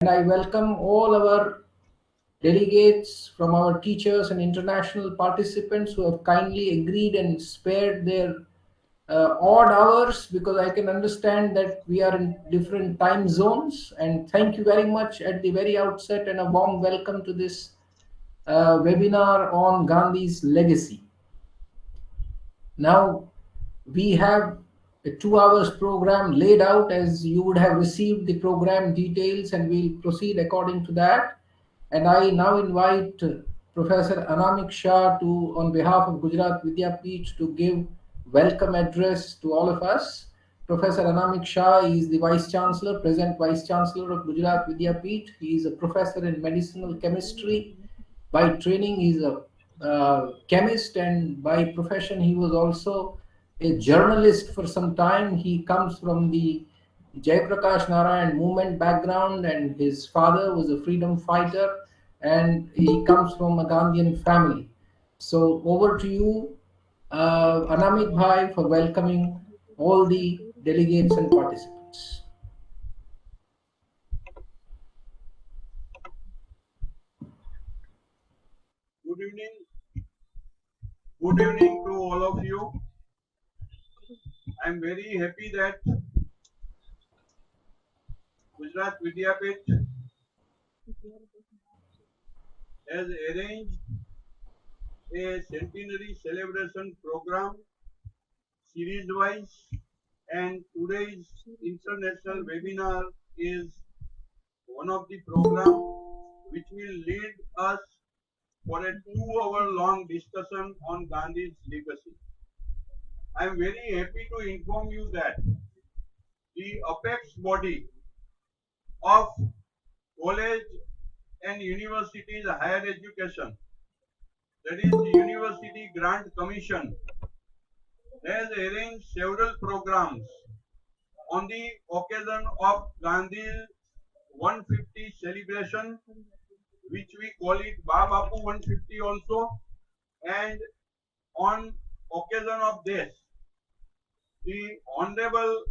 And I welcome all our delegates from our teachers and international participants who have kindly agreed and spared their odd hours, because I can understand that we are in different time zones. And thank you very much at the very outset, and a warm welcome to this webinar on Gandhi's legacy. Now, we have a 2 hours program laid out, as you would have received the program details, and we'll proceed according to that. And I now invite Professor Anamik Shah to, on behalf of Gujarat Vidyapeeth, to give welcome address to all of us. Professor Anamik Shah is the Vice Chancellor, present Vice Chancellor of Gujarat Vidyapeeth. He is a professor in medicinal chemistry. By training, he's a chemist, and by profession, he was also a journalist for some time. He comes from the Jayaprakash Narayan movement background, and his father was a freedom fighter, and he comes from a Gandhian family. So, over to you, Anamik Bhai, for welcoming all the delegates and participants. Good evening. Good evening to all of you. I'm very happy that Gujarat Vidyapeeth has arranged a centenary celebration program series wise, and today's international webinar is one of the programs which will lead us for a 2 hour long discussion on Gandhi's legacy. I am very happy to inform you that the apex body of college and universities higher education, that is the University Grant Commission, has arranged several programs on the occasion of Gandhi's 150 celebration, which we call it Babapu 150 also, and on occasion of this, the Honorable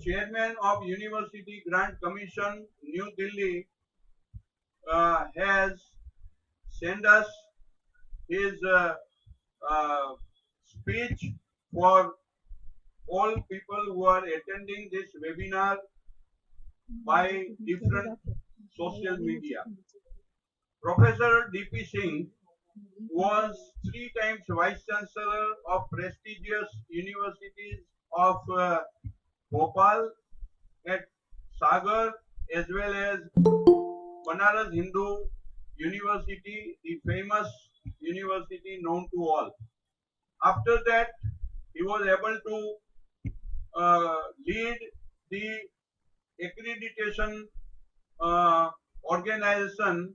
Chairman of University Grant Commission, New Delhi, has sent us his uh, speech for all people who are attending this webinar by different social media. Professor D.P. Singh was 3 times Vice Chancellor of prestigious universities of Bhopal, at Sagar, as well as Banaras Hindu University, the famous university known to all. After that, he was able to lead the accreditation organization,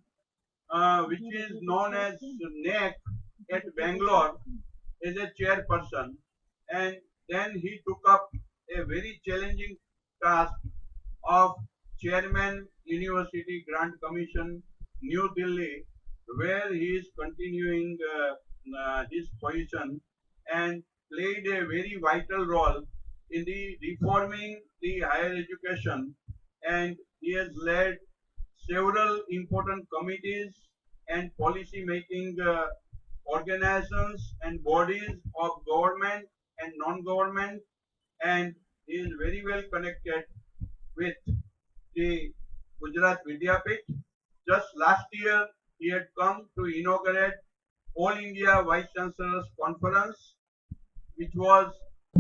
which is known as NEC at Bangalore, as a chairperson, and then he took up a very challenging task of Chairman University Grant Commission, New Delhi, where he is continuing his position and played a very vital role in the reforming the higher education, and he has led several important committees and policy making organizations and bodies of government and non-government, and he is very well connected with the Gujarat Vidyapeeth. Just last year, he had come to inaugurate All India Vice Chancellors Conference, which was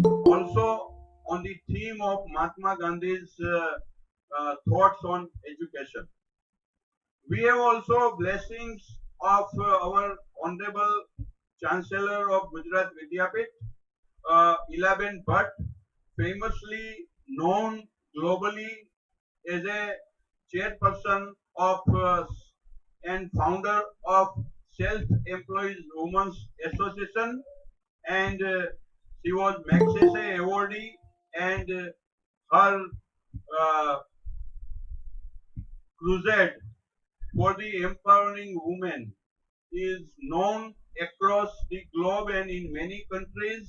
also on the theme of Mahatma Gandhi's thoughts on education. We have also blessings of our Honorable Chancellor of Gujarat Vidyapeeth, Ilaben Bhatt, famously known globally as a chairperson of and founder of Self-Employed Women's Association, and she was Magsaysay awardee, and her uh, crusade for the empowering women is known across the globe and in many countries.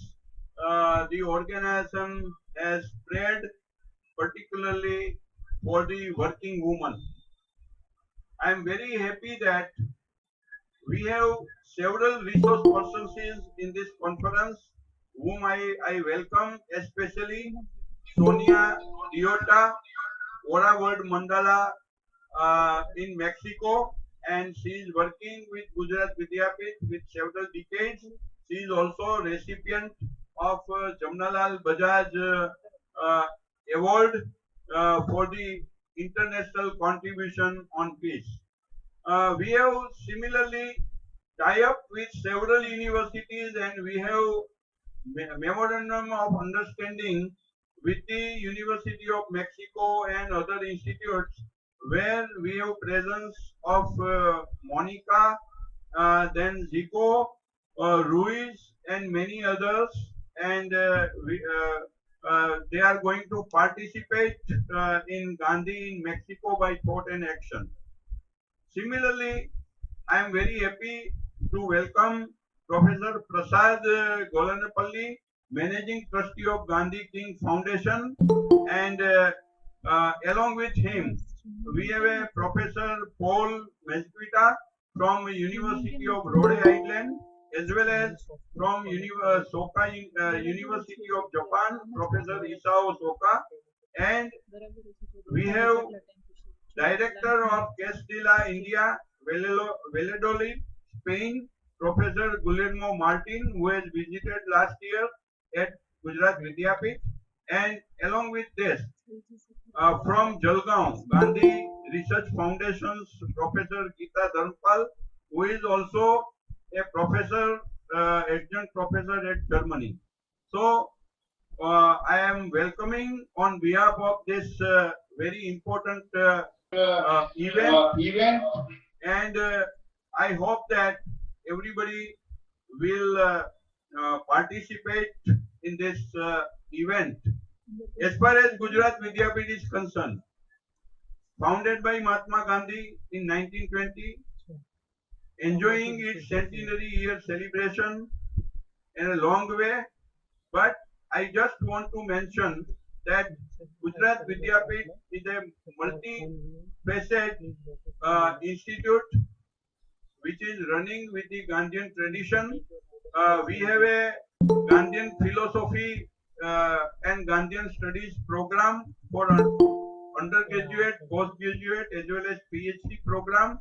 The organization has spread particularly for the working woman. I am very happy that we have several resource persons in this conference whom I welcome, especially Sonia Diota, Ora World Mandala in Mexico, and she is working with Gujarat Vidyapith with several decades. She is also recipient of Jamnalal Bajaj uh, Award for the international contribution on peace. We have similarly tie up with several universities, and we have memorandum of understanding with the University of Mexico and other institutes where we have presence of Monica, then Zico, Ruiz, and many others, and they are going to participate in Gandhi in Mexico by thought and action. Similarly, I am very happy to welcome Professor Prasad Golanapalli, Managing Trustee of Gandhi King Foundation, and along with him, we have a Professor Paul Mesquita from University of Rhode Island, as well as from Soka University of Japan, Professor Isao Soka, and we have Director of Casa De La India, Valladolid, Spain, Professor Guillermo Martin, who has visited last year at Gujarat Vidyapith, and along with this, from Jalgaon, Gandhi Research Foundation's Professor Geeta Dharmpal, who is also a professor, adjunct professor at Germany. So, I am welcoming on behalf of this very important event, and I hope that everybody will participate in this event. As far as Gujarat Vidyapith is concerned, founded by Mahatma Gandhi in 1920, enjoying its centenary year celebration in a long way, but I just want to mention that Gujarat Vidyapith is a multi-faceted institute which is running with the Gandhian tradition. We have a Gandhian philosophy and Gandhian studies program for undergraduate, postgraduate, as well as PhD program,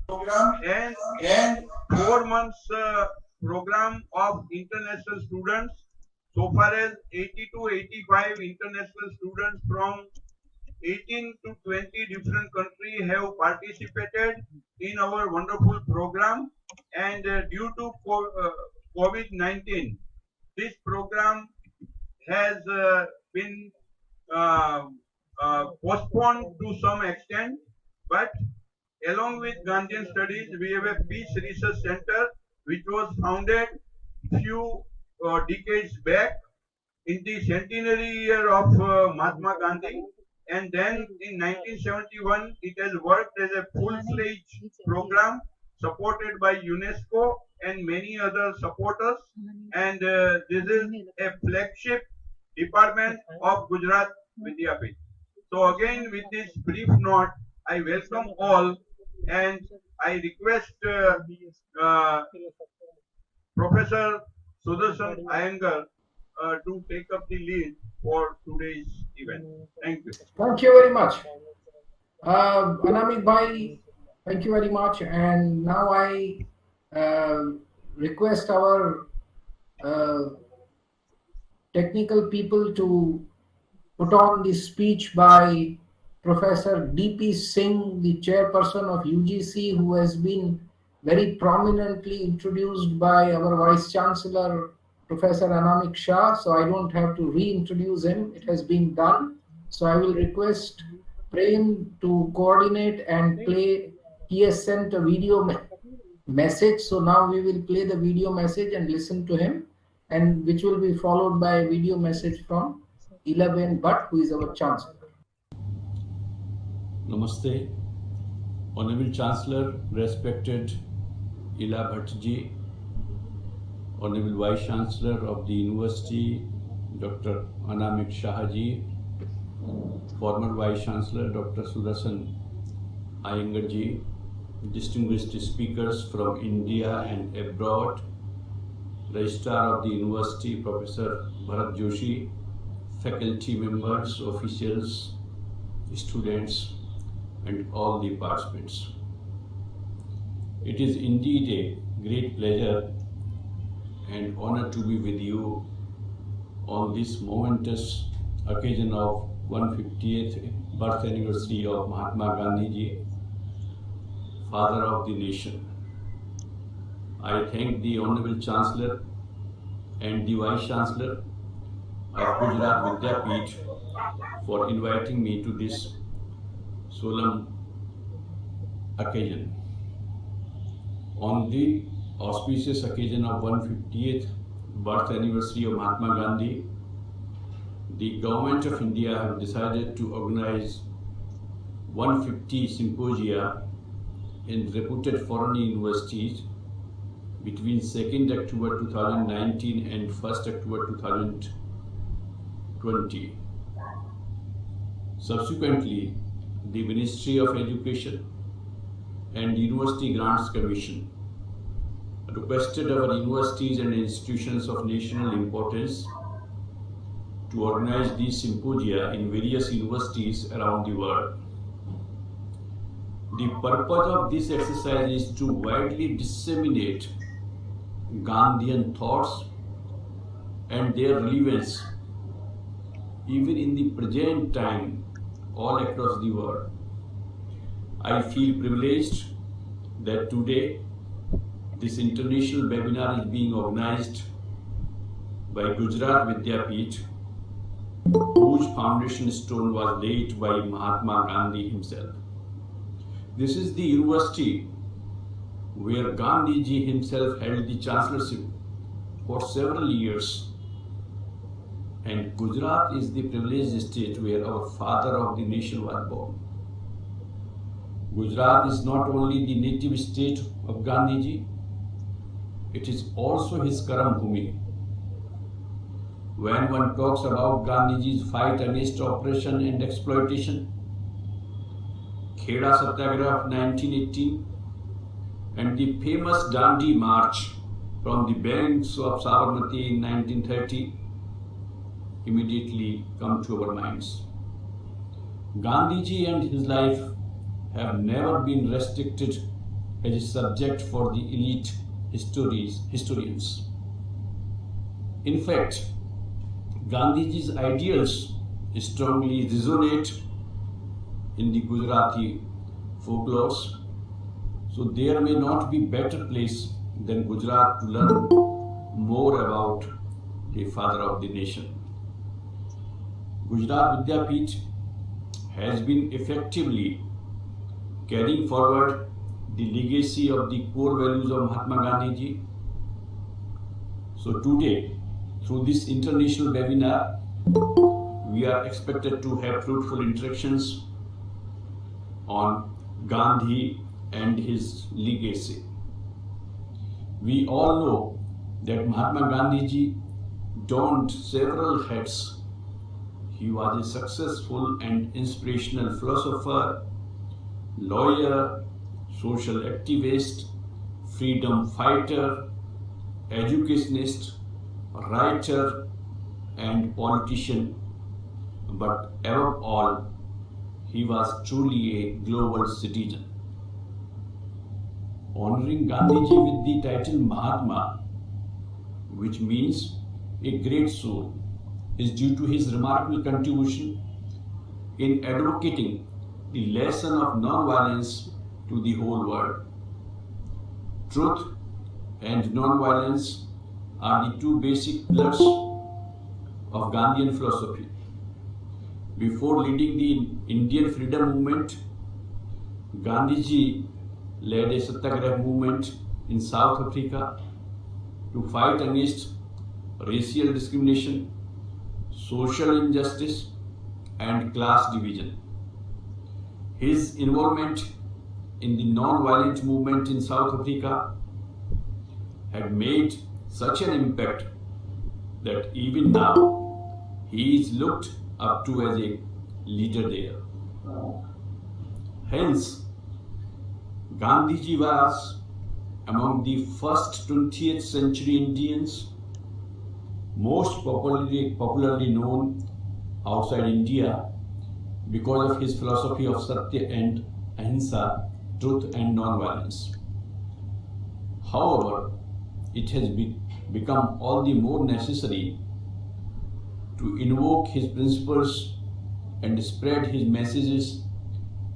and 4 months program of international students. So far as 80 to 85 international students from 18 to 20 different countries have participated in our wonderful program, and due to COVID-19, this program has been uh, postponed to some extent, but along with Gandhian studies, we have a Peace Research Center which was founded few decades back in the centenary year of Mahatma Gandhi, and then in 1971 it has worked as a full-fledged program supported by UNESCO and many other supporters, and this is a flagship department of Gujarat Vidyapith. So again, with this brief note, I welcome all, and I request uh, Professor Sudarshan Iyengar to take up the lead for today's event. Thank you. Thank you very much. Anamik Bhai, thank you very much. And now I uh, request our uh, technical people to put on the speech by Professor D.P. Singh, the chairperson of UGC, who has been very prominently introduced by our Vice Chancellor, Professor Anamik Shah. So I don't have to reintroduce him, it has been done. So I will request Prem to coordinate and play. He has sent a video message. So now we will play the video message and listen to him, and which will be followed by a video message from Ilaben Bhatt, who is our Chancellor. Namaste, Honorable Chancellor, respected Ila Bhattji, Honorable Vice Chancellor of the University, Dr. Anamik Shahji, former Vice Chancellor Dr. Sudarshan Iyengar, distinguished speakers from India and abroad, Registrar of the University Professor Bharat Joshi, faculty members, officials, students, and all the participants. It is indeed a great pleasure and honor to be with you on this momentous occasion of 150th birth anniversary of Mahatma Gandhi, father of the nation. I thank the Honorable Chancellor and the Vice Chancellor of Gujarat Vidyapeeth for inviting me to this solemn occasion. On the auspicious occasion of 150th birth anniversary of Mahatma Gandhi, the Government of India have decided to organize 150 symposia in reputed foreign universities between 2nd October 2019 and 1st October 2020. Subsequently, the Ministry of Education and University Grants Commission requested our universities and institutions of national importance to organize these symposia in various universities around the world. The purpose of this exercise is to widely disseminate Gandhian thoughts and their relevance even in the present time all across the world. I feel privileged that today this international webinar is being organized by Gujarat Vidyapeeth, whose foundation stone was laid by Mahatma Gandhi himself. This is the university where Gandhiji himself held the chancellorship for several years, and Gujarat is the privileged state where our father of the nation was born. Gujarat is not only the native state of Gandhiji, it is also his Karam Bhumi. When one talks about Gandhiji's fight against oppression and exploitation, Kheda Satyagraha of 1918 and the famous Dandi March from the banks of Sabarmati in 1930 immediately come to our minds. Gandhiji and his life have never been restricted as a subject for the elite historians. In fact, Gandhiji's ideals strongly resonate in the Gujarati folklores, so there may not be better place than Gujarat to learn more about the father of the nation. Gujarat Vidyapeeth has been effectively carrying forward the legacy of the core values of Mahatma Gandhiji. So today, through this international webinar, we are expected to have fruitful interactions on Gandhi and his legacy. We all know that Mahatma Gandhiji donned several hats. He was a successful and inspirational philosopher, lawyer, social activist, freedom fighter, educationist, writer, and politician, but above all, he was truly a global citizen. Honoring Gandhiji with the title Mahatma, which means a great soul, is due to his remarkable contribution in advocating the lesson of non-violence to the whole world. Truth and non-violence are the two basic pillars of Gandhian philosophy. Before leading the Indian freedom movement, Gandhiji led a Satyagraha movement in South Africa to fight against racial discrimination, social injustice, and class division. His involvement in the non-violent movement in South Africa had made such an impact that even now he is looked up to as a leader there. Hence, Gandhiji was among the first 20th century Indians, most popularly known outside India because of his philosophy of Satya and Ahimsa, truth and non-violence. However, it has become all the more necessary to invoke his principles and spread his messages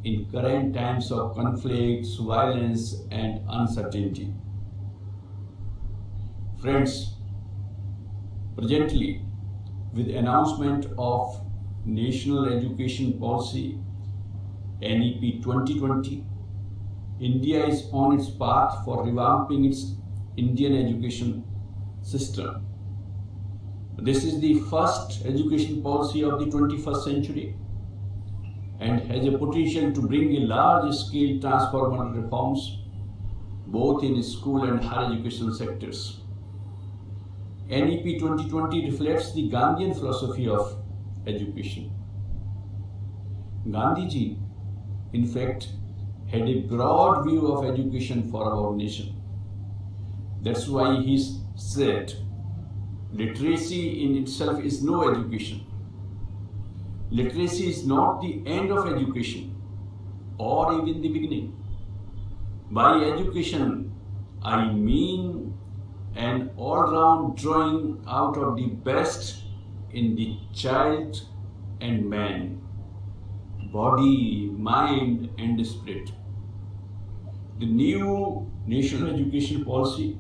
in current times of conflicts, violence, and uncertainty. Friends, presently, with announcement of National Education Policy NEP 2020, India is on its path for revamping its Indian education system. This is the first education policy of the 21st century and has a potential to bring a large-scale transformative reforms both in school and higher education sectors. NEP 2020 reflects the Gandhian philosophy of education. Gandhiji, in fact, had a broad view of education for our nation. That's why he said, literacy in itself is no education. Literacy is not the end of education or even the beginning. By education, I mean an all-round drawing out of the best in the child and man, body, mind, and spirit. The new national education policy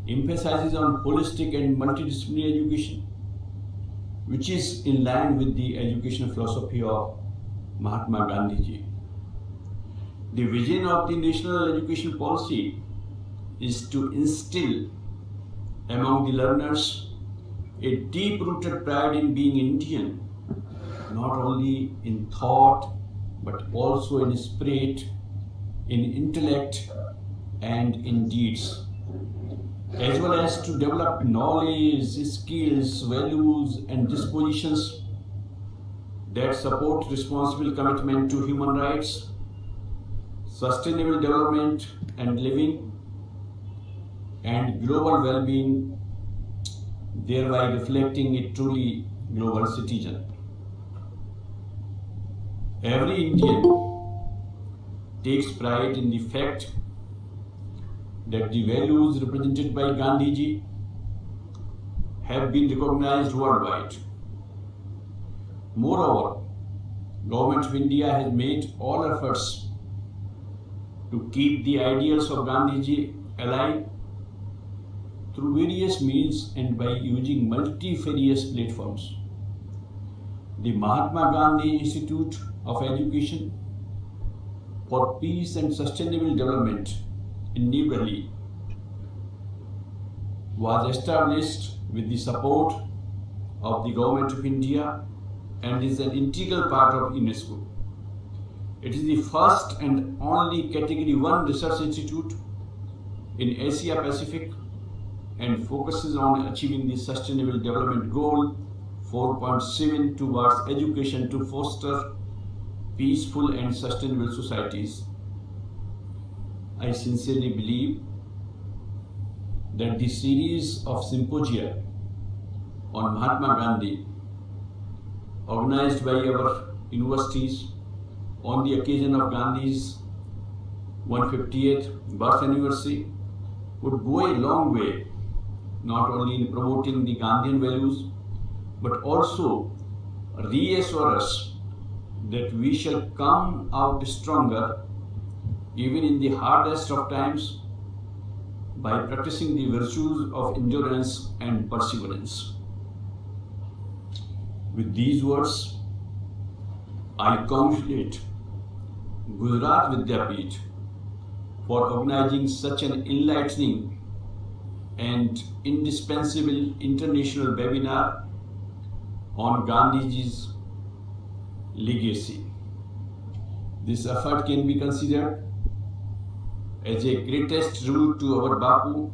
emphasizes on holistic and multidisciplinary education, which is in line with the educational philosophy of Mahatma Gandhiji. The vision of the national education policy is to instill among the learners a deep-rooted pride in being Indian, not only in thought but also in spirit, in intellect, and in deeds, as well as to develop knowledge, skills, values, and dispositions that support responsible commitment to human rights, sustainable development and living, and global well-being, thereby reflecting a truly global citizen. Every Indian takes pride in the fact that the values represented by Gandhiji have been recognized worldwide. Moreover, Government of India has made all efforts to keep the ideals of Gandhiji alive through various means and by using multifarious platforms. The Mahatma Gandhi Institute of Education for Peace and Sustainable Development in New Delhi was established with the support of the Government of India and is an integral part of UNESCO. It is the first and only Category 1 research institute in Asia Pacific and focuses on achieving the Sustainable Development Goal 4.7 towards education to foster peaceful and sustainable societies. I sincerely believe that the series of symposia on Mahatma Gandhi organized by our universities on the occasion of Gandhi's 150th birth anniversary would go a long way, not only in promoting the Gandhian values, but also reassure us that we shall come out stronger even in the hardest of times by practicing the virtues of endurance and perseverance. With these words, I congratulate Gujarat Vidyapeeth for organizing such an enlightening and indispensable international webinar on Gandhiji's legacy. This effort can be considered as a greatest tribute to our Bapu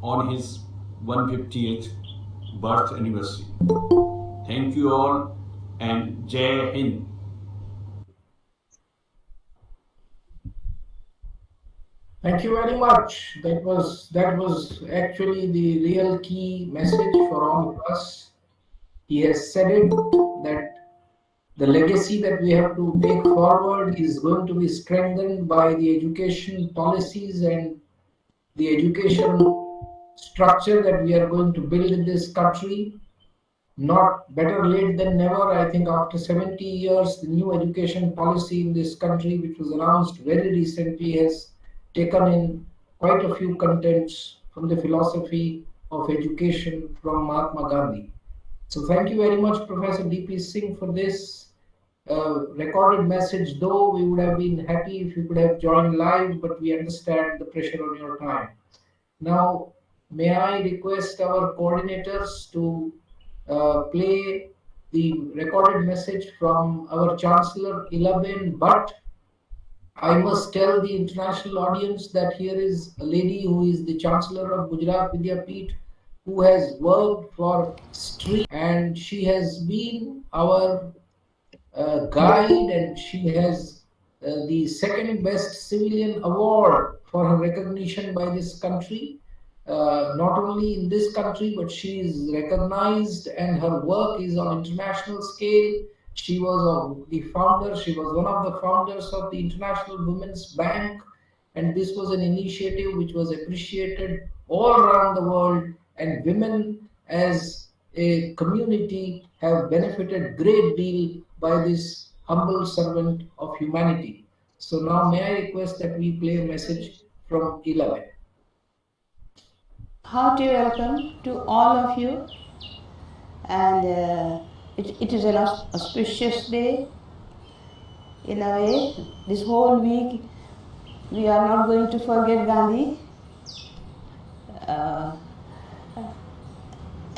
on his 150th birth anniversary. Thank you all and Jai Hind. Thank you very much. That was actually the real key message for all of us. He has said it that the legacy that we have to take forward is going to be strengthened by the education policies and the education structure that we are going to build in this country. Not better late than never. I think after 70 years, the new education policy in this country, which was announced very recently, has taken in quite a few contents from the philosophy of education from Mahatma Gandhi. So thank you very much, Professor D.P. Singh, for this recorded message. Though we would have been happy if you could have joined live, but we understand the pressure on your time. Now, may I request our coordinators to play the recorded message from our Chancellor Ilaben, but I must tell the international audience that here is a lady who is the Chancellor of Gujarat Vidyapeeth, who has worked for street, and she has been our guide, and she has the second best civilian award for her recognition by this country. Not only in this country, but she is recognized and her work is on international scale. She was the founder, she was one of the founders of the International Women's Bank, and this was an initiative which was appreciated all around the world, and women as a community have benefited great deal by this humble servant of humanity. So now may I request that we play a message from Ilabe. Hearty welcome to all of you, and it is an auspicious day in a way. This whole week we are not going to forget Gandhi, uh,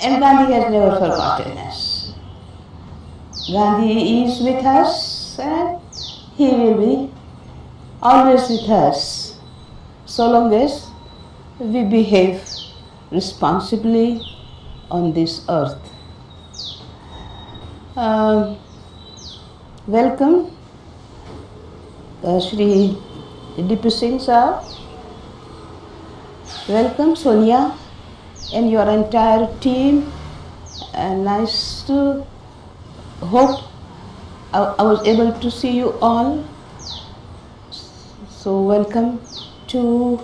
and Gandhi has never forgotten us. Gandhi is with us and he will be always with us so long as we behave responsibly on this earth. Welcome, Shri D.P. Singh sir. Welcome, Sonia and your entire team. And nice to hope I was able to see you all. So welcome to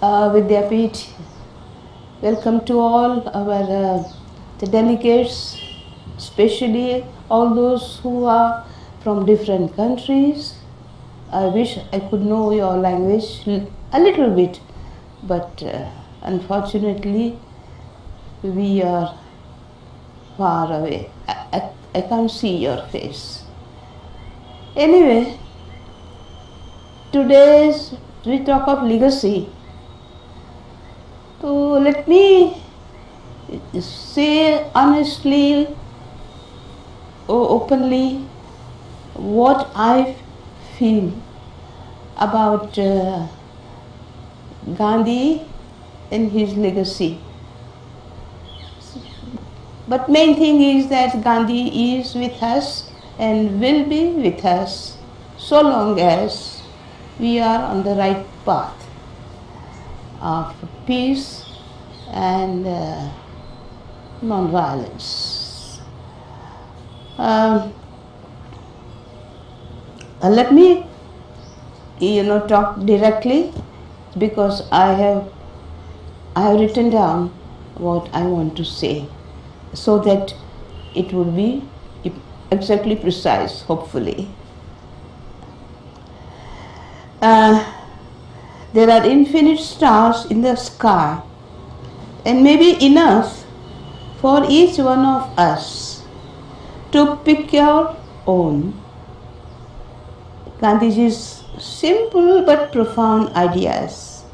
Vidyapeeth. Welcome to all our the delegates, especially all those who are from different countries. I wish I could know your language a little bit, but unfortunately we are far away. I can't see your face. Anyway, today's we talk of legacy. So let me say honestly, openly, what I feel about Gandhi and his legacy. But main thing is that Gandhi is with us and will be with us so long as we are on the right path of peace and non-violence. Let me, talk directly, because I have written down what I want to say, so that it will be exactly precise, hopefully. There are infinite stars in the sky, and maybe enough for each one of us to pick your own. Gandhiji's simple but profound ideas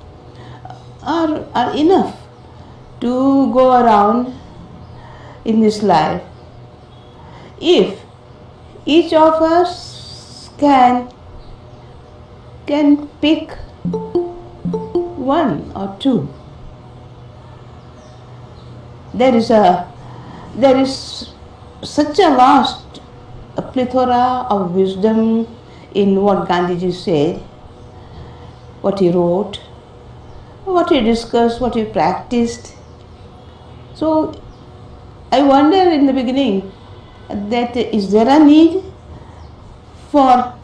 are enough to go around in this life. If each of us can pick one or two, there is such a vast plethora of wisdom in what Gandhiji said, what he wrote, what he discussed, what he practiced. So I wonder in the beginning that is there a need for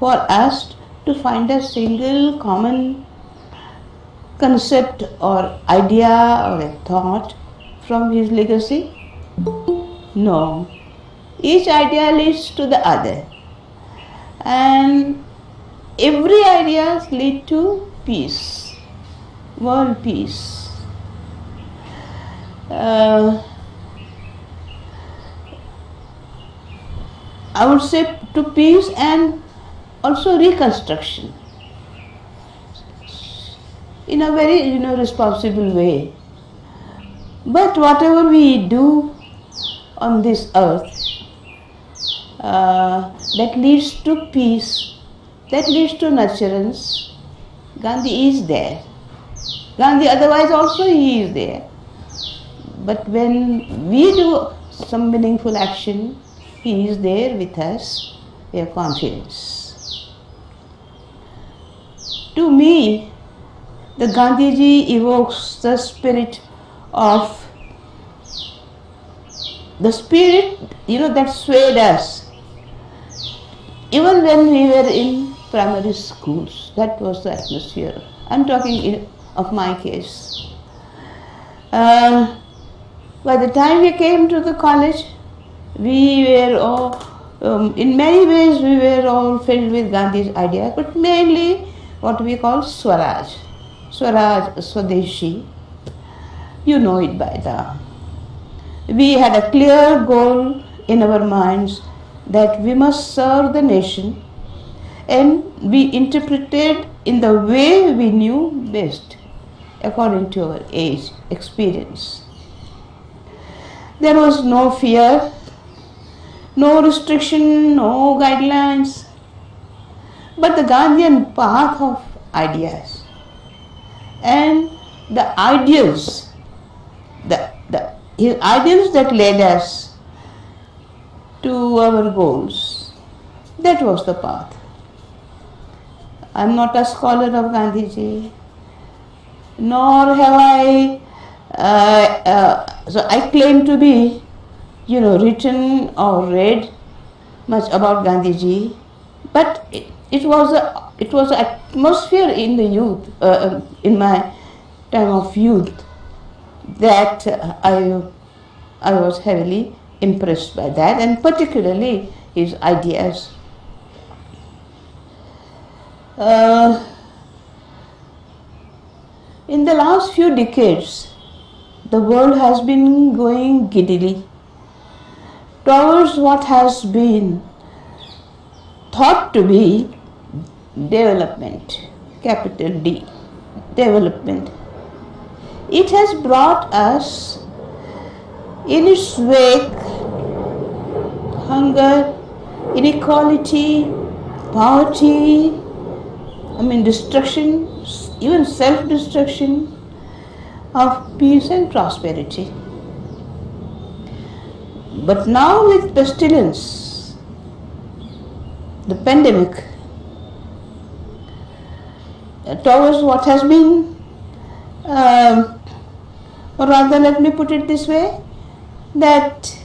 us to find a single common concept or idea or a thought from his legacy? No. Each idea leads to the other, and every idea leads to peace, world peace. I would say to peace and also reconstruction in a very responsible way. But whatever we do on this earth, that leads to peace, that leads to nurturance. Gandhi is there. Gandhi otherwise also he is there. But when we do some meaningful action, he is there with us. We have confidence. To me, the Gandhiji evokes the spirit that swayed us. Even when we were in primary schools, that was the atmosphere. I'm talking of my case. By the time we came to the college, we were all, in many ways we were all filled with Gandhi's ideas, but mainly what we call Swaraj. Swaraj, Swadeshi. You know it by now. We had a clear goal in our minds that we must serve the nation, and we interpreted in the way we knew best, according to our age, experience. There was no fear, no restriction, no guidelines, but the Gandhian path of ideas and the ideals, his ideals that led us to our goals. That was the path. I am not a scholar of Gandhiji, nor have so I claim to be, written or read much about Gandhiji, but it was an atmosphere in the youth, in my time of youth, that I was heavily impressed by that, and particularly his ideas. In the last few decades, the world has been going giddily towards what has been thought to be development, capital D, development. It has brought us in its wake hunger, inequality, poverty, destruction, even self-destruction of peace and prosperity. But now with pestilence, the pandemic, towards what has been, or rather let me put it this way, that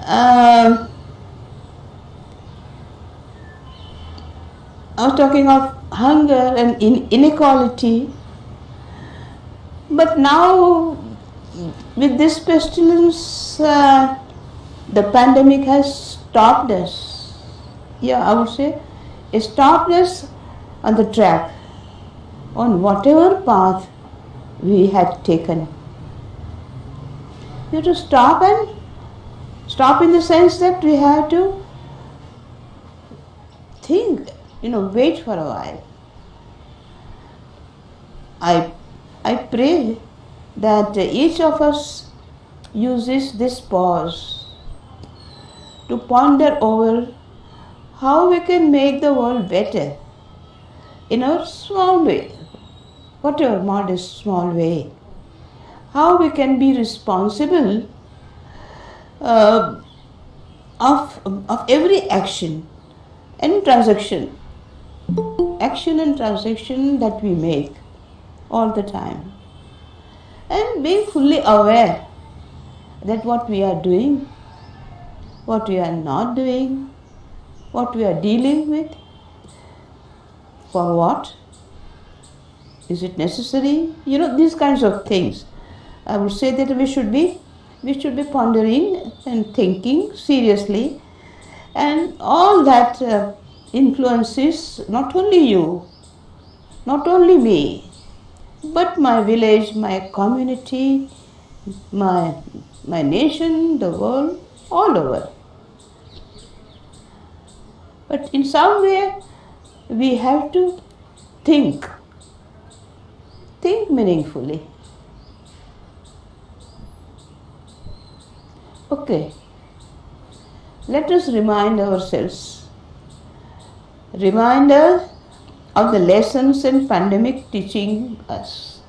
I was talking of hunger and inequality, but now with this pestilence, the pandemic has stopped us. Yeah, I would say it stopped us on the track, on whatever path we had taken. We have to stop in the sense that we have to think, wait for a while. I pray that each of us uses this pause to ponder over how we can make the world better in our small way, whatever modest small way. How we can be responsible uh, of every action and transaction that we make all the time, and being fully aware that what we are doing, what we are not doing, what we are dealing with, for what, is it necessary, these kinds of things. I would say that we should be pondering and thinking seriously, and all that influences not only you, not only me, but my village, my community, my nation, the world, all over. But in some way, we have to think meaningfully. Okay, let us remind ourselves, reminder of the lessons and pandemic teaching us.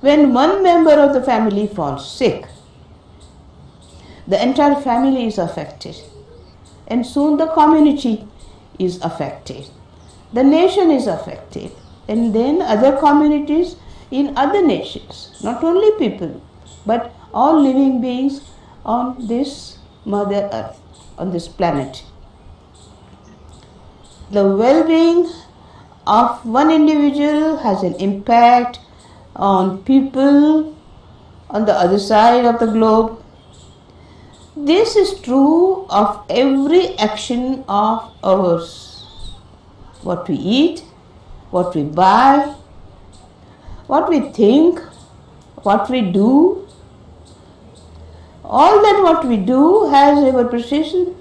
When one member of the family falls sick, the entire family is affected, and soon the community is affected, the nation is affected, and then other communities in other nations, not only people, but all living beings on this Mother Earth, on this planet. The well-being of one individual has an impact on people on the other side of the globe. This is true of every action of ours. What we eat, what we buy, what we think, what we do, all that what we do has repercussions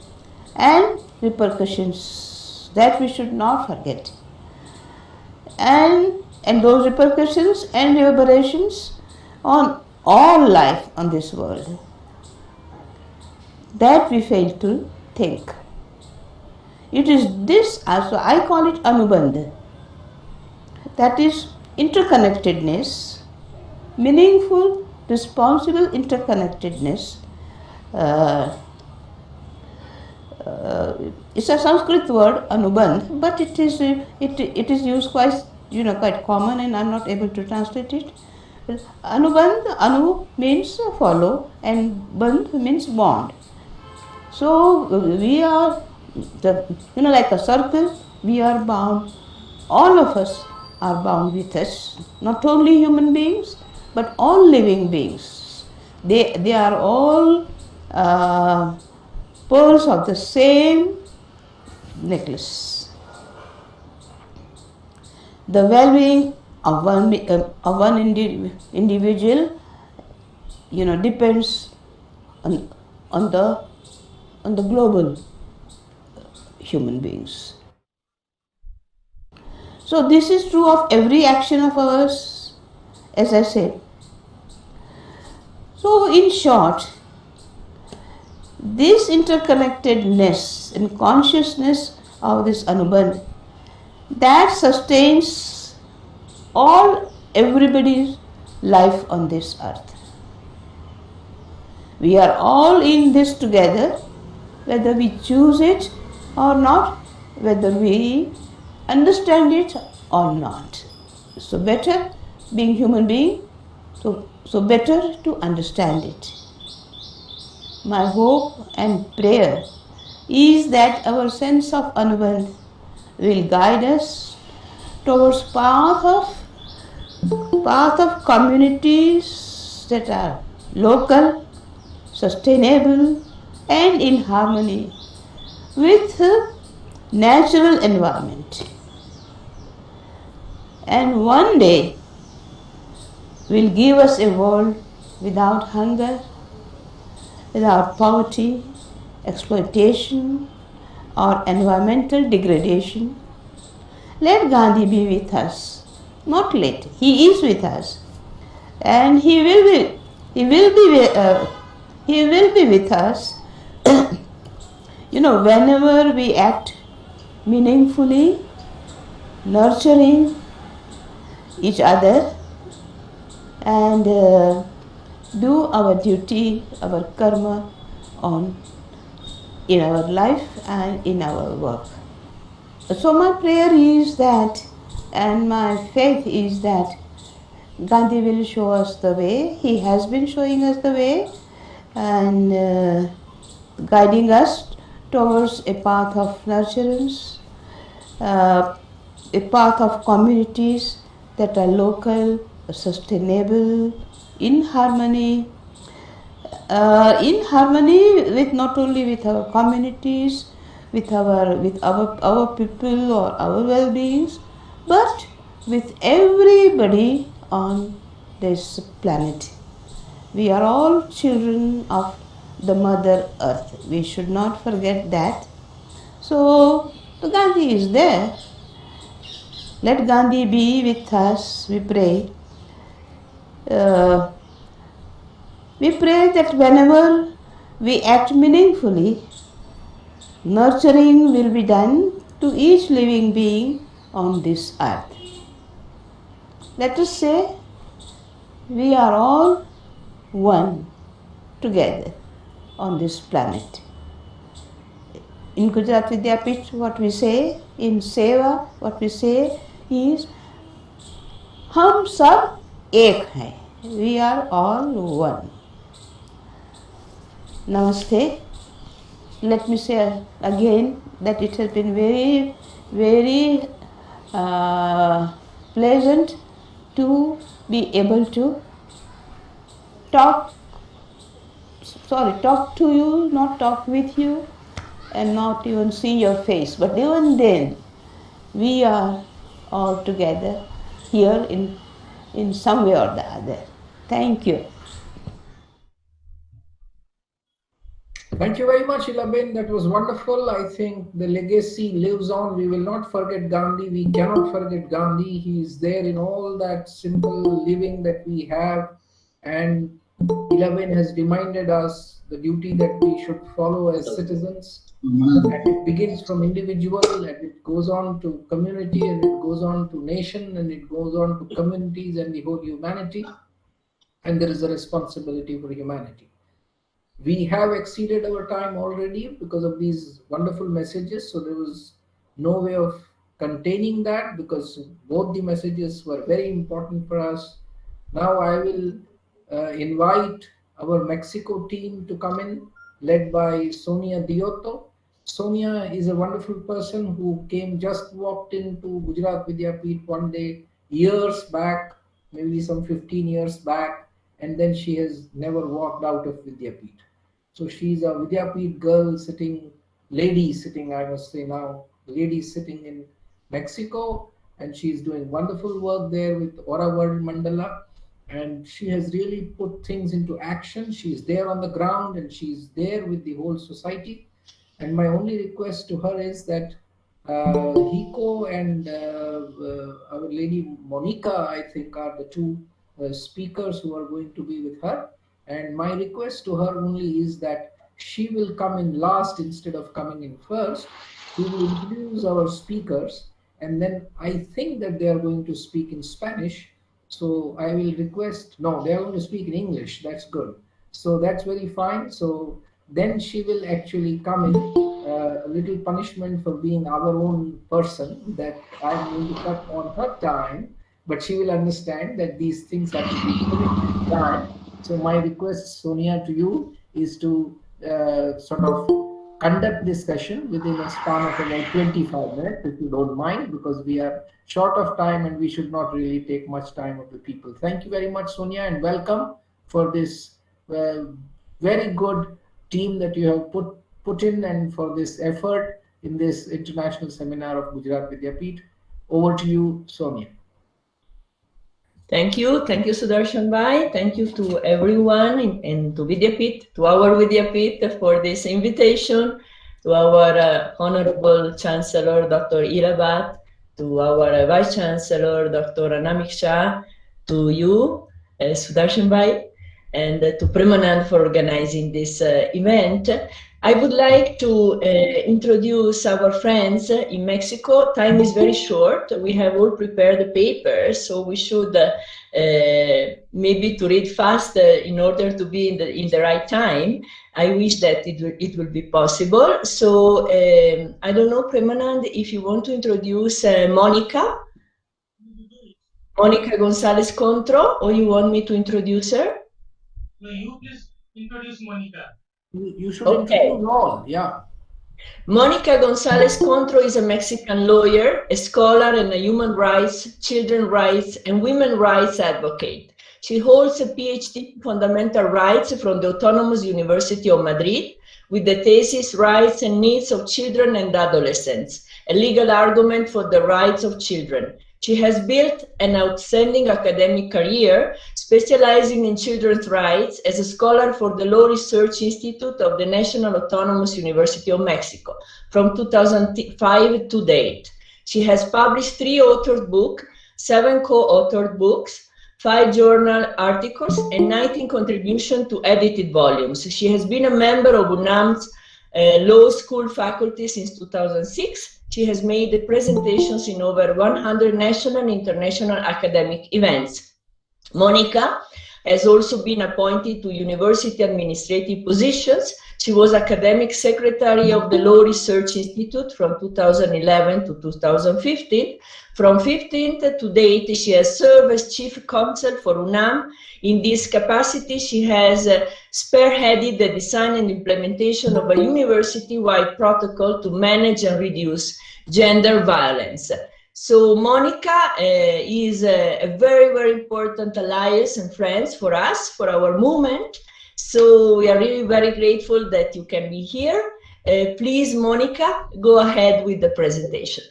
and repercussions that we should not forget. And those repercussions and reverberations on all life on this world, that we fail to think. It is this also, I call it Anubandha, that is interconnectedness, meaningful, responsible interconnectedness. It's a Sanskrit word, Anubandh, but it is used quite common, and I'm not able to translate it. Anubandh, Anu means follow, and Bandh means bond. So we are like a circle, we are bound. All of us are bound with us, not only human beings, but all living beings. They are all pearls of the same necklace. The well-being of one individual, depends on the global human beings. So this is true of every action of ours, as I said. So in short, this interconnectedness and consciousness of this Anubandha, that sustains everybody's life on this earth. We are all in this together, whether we choose it or not, whether we understand it or not. So better being human being, so better to understand it. My hope and prayer is that our sense of Anubandha will guide us towards path of communities that are local, sustainable, and in harmony with the natural environment. And one day will give us a world without hunger, without poverty, exploitation, or environmental degradation. Let Gandhi be with us. Not let. He is with us, and he will be with us. Whenever we act meaningfully, nurturing each other, and do our duty, our karma on in our life and in our work. So my prayer is that, and my faith is that Gandhi will show us the way. He has been showing us the way and guiding us towards a path of nurturance, a path of communities that are local, sustainable, in harmony, with not only with our communities, with our people or our well-beings, but with everybody on this planet. We are all children of the Mother Earth. We should not forget that. So Gandhi is there. Let Gandhi be with us, we pray. We pray that whenever we act meaningfully, nurturing will be done to each living being on this earth. Let us say we are all one together on this planet. In Gujarat Vidyapith, what we say, in Seva, what we say is, Hum sab ek hai. We are all one. Namaste. Let me say again that it has been very, very pleasant to be able to talk to you, not talk with you, and not even see your face. But even then, we are all together here in some way or the other. Thank you. Thank you very much, Ilaben. That was wonderful. I think the legacy lives on. We will not forget Gandhi. We cannot forget Gandhi. He is there in all that simple living that we have. And Ilaben has reminded us the duty that we should follow as citizens. And it begins from individual, and it goes on to community, and it goes on to nation, and it goes on to communities and the whole humanity. And there is a responsibility for humanity. We have exceeded our time already because of these wonderful messages. So there was no way of containing that because both the messages were very important for us. Now I will invite our Mexico team to come in, led by Sonia Diotto. Sonia is a wonderful person who just walked into Gujarat Vidyapith one day, years back, maybe some 15 years back, and then she has never walked out of Vidyapith. So she's a Vidyapith girl lady sitting, I must say now, lady sitting in Mexico, and she's doing wonderful work there with Aura World Mandala. And she has really put things into action. She's there on the ground and she's there with the whole society. And my only request to her is that Hiko and our lady Monica, I think, are the two speakers who are going to be with her. And my request to her only is that she will come in last instead of coming in first. She will introduce our speakers, and then I think that they are going to speak in Spanish. So I will request, no, they are going to speak in English. That's good. So that's very fine. So then she will actually come in, a little punishment for being our own person that I'm going to cut on her time, but she will understand that these things have to be given time. So my request, Sonia, to you is to sort of conduct this session within a span of about 25 minutes, if you don't mind, because we are short of time and we should not really take much time of the people. Thank you very much, Sonia, and welcome for this very good team that you have put in and for this effort in this international seminar of Gujarat Vidyapith. Over to you, Sonia. Thank you, Sudarshan Bhai. Thank you to everyone and to Vidyapith, to our Vidyapith for this invitation, to our Honorable Chancellor, Dr. Irabat, to our Vice Chancellor, Dr. Anamik Shah, to you, Sudarshan Bhai, and to Premanand for organizing this event. I would like to introduce our friends in Mexico. Time is very short. We have all prepared the papers, so we should maybe to read fast in order to be in the right time. I wish that it will be possible. So I don't know, Premanand, if you want to introduce Monica Gonzalez Contro, or you want me to introduce her? No, you please introduce Monica. You should Okay. introduce all, yeah. Monica Gonzalez Contro is a Mexican lawyer, a scholar, and a human rights, children's rights, and women's rights advocate. She holds a PhD in fundamental rights from the Autonomous University of Madrid with the thesis Rights and Needs of Children and Adolescents, a legal argument for the rights of children. She has built an outstanding academic career, specializing in children's rights as a scholar for the Law Research Institute of the National Autonomous University of Mexico from 2005 to date. She has published 3 authored books, 7 co-authored books, 5 journal articles, and 19 contributions to edited volumes. She has been a member of UNAM's law school faculty since 2006. She has made presentations in over 100 national and international academic events. Monica has also been appointed to university administrative positions. She was academic secretary of the Law Research Institute from 2011 to 2015. From 2015 to date, she has served as chief counsel for UNAM. In this capacity, she has spearheaded the design and implementation of a university-wide protocol to manage and reduce gender violence. So Monica is a very, very important alliance and friends for us, for our movement. So we are really very grateful that you can be here. Please, Monica, go ahead with the presentation.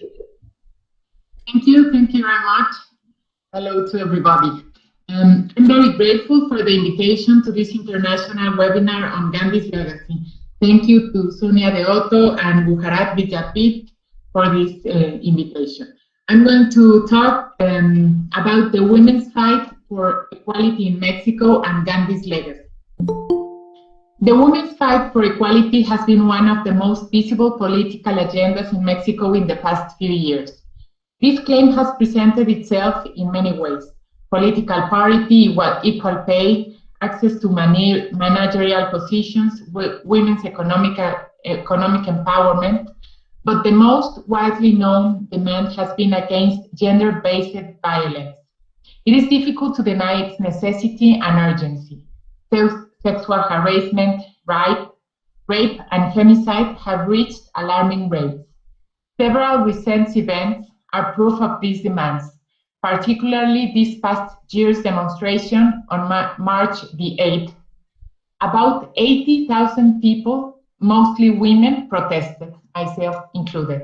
Thank you very much. Hello to everybody. I'm very grateful for the invitation to this international webinar on Gandhi's legacy. Thank you to Sonia Deotto and Bharat Vidyapith for this invitation. I'm going to talk about the women's fight for equality in Mexico and Gandhi's legacy. The women's fight for equality has been one of the most visible political agendas in Mexico in the past few years. This claim has presented itself in many ways: political parity, equal pay, access to managerial positions, women's economic empowerment. But the most widely known demand has been against gender-based violence. It is difficult to deny its necessity and urgency. Sexual harassment, rape, and femicide have reached alarming rates. Several recent events are proof of these demands, particularly this past year's demonstration on March the 8th. About 80,000 people, mostly women, protested, myself included.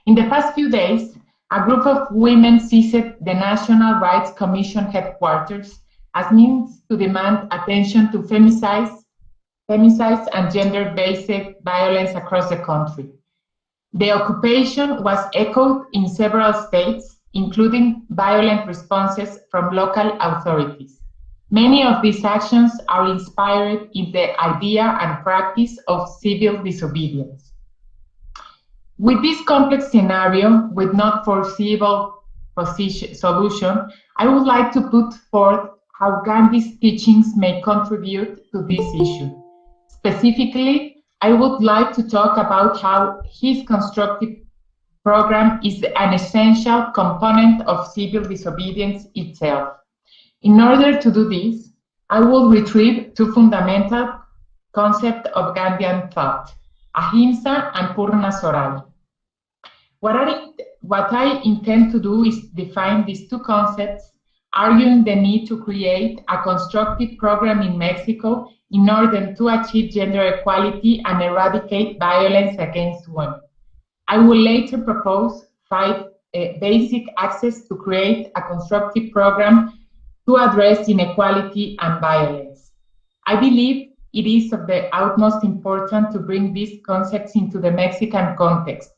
In the past few days, a group of women seized the National Rights Commission headquarters as means to demand attention to femicides and gender-based violence across the country. The occupation was echoed in several states, including violent responses from local authorities. Many of these actions are inspired in the idea and practice of civil disobedience. With this complex scenario, with not foreseeable solution, I would like to put forth how Gandhi's teachings may contribute to this issue. Specifically, I would like to talk about how his constructive program is an essential component of civil disobedience itself. In order to do this, I will retrieve 2 fundamental concepts of Gandhian thought: ahimsa and purna swaraj. What I intend to do is define these 2 concepts, arguing the need to create a constructive program in Mexico in order to achieve gender equality and eradicate violence against women. I will later propose 5 basic axes to create a constructive program to address inequality and violence. I believe it is of the utmost importance to bring these concepts into the Mexican context,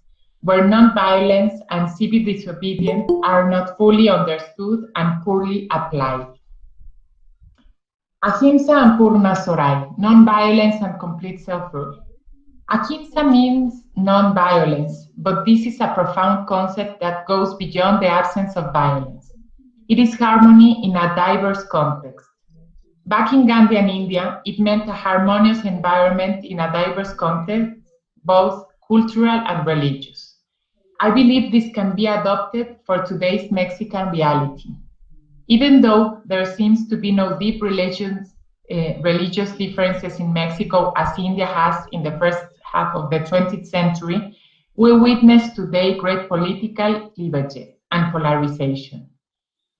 where non-violence and civil disobedience are not fully understood and poorly applied. Ahimsa and purna swaraj, non-violence and complete self-rule. Ahimsa means non-violence, but this is a profound concept that goes beyond the absence of violence. It is harmony in a diverse context. Back in Gandhian India, it meant a harmonious environment in a diverse context, both cultural and religious. I believe this can be adopted for today's Mexican reality. Even though there seems to be no deep religious differences in Mexico as India has in the first half of the 20th century, we witness today great political cleavage and polarization.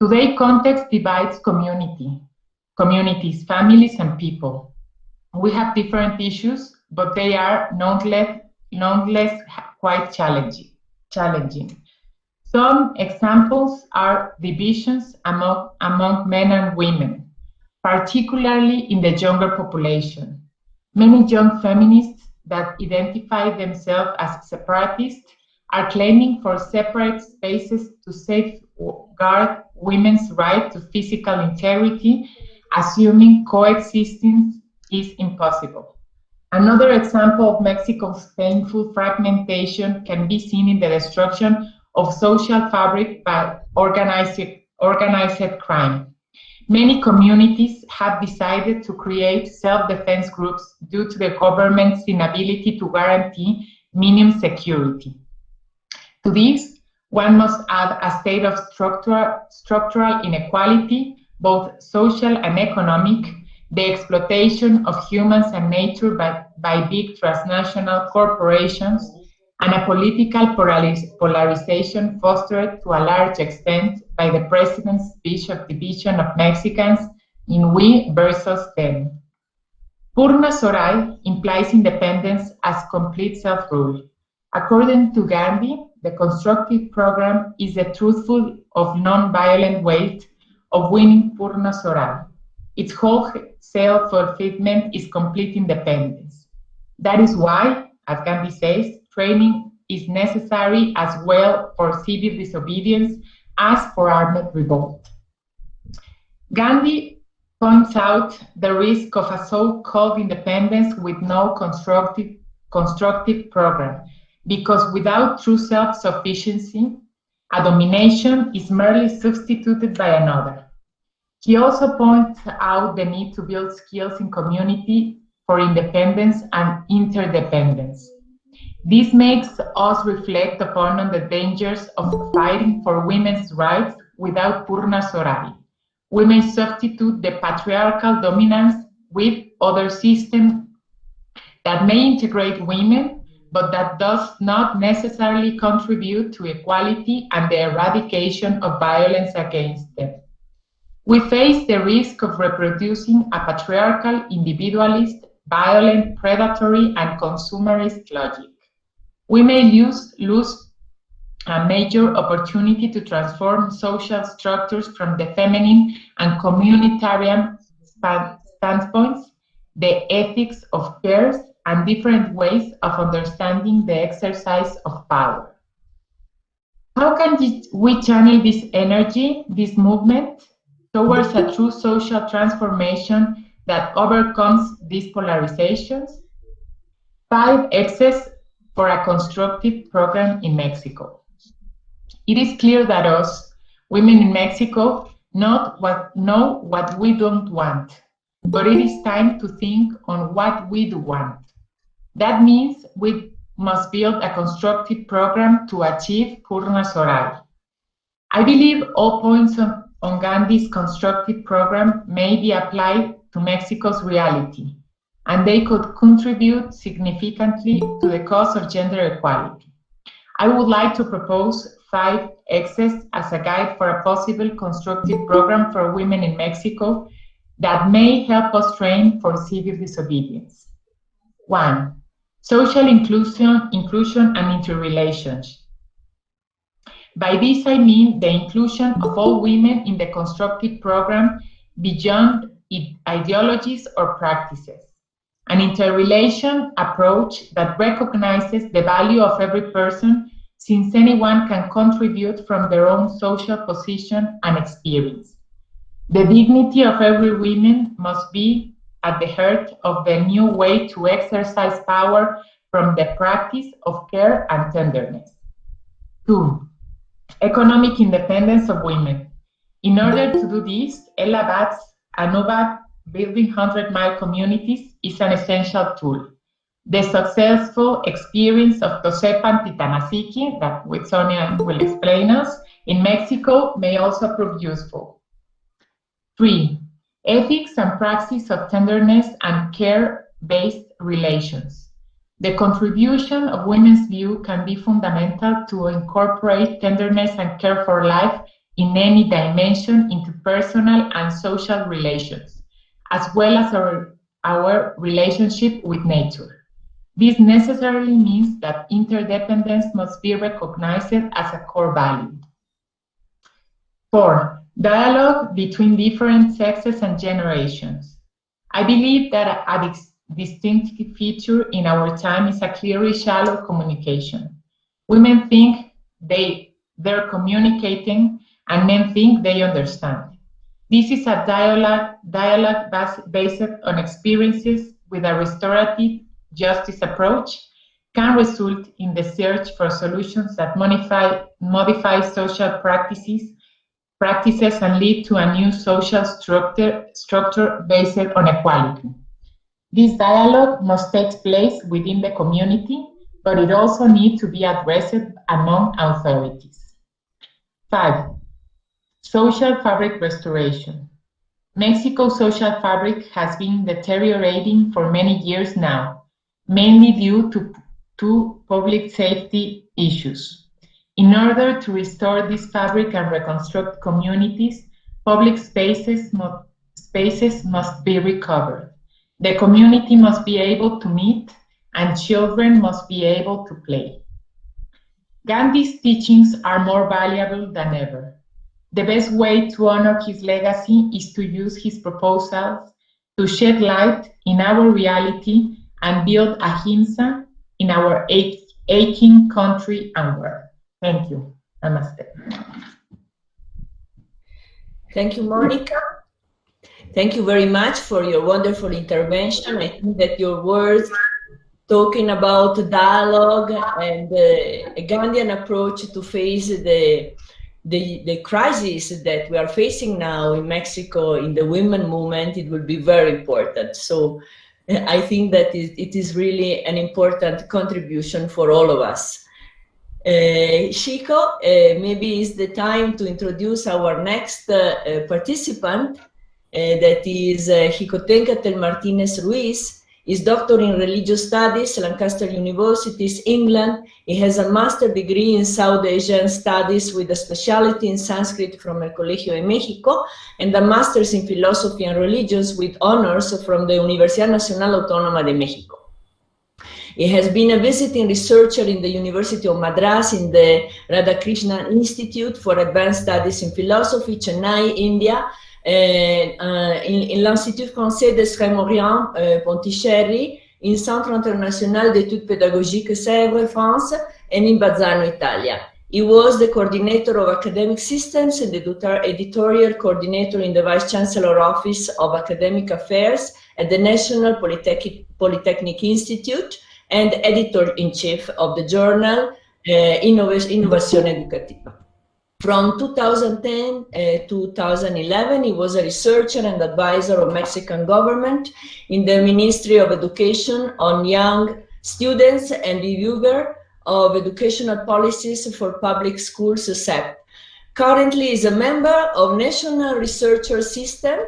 Today, context divides communities, families, and people. We have different issues, but they are nonetheless quite challenging. Some examples are divisions among men and women, particularly in the younger population. Many young feminists that identify themselves as separatists are claiming for separate spaces to safeguard women's right to physical integrity, assuming coexistence is impossible. Another example of Mexico's painful fragmentation can be seen in the destruction of social fabric by organized crime. Many communities have decided to create self-defense groups due to the government's inability to guarantee minimum security. To this, one must add a state of structural inequality, both social and economic, the exploitation of humans and nature by big transnational corporations, and a political polarization fostered to a large extent by the president's speech of division of Mexicans in we versus them. Purna Swarai implies independence as complete self-rule. According to Gandhi, the constructive program is the truthful of non-violent way of winning Purna Swarai. Its whole self-fulfillment is complete independence. That is why, as Gandhi says, training is necessary as well for civil disobedience as for armed revolt. Gandhi points out the risk of a so-called independence with no constructive program, because without true self-sufficiency, a domination is merely substituted by another. He also points out the need to build skills in community for independence and interdependence. This makes us reflect upon the dangers of fighting for women's rights without Purna Swarai. We may substitute the patriarchal dominance with other systems that may integrate women, but that does not necessarily contribute to equality and the eradication of violence against them. We face the risk of reproducing a patriarchal, individualist, violent, predatory, and consumerist logic. We may lose a major opportunity to transform social structures from the feminine and communitarian standpoints, the ethics of cares, and different ways of understanding the exercise of power. How can we channel this energy, this movement, towards a true social transformation that overcomes these polarizations? 5 X's for a constructive program in Mexico. It is clear that us, women in Mexico, know what we don't want, but it is time to think on what we do want. That means we must build a constructive program to achieve Purna Swarai. I believe all points on Gandhi's constructive program may be applied to Mexico's reality, and they could contribute significantly to the cause of gender equality. I would like to propose 5 X's as a guide for a possible constructive program for women in Mexico that may help us train for civil disobedience. 1. Social inclusion and interrelations. By this I mean the inclusion of all women in the constructive program beyond ideologies or practices. An interrelation approach that recognizes the value of every person, since anyone can contribute from their own social position and experience. The dignity of every woman must be at the heart of the new way to exercise power from the practice of care and tenderness. 2. Economic independence of women. In order to do this, Ella Bat's ANOVA Building 100-Mile Communities is an essential tool. The successful experience of Tosepan Titanasiqui, that which Sonia will explain us, in Mexico may also prove useful. 3. Ethics and practice of tenderness and care-based relations. The contribution of women's view can be fundamental to incorporate tenderness and care for life in any dimension into personal and social relations, as well as our relationship with nature. This necessarily means that interdependence must be recognized as a core value. 4. Dialogue between different sexes and generations. I believe that a distinctive feature in our time is a clearly shallow communication. Women think they're communicating, and men think they understand. This is a dialogue based on experiences with a restorative justice approach can result in the search for solutions that modify social practices and lead to a new social structure based on equality. This dialogue must take place within the community, but it also needs to be addressed among authorities. 5. Social fabric restoration. Mexico's social fabric has been deteriorating for many years now, mainly due to public safety issues. In order to restore this fabric and reconstruct communities, public spaces must be recovered. The community must be able to meet, and children must be able to play. Gandhi's teachings are more valuable than ever. The best way to honor his legacy is to use his proposals to shed light in our reality and build ahimsa in our aching country and world. Thank you. Namaste. Thank you, Monica. Thank you very much for your wonderful intervention. I think that your words talking about dialogue and a Gandhian approach to face the crisis that we are facing now in Mexico in the women movement, it will be very important. So I think that it is really an important contribution for all of us. Chico, maybe it's the time to introduce our next participant, that is Jicotencatel Martinez Ruiz. He's doctor in religious studies, Lancaster University, England. He has a master's degree in South Asian studies with a specialty in Sanskrit from El Colegio de México, and a master's in philosophy and religions with honors from the Universidad Nacional Autónoma de México. He has been a visiting researcher in the University of Madras in the Radhakrishnan Institute for Advanced Studies in Philosophy, Chennai, India, in l'Institut Français d'Extrême-Orient, Ponticherry, in Centre International d'Études Pédagogiques, Sèvres, France, and in Bazzano, Italia. He was the coordinator of academic systems and the editorial coordinator in the Vice Chancellor Office of Academic Affairs at the National Polytechnic Institute, and editor-in-chief of the journal Innovazione Educativa. From 2010 to 2011, he was a researcher and advisor of Mexican government in the Ministry of Education on young students and reviewer of educational policies for public schools, CEP. Currently is a member of National Researcher System,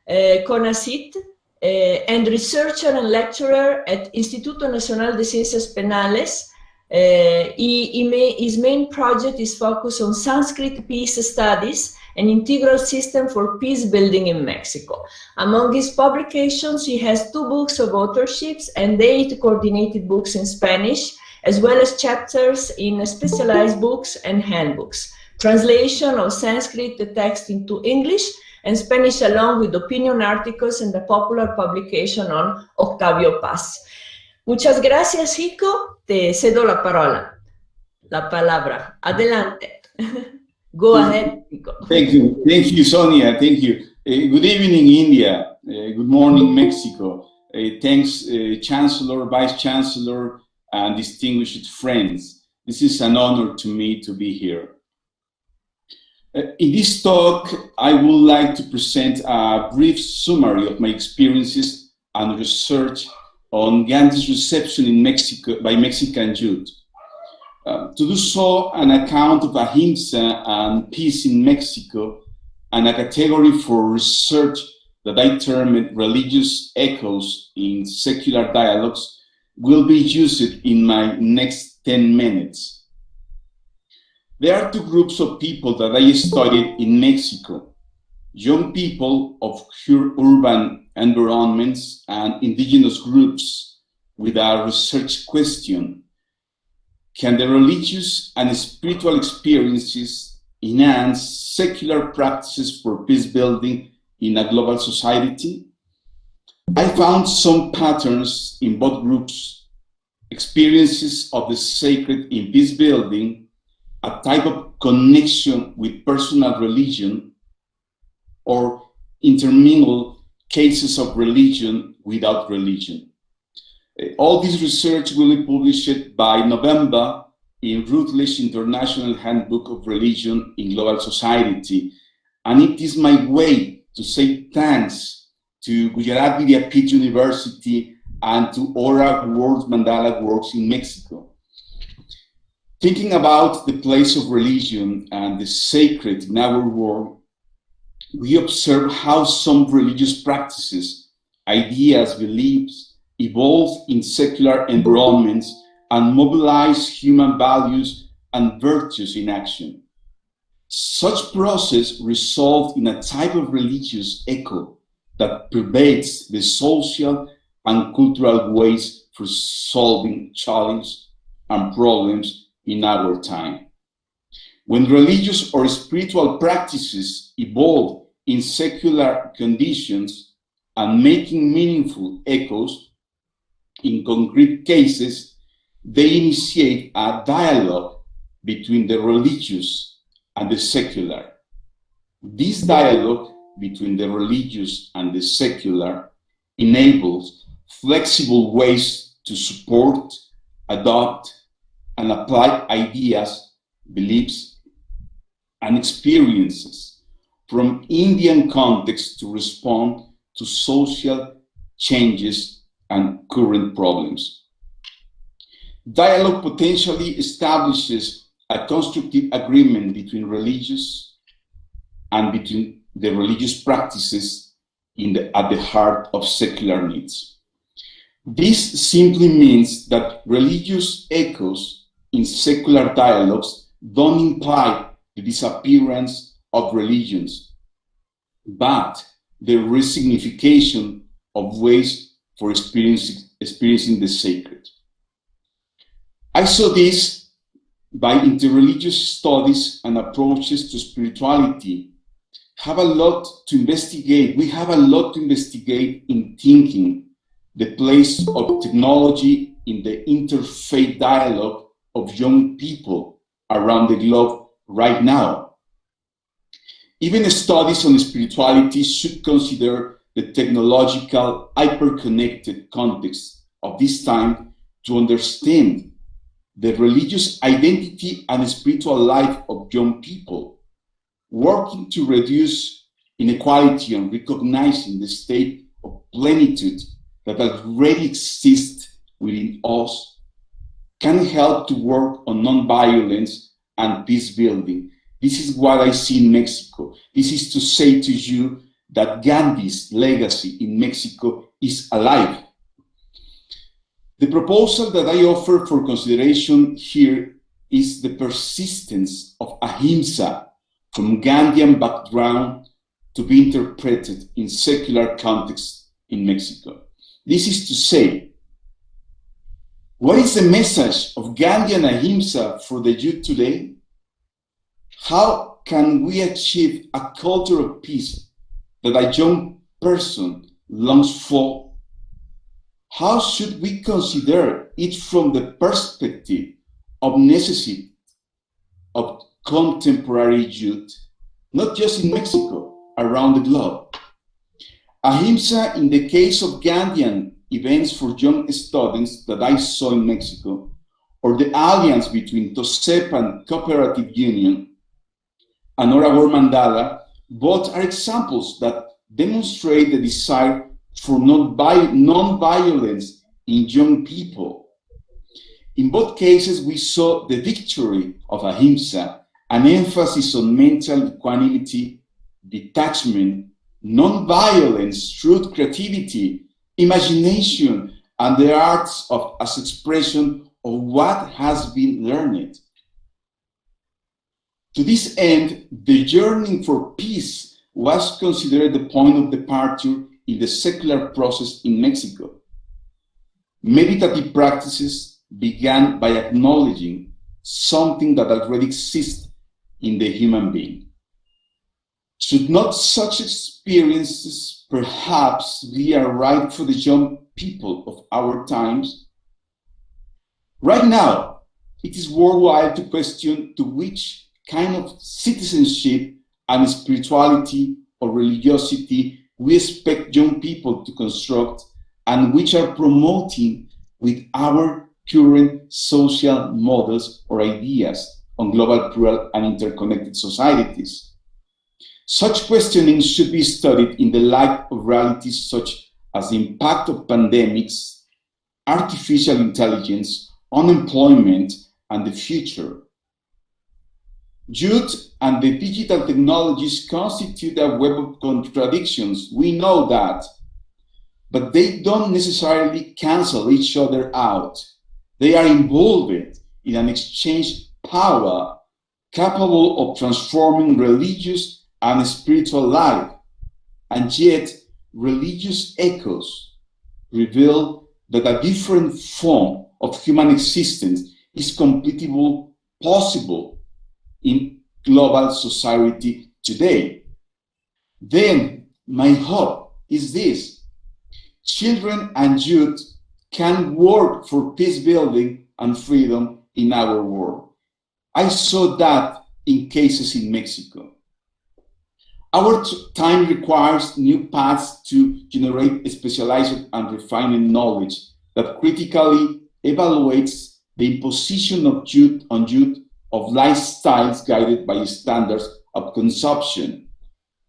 CONACYT, and researcher and lecturer at Instituto Nacional de Ciencias Penales. His main project is focused on Sanskrit peace studies, an integral system for peace building in Mexico. Among his publications, he has 2 books of authorships and 8 coordinated books in Spanish, as well as chapters in specialized books and handbooks, translation of Sanskrit text into English and Spanish, along with opinion articles and the popular publication on Octavio Paz. Muchas gracias, Chico. Te cedo la palabra. Adelante. Go ahead, Chico. Thank you, Sonia. Thank you. Good evening, India. Good morning, Mexico. Thanks, Chancellor, Vice Chancellor, and distinguished friends. This is an honor to me to be here. In this talk, I would like to present a brief summary of my experiences and research on Gandhi's reception in Mexico by Mexican youth. To do so, an account of ahimsa and peace in Mexico, and a category for research that I termed religious echoes in secular dialogues will be used in my next 10 minutes. There are two groups of people that I studied in Mexico: young people of urban environments and indigenous groups, with a research question: can the religious and spiritual experiences enhance secular practices for peace building in a global society? I found some patterns in both groups: experiences of the sacred in peace building, a type of connection with personal religion, or intermingled cases of religion without religion. All this research will be published by November in Routledge International Handbook of Religion in Global Society, and it is my way to say thanks to Gujarat Vidyapeeth University and to Aura World's Mandala Works in Mexico. Thinking about the place of religion and the sacred in our world, we observe how some religious practices, ideas, beliefs evolve in secular environments and mobilize human values and virtues in action. Such process results in a type of religious echo that pervades the social and cultural ways for solving challenges and problems in our time. When religious or spiritual practices evolve in secular conditions and making meaningful echoes in concrete cases, they initiate a dialogue between the religious and the secular. This dialogue between the religious and the secular enables flexible ways to support, adopt, and apply ideas, beliefs, and experiences from Indian context to respond to social changes and current problems. Dialogue potentially establishes a constructive agreement between religious and between the religious practices at the heart of secular needs. This simply means that religious echoes in secular dialogues don't imply the disappearance of religions, but the resignification of ways for experiencing the sacred. I saw this by interreligious studies and approaches to spirituality. We have a lot to investigate in thinking the place of technology in the interfaith dialogue of young people around the globe right now. Even studies on spirituality should consider the technological hyper-connected context of this time to understand the religious identity and spiritual life of young people, working to reduce inequality and recognizing the state of plenitude that already exists within us, can help to work on non-violence and peace building. This is what I see in Mexico. This is to say to you that Gandhi's legacy in Mexico is alive. The proposal that I offer for consideration here is the persistence of ahimsa from Gandhian background to be interpreted in secular context in Mexico. This is to say, what is the message of Gandhian ahimsa for the youth today? How can we achieve a culture of peace that a young person longs for? How should we consider it from the perspective of necessity of contemporary youth, not just in Mexico, around the globe? Ahimsa, in the case of Gandhian events for young students that I saw in Mexico, or the alliance between TOSEP Cooperative Union and Ora War Mandala, both are examples that demonstrate the desire for non-violence in young people. In both cases, we saw the victory of ahimsa, an emphasis on mental equanimity, detachment, non-violence, truth, creativity, imagination, and the arts as expression of what has been learned. To this end, the yearning for peace was considered the point of departure in the secular process in Mexico. Meditative practices began by acknowledging something that already exists in the human being. Should not such experiences perhaps be a right for the young people of our times? Right now, it is worthwhile to question to which kind of citizenship and spirituality or religiosity we expect young people to construct, and which are promoting with our current social models or ideas on global, plural, and interconnected societies. Such questioning should be studied in the light of realities such as the impact of pandemics, artificial intelligence, unemployment, and the future. Youth and the digital technologies constitute a web of contradictions. We know that, but they don't necessarily cancel each other out. They are involved in an exchange power capable of transforming religious and spiritual life, and yet religious echoes reveal that a different form of human existence is completely possible in global society today. Then my hope is this: children and youth can work for peace building and freedom in our world. I saw that in cases in Mexico. Our time requires new paths to generate specialized and refined knowledge that critically evaluates the imposition of youth on youth of lifestyles guided by standards of consumption.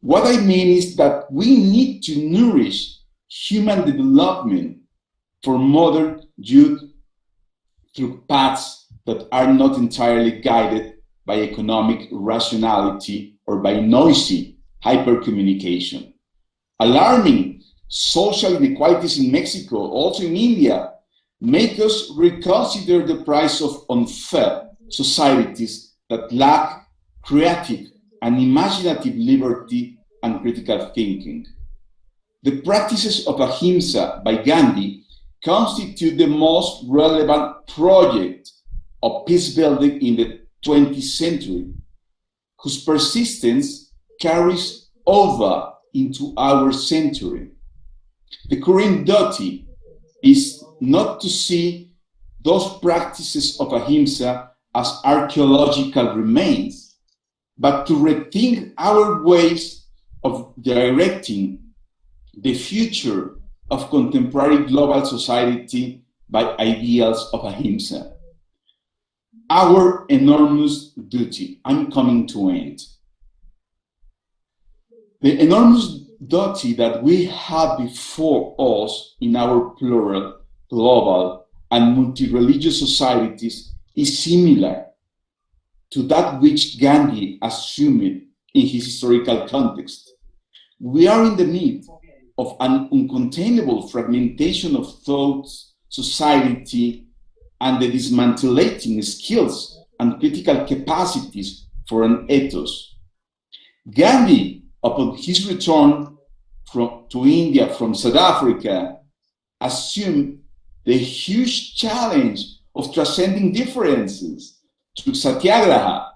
What I mean is that we need to nourish human development for modern youth through paths that are not entirely guided by economic rationality or by noisy hypercommunication. Alarming social inequalities in Mexico, also in India, make us reconsider the price of unfair societies that lack creative and imaginative liberty and critical thinking. The practices of ahimsa by Gandhi constitute the most relevant project of peace building in the 20th century, whose persistence carries over into our century. The current duty is not to see those practices of ahimsa as archaeological remains, but to rethink our ways of directing the future of contemporary global society by ideals of ahimsa. Our enormous duty, I'm coming to end. The enormous duty that we have before us in our plural, global, and multi-religious societies is similar to that which Gandhi assumed in his historical context. We are in the midst of an uncontainable fragmentation of thoughts, society, and the dismantling skills and critical capacities for an ethos. Gandhi, upon his return to India from South Africa, assumed the huge challenge of transcending differences through satyagraha,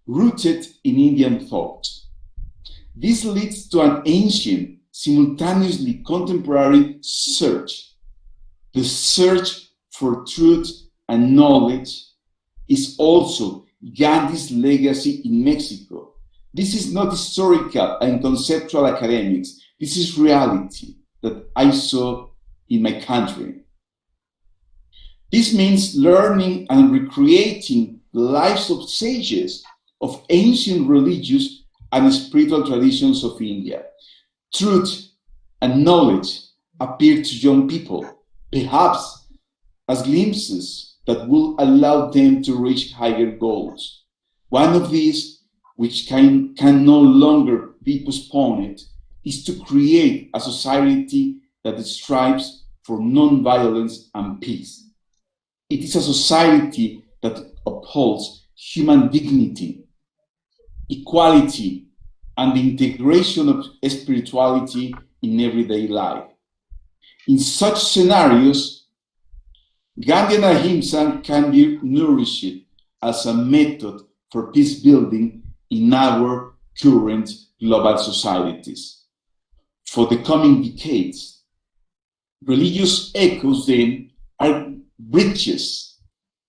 rooted in Indian thought. This leads to an ancient, simultaneously contemporary search. The search for truth and knowledge is also Gandhi's legacy in Mexico. This is not historical and conceptual academics. This is reality that I saw in my country. This means learning and recreating the lives of sages of ancient religious and spiritual traditions of India. Truth and knowledge appear to young people, perhaps as glimpses that will allow them to reach higher goals. One of these, which can no longer be postponed, is to create a society that strives for non-violence and peace. It is a society that upholds human dignity, equality, and the integration of spirituality in everyday life. In such scenarios, Gandhian ahimsa can be nourished as a method for peace building in our current global societies. For the coming decades, religious echoes then are bridges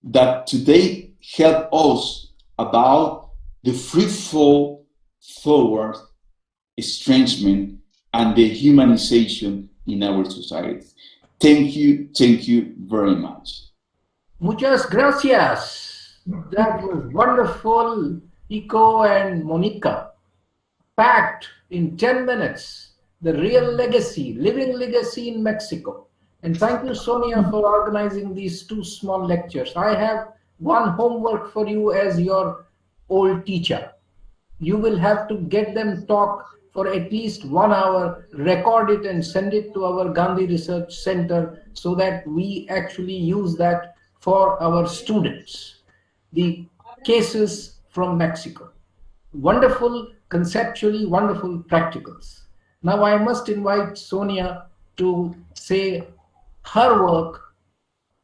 that today help us about the free fall toward estrangement and dehumanization in our societies. Thank you very much. Muchas gracias. That was wonderful, Ico and Monica. Packed in 10 minutes, the real legacy, living legacy in Mexico. And thank you, Sonia, for organizing these two small lectures. I have one homework for you as your old teacher. You will have to get them talk for at least 1 hour, record it and send it to our Gandhi Research Center so that we actually use that for our students. The cases from Mexico. Wonderful, conceptually wonderful practicals. Now I must invite Sonia to say her work.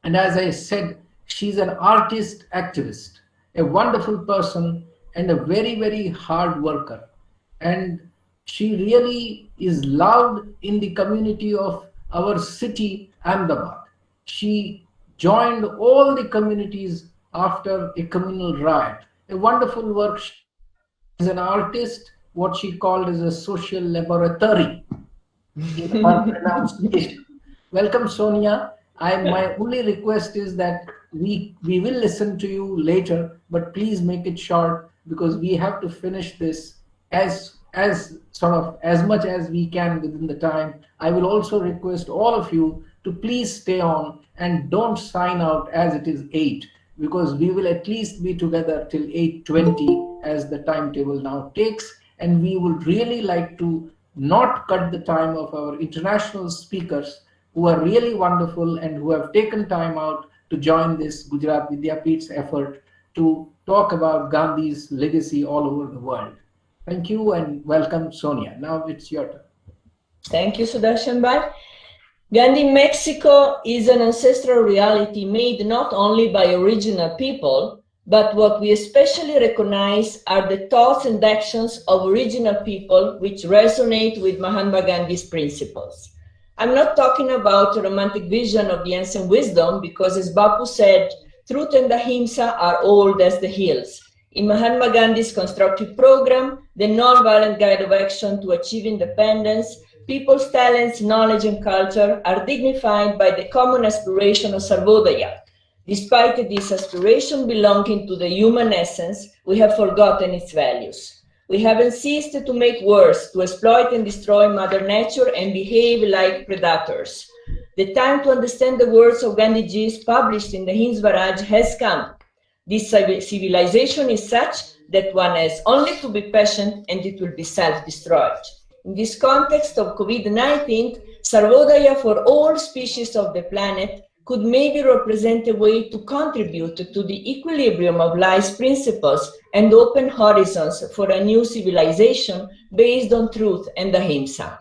And as I said, she's an artist activist, a wonderful person, and a very, very hard worker. And she really is loved in the community of our city, Ahmedabad. She joined all the communities after a communal riot. A wonderful work. She is an artist, what she called as a social laboratory in her pronunciation. Welcome, Sonia. My only request is that we will listen to you later, but please make it short because we have to finish this as much as we can within the time. I will also request all of you to please stay on and don't sign out as it is 8, because we will at least be together till 8:20 as the timetable now takes, and we would really like to not cut the time of our international speakers who are really wonderful and who have taken time out to join this Gujarat Vidyapeeth's effort to talk about Gandhi's legacy all over the world. Thank you and welcome, Sonia. Now it's your turn. Thank you, Sudarshan Bhai. Gandhi Mexico is an ancestral reality made not only by original people, but what we especially recognize are the thoughts and actions of original people which resonate with Mahatma Gandhi's principles. I'm not talking about a romantic vision of the ancient wisdom because, as Bapu said, truth and ahimsa are old as the hills. In Mahatma Gandhi's constructive program, the non-violent guide of action to achieve independence, people's talents, knowledge, and culture are dignified by the common aspiration of Sarvodaya. Despite this aspiration belonging to the human essence, we have forgotten its values. We haven't ceased to make wars, to exploit and destroy Mother Nature and behave like predators. The time to understand the words of Gandhiji published in the Hind Swaraj has come. This civilization is such that one has only to be patient and it will be self-destroyed. In this context of COVID-19, Sarvodaya for all species of the planet could maybe represent a way to contribute to the equilibrium of life's principles and open horizons for a new civilization based on truth and ahimsa.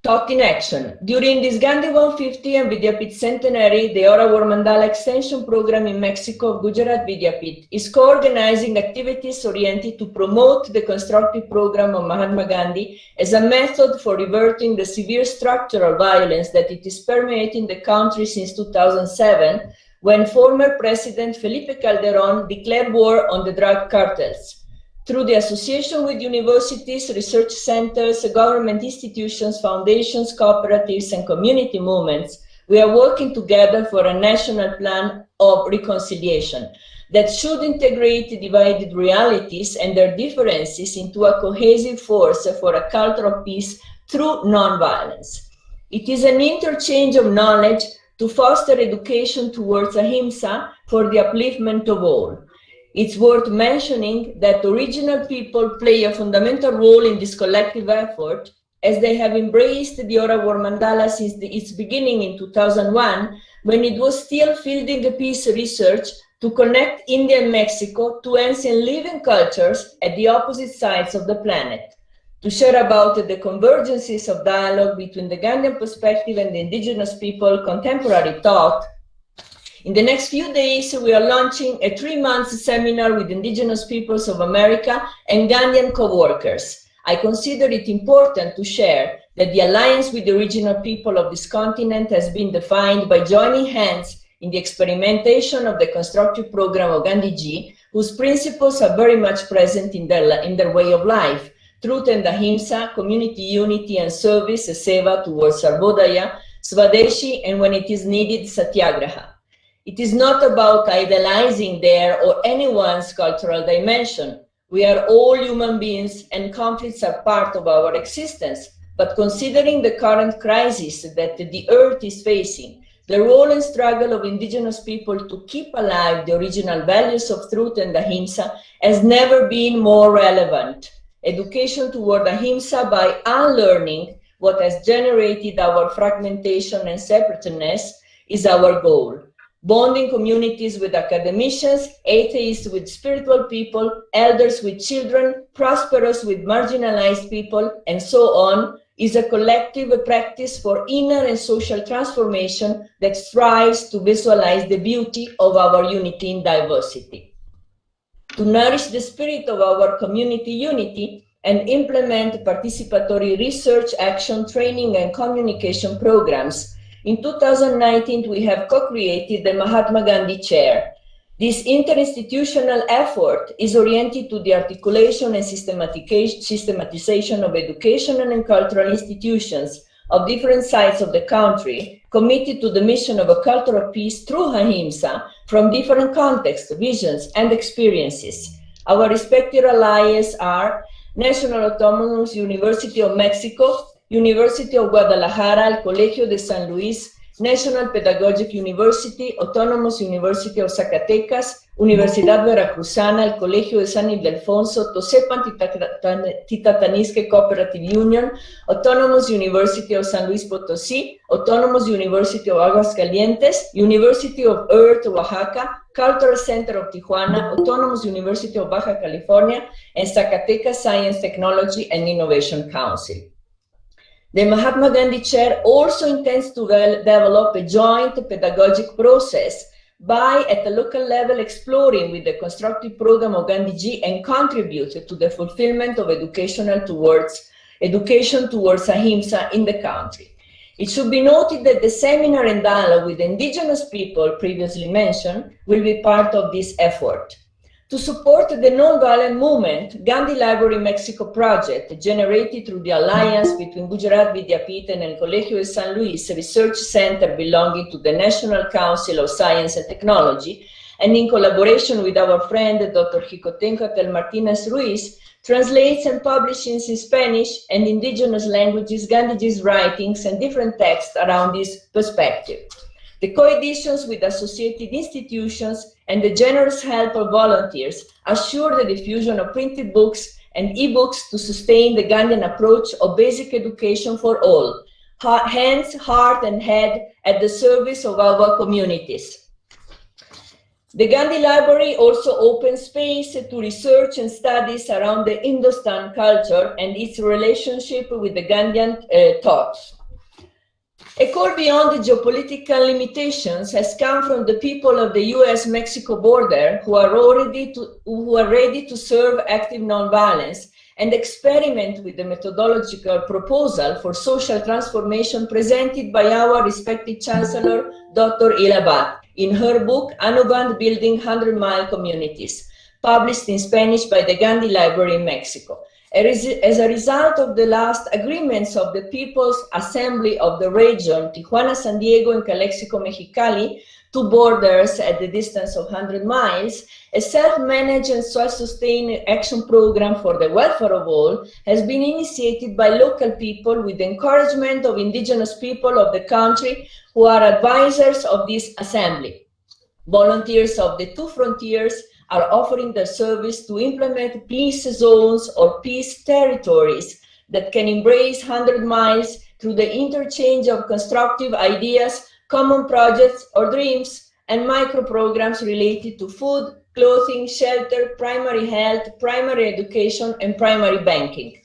Thought in action. During this Gandhi 150 and Vidyapeeth Centenary, the Aura War Mandala Extension Program in Mexico, Gujarat Vidyapeeth, is co-organizing activities oriented to promote the constructive program of Mahatma Gandhi as a method for reverting the severe structural violence that it is permeating the country since 2007, when former President Felipe Calderón declared war on the drug cartels. Through the association with universities, research centers, government institutions, foundations, cooperatives, and community movements, we are working together for a national plan of reconciliation that should integrate divided realities and their differences into a cohesive force for a culture of peace through nonviolence. It is an interchange of knowledge to foster education towards ahimsa for the upliftment of all. It's worth mentioning that original people play a fundamental role in this collective effort, as they have embraced the Ora War Mandala since its beginning in 2001, when it was still fielding peace research to connect India and Mexico to ancient living cultures at the opposite sides of the planet, to share about the convergences of dialogue between the Gandhian perspective and the indigenous people contemporary thought. In the next few days, we are launching a 3-month seminar with indigenous peoples of America and Gandhian co-workers. I consider it important to share that the alliance with the original people of this continent has been defined by joining hands in the experimentation of the constructive program of Gandhiji, whose principles are very much present in their way of life: truth and ahimsa, community unity and service, seva towards Sarvodaya, Swadeshi, and when it is needed, satyagraha. It is not about idealizing their or anyone's cultural dimension. We are all human beings and conflicts are part of our existence. But considering the current crisis that the earth is facing, the role and struggle of indigenous people to keep alive the original values of truth and ahimsa has never been more relevant. Education toward ahimsa by unlearning what has generated our fragmentation and separateness is our goal. Bonding communities with academicians, atheists with spiritual people, elders with children, prosperous with marginalized people, and so on, is a collective practice for inner and social transformation that strives to visualize the beauty of our unity in diversity. To nourish the spirit of our community unity and implement participatory research, action, training, and communication programs, in 2019, we have co-created the Mahatma Gandhi Chair. This interinstitutional effort is oriented to the articulation and systematization of educational and cultural institutions of different sides of the country, committed to the mission of a culture of peace through ahimsa from different contexts, visions, and experiences. Our respective allies are National Autonomous University of Mexico, University of Guadalajara, el Colegio de San Luis, National Pedagogic University, Autonomous University of Zacatecas, Universidad Veracruzana, el Colegio de San Ildefonso, Tosepan Titatanisque Cooperative Union, Autonomous University of San Luis Potosí, Autonomous University of Aguascalientes, University of Earth, Oaxaca, Cultural Center of Tijuana, Autonomous University of Baja California, and Zacatecas Science, Technology, and Innovation Council. The Mahatma Gandhi Chair also intends to develop a joint pedagogic process by, at the local level, exploring with the constructive program of Gandhiji and contribute to the fulfillment of education towards ahimsa in the country. It should be noted that the seminar and dialogue with indigenous people previously mentioned will be part of this effort. To support the nonviolent movement, Gandhi Library Mexico project, generated through the alliance between Gujarat Vidyapith and El Colegio de San Luis, a research center belonging to the National Council of Science and Technology, and in collaboration with our friend Dr. Jicotencoatl Martinez Ruiz, translates and publishes in Spanish and indigenous languages Gandhiji's writings and different texts around this perspective. The co-editions with associated institutions and the generous help of volunteers assure the diffusion of printed books and e-books to sustain the Gandhian approach of basic education for all, hands, heart, and head at the service of our communities. The Gandhi Library also opens space to research and studies around the Hindustan culture and its relationship with the Gandhian thoughts. A call beyond the geopolitical limitations has come from the people of the US-Mexico border who are ready to serve active nonviolence and experiment with the methodological proposal for social transformation presented by our respected Chancellor, Dr. Ila Bhatt, in her book, Anubandh Building 100-Mile Communities. published in Spanish by the Gandhi Library in Mexico. As a result of the last agreements of the People's Assembly of the region, Tijuana, San Diego, and Calexico, Mexicali, two borders at the distance of 100 miles, a self-managed and self-sustained action program for the welfare of all has been initiated by local people with the encouragement of indigenous people of the country who are advisors of this assembly. Volunteers of the two frontiers are offering their service to implement peace zones or peace territories that can embrace 100 miles through the interchange of constructive ideas, common projects or dreams, and micro-programs related to food, clothing, shelter, primary health, primary education, and primary banking.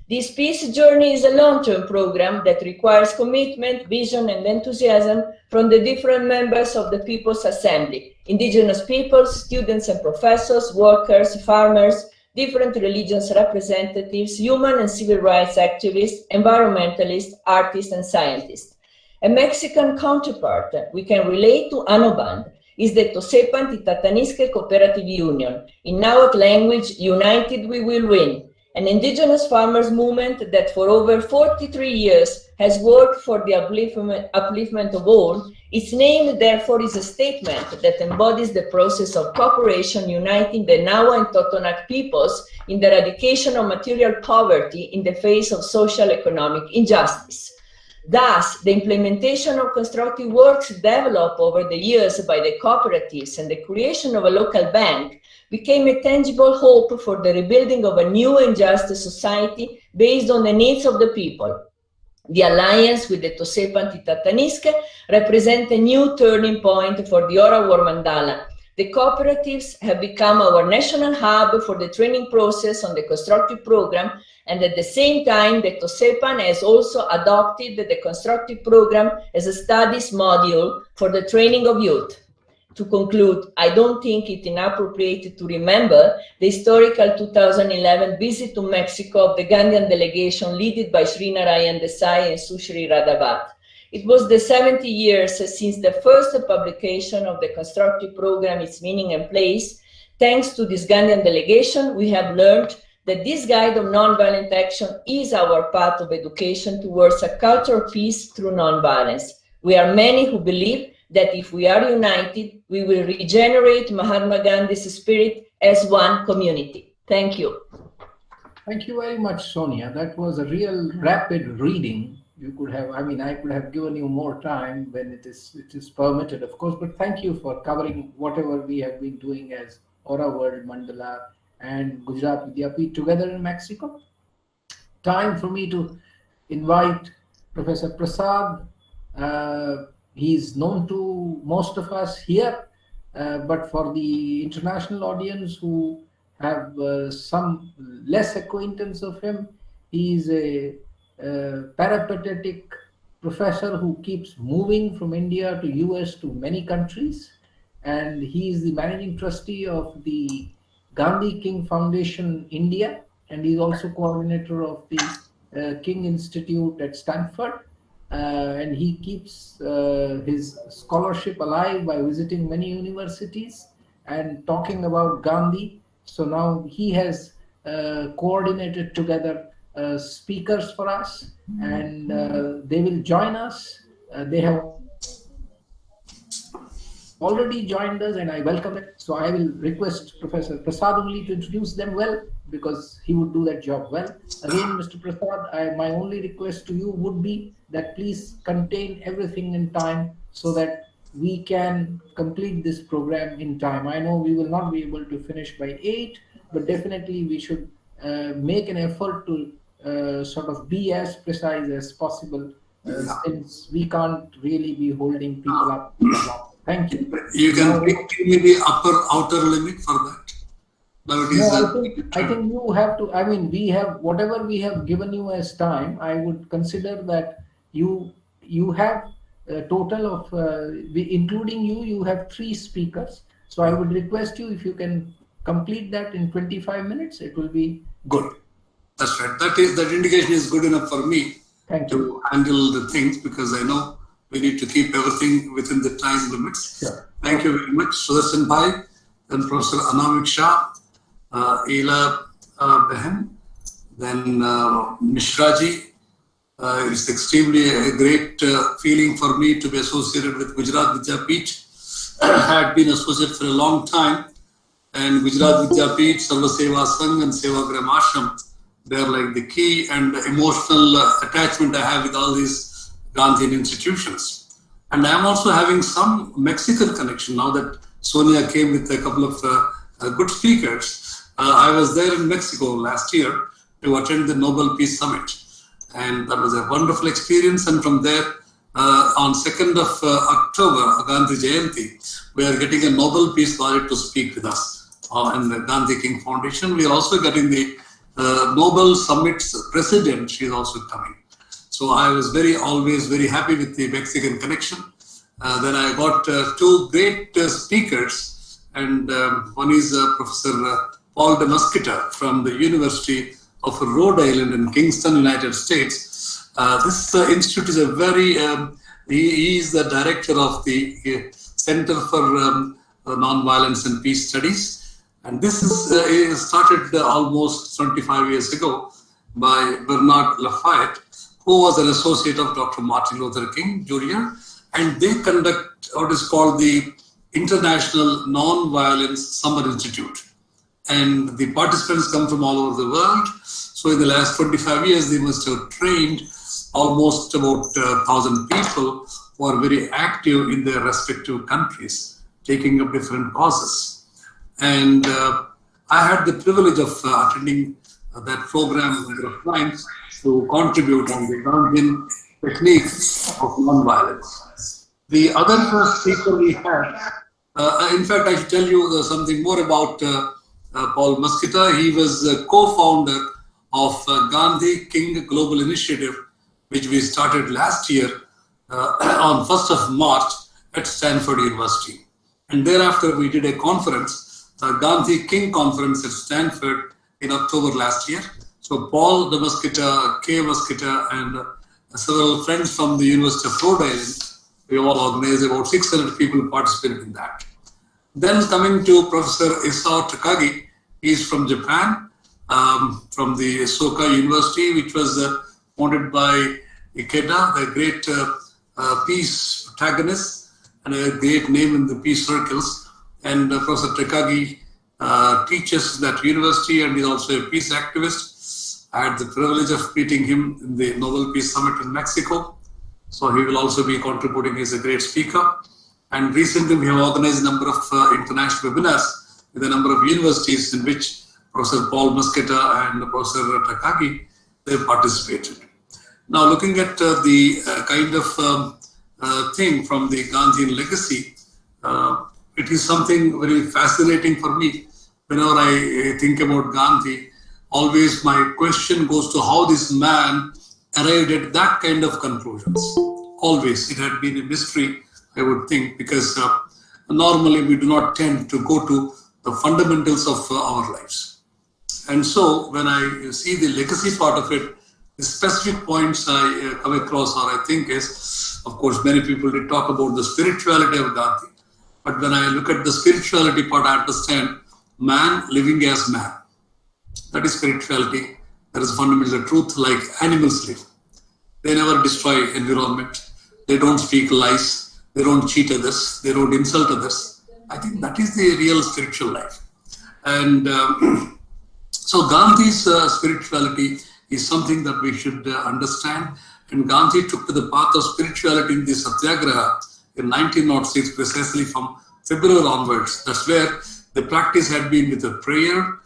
This peace journey is a long-term program that requires commitment, vision, and enthusiasm from the different members of the People's Assembly, indigenous peoples, students and professors, workers, farmers, different religions representatives, human and civil rights activists, environmentalists, artists, and scientists. A Mexican counterpart we can relate to Anoband is the Tosepan Titatanisque Cooperative Union, in Nahuatl language, United We Will Win, an indigenous farmers movement that for over 43 years has worked for the upliftment of all. Its name, therefore, is a statement that embodies the process of cooperation uniting the Nahua and Totonac peoples in the eradication of material poverty in the face of social economic injustice. Thus, the implementation of constructive works developed over the years by the cooperatives and the creation of a local bank became a tangible hope for the rebuilding of a new and just society based on the needs of the people. The alliance with the Tosepan Titatanisque represents a new turning point for the Ora War Mandala. The cooperatives have become our national hub for the training process on the constructive program, and at the same time, the Tosepan has also adopted the constructive program as a studies module for the training of youth. To conclude, I don't think it inappropriate to remember the historical 2011 visit to Mexico of the Gandhian delegation led by Sri Narayan Desai and Sushri Radhavat. It was the 70 years since the first publication of the constructive program, its meaning and place. Thanks to this Gandhian delegation, we have learned that this guide of nonviolent action is our path of education towards a culture of peace through nonviolence. We are many who believe that if we are united, we will regenerate Mahatma Gandhi's spirit as one community. Thank you. Thank you very much, Sonia. That was a real rapid reading. You could have, I could have given you more time when it is permitted, of course, but thank you for covering whatever we have been doing as Ora World Mandala and Gujarat Vidyapeeth together in Mexico. Time for me to invite Professor Prasad. He's known to most of us here, but for the international audience who have some less acquaintance of him, he's a peripatetic professor who keeps moving from India to US to many countries, and he is the managing trustee of the Gandhi King Foundation India, and he's also coordinator of the King Institute at Stanford. And he keeps his scholarship alive by visiting many universities and talking about Gandhi. So now he has coordinated together speakers for us, and they will join us. They have already joined us, and I welcome it. So I will request Professor Prasad only to introduce them well, because he would do that job well. Again, Mr. Prasad, my only request to you would be that please contain everything in time so that we can complete this program in time. I know we will not be able to finish by 8, but definitely we should make an effort to sort of be as precise as possible, since we can't really be holding people up. Thank you. You can give me the outer limit for that. No, I think you have to. I mean, we have whatever we have given you as time. I would consider that you have a total of, including you have 3 speakers. So I would request you, if you can complete that in 25 minutes, it will be good. That's right. That indication is good enough for me to handle the things, because I know we need to keep everything within the time limits. Sure. Thank you very much, Sudarshan Bhai and Professor Anamik Shah Ela Behan, then Mishraji. It's extremely a great feeling for me to be associated with Gujarat Vidyapeeth. I had been associated for a long time, and Gujarat Vidyapeeth, Sarva Seva Sangh and Sevagram Ashram, they're like the key and emotional attachment I have with all these Gandhian institutions. And I'm also having some Mexican connection now that Sonia came with a couple of good speakers. I was there in Mexico last year to attend the Nobel Peace Summit. And that was a wonderful experience. And from there, on 2nd of October, Gandhi Jayanti, we are getting a Nobel Peace Laureate to speak with us in the Gandhi King Foundation. We are also getting the Nobel Summit's president. She is also coming. So I was always very happy with the Mexican connection. Then I got two great speakers, and one is Professor Paul de Mesquita from the University of Rhode Island in Kingston, United States. This institute is a very, he is the director of the Center for Nonviolence and Peace Studies. And this is started almost 25 years ago by Bernard Lafayette, who was an associate of Dr. Martin Luther King Jr. And they conduct what is called the International Nonviolence Summer Institute. And the participants come from all over the world. So in the last 25 years, they must have trained almost about 1,000 people who are very active in their respective countries, taking up different causes. And I had the privilege of attending that program a number of times to contribute on the Gandhian techniques of nonviolence. The other speaker we had, in fact, I should tell you something more about Paul Mesquita. He was a co-founder of Gandhi King Global Initiative, which we started last year on 1st of March at Stanford University. And thereafter, we did a conference, Gandhi King Conference at Stanford in October last year. So Paul de Mesquita, K. Mesquita, and several friends from the University of Rhode Island, we all organized, about 600 people participated in that. Then coming to Professor Isao Takagi, he's from Japan, from the Soka University, which was founded by Ikeda, the great peace protagonist and a great name in the peace circles. And Professor Takagi teaches that university and is also a peace activist. I had the privilege of meeting him in the Nobel Peace Summit in Mexico. So he will also be contributing. He's a great speaker. And recently we have organized a number of international webinars with a number of universities in which Professor Paul Mesquita and Professor Takagi, they participated. Now looking at the kind of thing from the Gandhian legacy, it is something very fascinating for me. Whenever I think about Gandhi, always my question goes to how this man arrived at that kind of conclusions. Always, it had been a mystery, I would think, because normally we do not tend to go to the fundamentals of our lives. And so when I see the legacy part of it, the specific points I come across or I think is, of course, many people did talk about the spirituality of Gandhi. But when I look at the spirituality part, I understand man living as man. That is spirituality. That is fundamental truth, like animals live. They never destroy environment. They don't speak lies. They don't cheat others. They don't insult others. I think that is the real spiritual life. And so Gandhi's spirituality is something that we should understand. And Gandhi took to the path of spirituality in the Satyagraha in 1906, precisely from February onwards. That's where the practice had been with the prayer,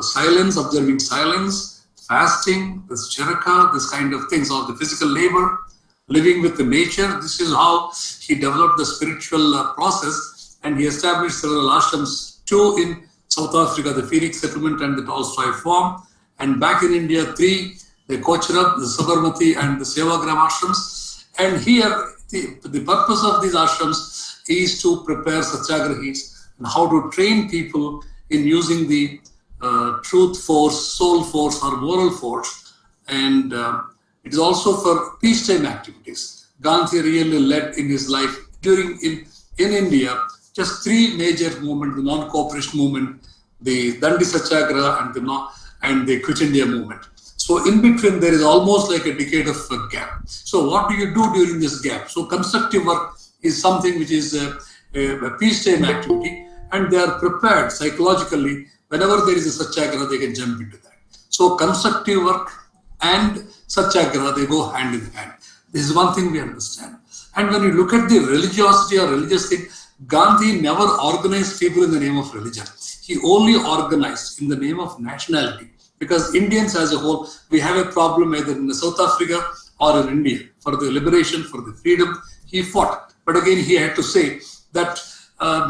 silence, observing silence, fasting, this charaka, this kind of things, or the physical labor, living with the nature. This is how he developed the spiritual process, and he established several ashrams, two in South Africa, the Phoenix settlement and the Tolstoy farm, and back in India, three, the Kochra, the Sabarmati, and the Sevagram ashrams. And here, the purpose of these ashrams is to prepare satyagrahis and how to train people in using the truth force, soul force, or moral force. And it is also for peacetime activities. Gandhi really led in his life during in India just three major movements: the non-cooperation movement, the Dandi Satyagraha and the Quit India movement. So in between, there is almost like a decade of gap. So what do you do during this gap? So constructive work is something which is a peacetime activity, and they are prepared psychologically. Whenever there is a Satyagraha, they can jump into that. So constructive work and Satyagraha, they go hand in hand. This is one thing we understand. And when you look at the religiosity or religious thing, Gandhi never organized people in the name of religion. He only organized in the name of nationality. Because Indians as a whole, we have a problem either in South Africa or in India. For the liberation, for the freedom, he fought. But again, he had to say that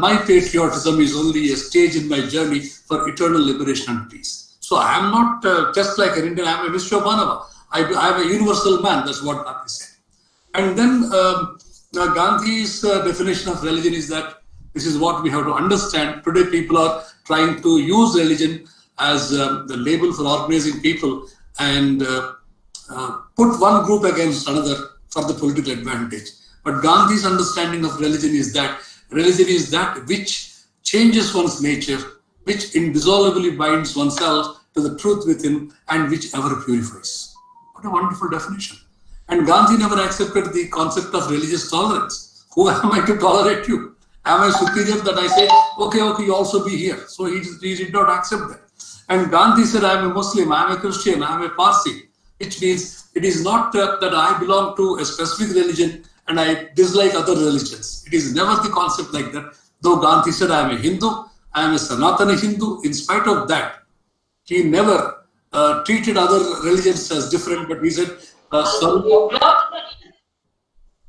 my patriotism is only a stage in my journey for eternal liberation and peace. So I am not just like an Indian, I am a Vishwamanava. I am a universal man, that's what Gandhi said. And then Gandhi's definition of religion is that this is what we have to understand. Today people are trying to use religion as the label for organizing people and put one group against another for the political advantage. But Gandhi's understanding of religion is that which changes one's nature, which indissolubly binds oneself to the truth within, and which ever purifies. What a wonderful definition. And Gandhi never accepted the concept of religious tolerance. Who am I to tolerate you? Am I superior that I say, okay, you also be here? So he did not accept that. And Gandhi said, I am a Muslim, I am a Christian, I am a Parsi, which means it is not that I belong to a specific religion and I dislike other religions. It is never the concept like that. Though Gandhi said, I am a Hindu, I am a Sanatana Hindu, in spite of that, he never treated other religions as different, but he said,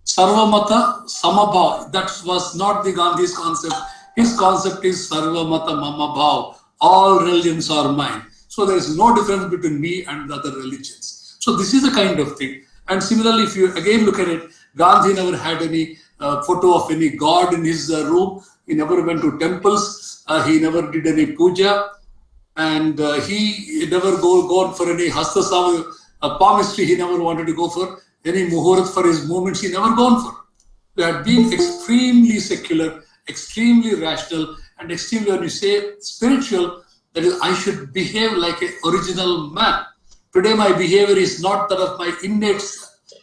Sarvamata Samabhav. That was not the Gandhi's concept. His concept is Sarvamata Mamabhav. All religions are mine. So there is no difference between me and the other religions. So this is the kind of thing. And similarly, if you again look at it, Gandhi never had any photo of any god in his room. He never went to temples. He never did any puja. And he never gone for any hastasava, palmistry. He never wanted to go for any muhurat for his movements. He never gone for. He had been extremely secular, extremely rational, and extremely, when you say spiritual, that is, I should behave like an original man. Today, my behavior is not that of my innate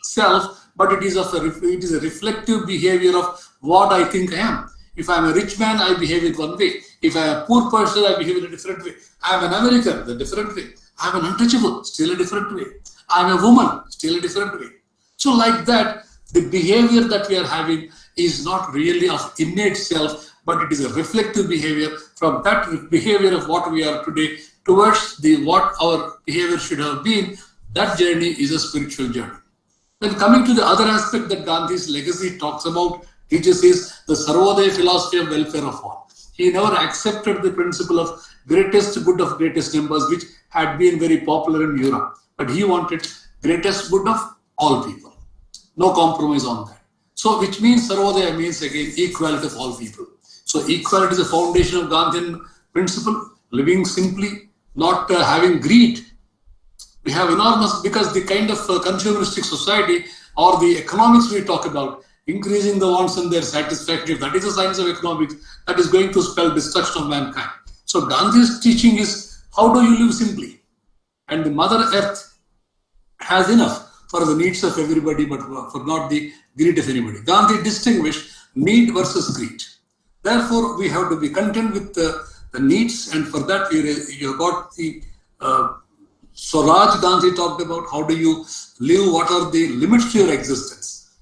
self, but it is a reflective behavior of what I think I am. If I am a rich man, I behave in one way. If I am a poor person, I behave in a different way. I am an American, a different way. I am an untouchable, still a different way. I am a woman, still a different way. So like that, the behavior that we are having is not really of innate self, but it is a reflective behavior from that behavior of what we are today towards what our behavior should have been. That journey is a spiritual journey. Then coming to the other aspect that Gandhi's legacy talks about, teaches is the Sarvodaya philosophy of welfare of all. He never accepted the principle of greatest good of greatest numbers, which had been very popular in Europe. But he wanted greatest good of all people. No compromise on that. So which means Sarvodaya means again equality of all people. So equality is the foundation of Gandhian principle, living simply, not having greed. We have enormous, because the kind of consumeristic society or the economics we talk about, increasing the wants and their satisfaction, if that is the science of economics, that is going to spell destruction of mankind. So Gandhi's teaching is, how do you live simply? And the Mother Earth has enough for the needs of everybody, but for not the greed of anybody. Gandhi distinguished need versus greed. Therefore, we have to be content with the needs, and for that you got the Swaraj Gandhi talked about. How do you live? What are the limits to your existence?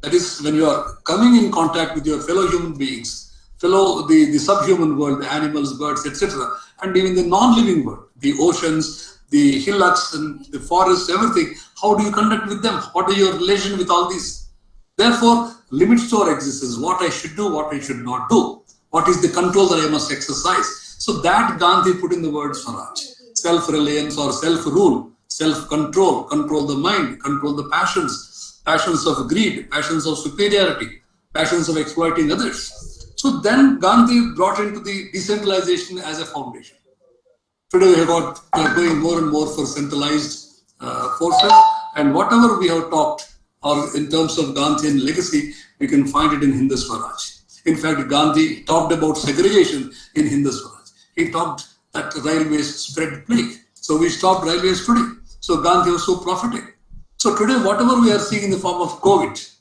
That is, when you are coming in contact with your fellow human beings, the subhuman world, the animals, birds, etc., and even the non-living world, the oceans, the hillocks and the forests, everything. How do you conduct with them? What is your relation with all these? Therefore, limits to our existence, what I should do, what I should not do, what is the control that I must exercise. So that Gandhi put in the word Swaraj, self-reliance or self-rule, self-control, control the mind, control the passions, passions of greed, passions of superiority, passions of exploiting others. So then Gandhi brought into the decentralization as a foundation. Today we are going more and more for centralized forces, and whatever we have talked, or in terms of Gandhian legacy, we can find it in Hindu Swaraj. In fact, Gandhi talked about segregation in Hindu Swaraj. He talked that railways spread plague. So we stopped railways today. So Gandhi was so prophetic. So today, whatever we are seeing in the form of COVID,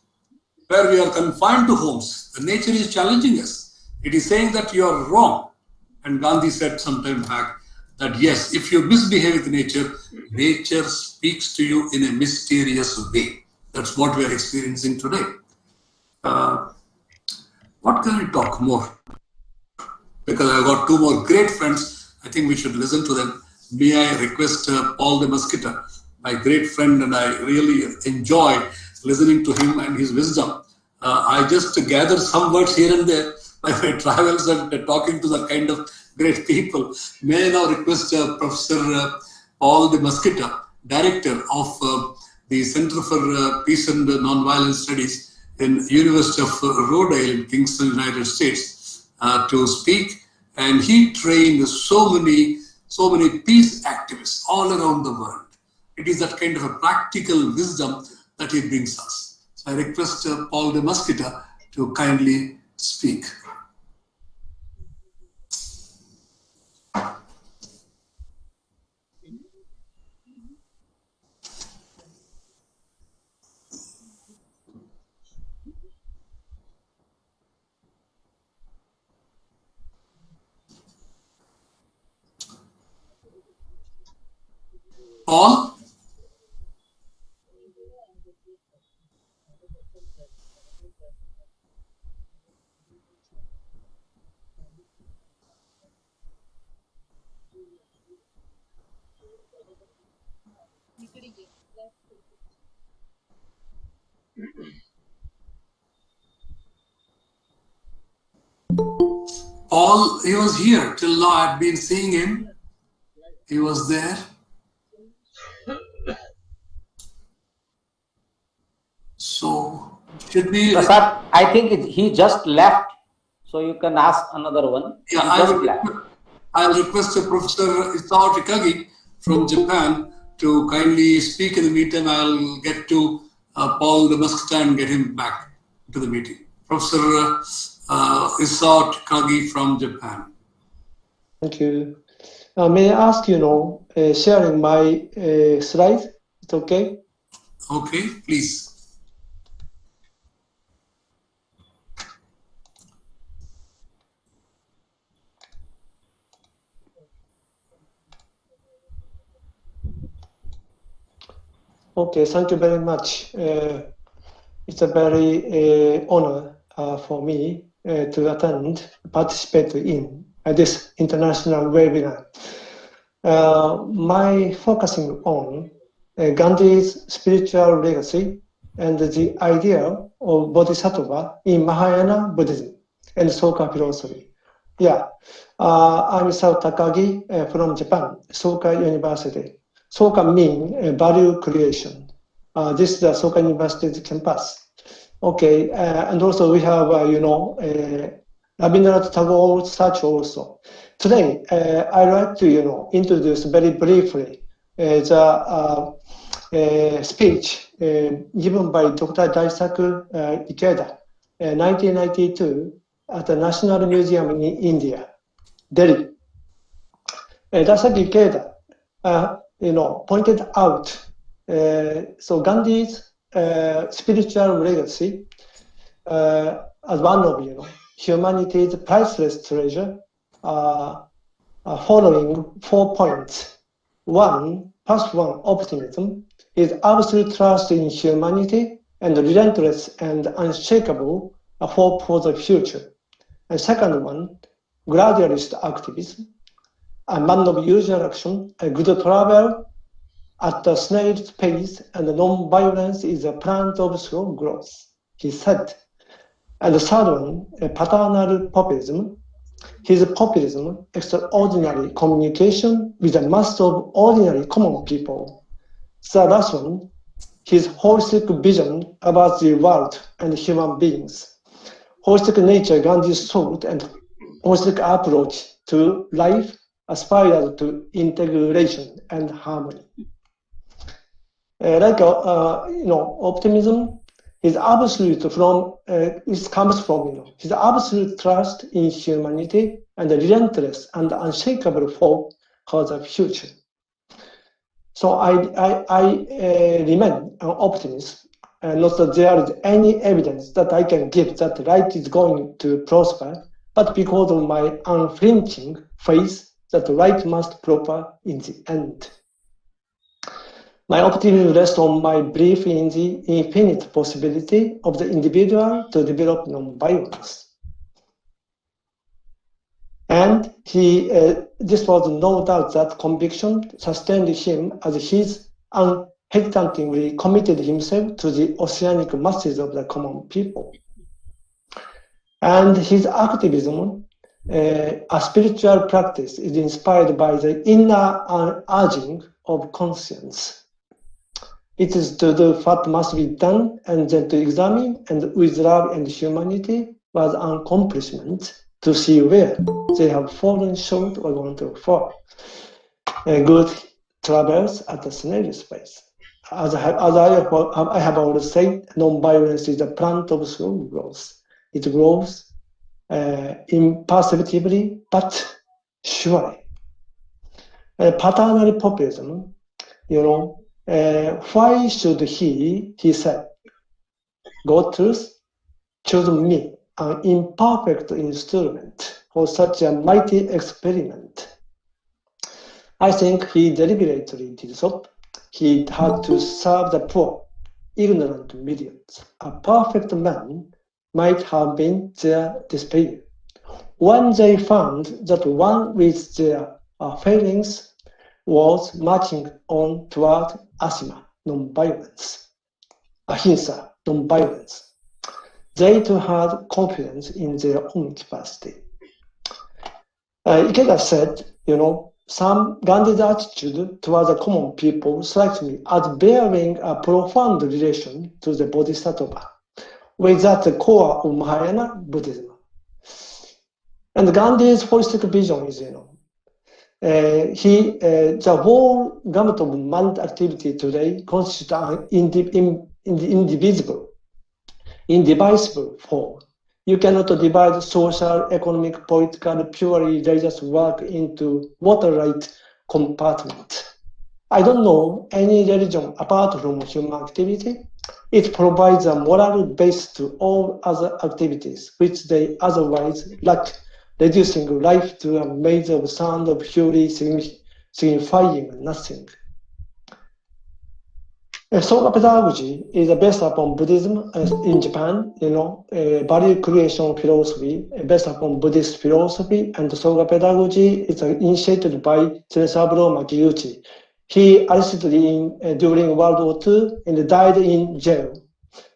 where we are confined to homes, the nature is challenging us. It is saying that you are wrong. And Gandhi said some time back that yes, if you misbehave with nature, nature speaks to you in a mysterious way. That's what we are experiencing today. What can I talk more? Because I've got two more great friends. I think we should listen to them. May I request Paul de Mesquita, my great friend, and I really enjoy listening to him and his wisdom. I just gather some words here and there by my travels and talking to the kind of great people. May I now request Professor Paul de Mesquita, Director of the Center for Peace and Nonviolence Studies in University of Rhode Island in Kingston, United States, to speak. And he trained so many peace activists all around the world. It is that kind of a practical wisdom that he brings us. So I request Paul de Mesquita to kindly speak. Paul? Paul, he was here till now. I've been seeing him. He was there. So, should we... Prasad, I think he just left. So you can ask another one. Yeah, I'll request Professor Isao Takagi from Japan to kindly speak. In the meantime, I'll get to Paul de Mesquita and get him back to the meeting. Professor Isao Takagi from Japan. Thank you. May I ask, sharing my slides? It's okay? Okay, please. Okay, thank you very much. It's a very honor for me to participate in this international webinar. My focusing on Gandhi's spiritual legacy and the idea of Bodhisattva in Mahayana Buddhism and Soka philosophy. Yeah, I'm Isao Takagi from Japan, Soka University. Soka means value creation. This is the Soka University's campus. Okay, and also we have, Rabindranath Tagore statue also. Today, I'd like to, introduce very briefly the speech given by Dr. Daisaku Ikeda, 1992, at the National Museum in India, Delhi. Daisaku Ikeda, pointed out, so Gandhi's spiritual legacy as one of, humanity's priceless treasure, following 4 points. First one, optimism, is absolute trust in humanity and relentless and unshakable hope for the future. And second one, gradualist activism, a man of usual action, a good travel at a snail's pace, and non-violence is a plant of slow growth, he said. And the third one, paternal populism. His populism, extraordinary communication with a mass of ordinary common people. The last one, his holistic vision about the world and human beings. Holistic nature, Gandhi's thought and holistic approach to life aspired to integration and harmony. Optimism is absolute it comes from his absolute trust in humanity and relentless and unshakable hope for the future. So I remain an optimist, not that there is any evidence that I can give that right is going to prosper, but because of my unflinching faith that right must prosper in the end. My optimism rests on my belief in the infinite possibility of the individual to develop non-violence. And this was no doubt that conviction sustained him as he unhesitatingly committed himself to the oceanic masses of the common people. And his activism, a spiritual practice, is inspired by the inner urging of conscience. It is to do what must be done and then to examine and with love and humanity was an accomplishment to see where they have fallen short or want to fall. Good travelers at the snail's pace. As I have already said, non-violence is a plant of slow growth. It grows imperceptibly, but surely. Paternal populism, why should he said, God truth, choose me, an imperfect instrument for such a mighty experiment? I think he deliberately did so. He had to serve the poor, ignorant millions. A perfect man might have been their despair. When they found that one with their failings was marching on toward asima, non-violence, ahimsa, non-violence, they too had confidence in their own capacity. Ikeda said, some Gandhi's attitude toward the common people strikes me as bearing a profound relation to the Bodhisattva, which is at the core of Mahayana Buddhism. And Gandhi's holistic vision is, the whole gamut of man's activity today constitutes an indivisible, indivisible whole. You cannot divide social, economic, political, purely religious work into water-right compartments. I don't know any religion apart from human activity. It provides a moral base to all other activities, which they otherwise lack, reducing life to a maze of sound of purely signifying nothing. Soga pedagogy is based upon Buddhism in Japan, value creation philosophy based upon Buddhist philosophy, and Soga pedagogy is initiated by Tsunesaburo Makiguchi. He arrested during World War II and died in jail.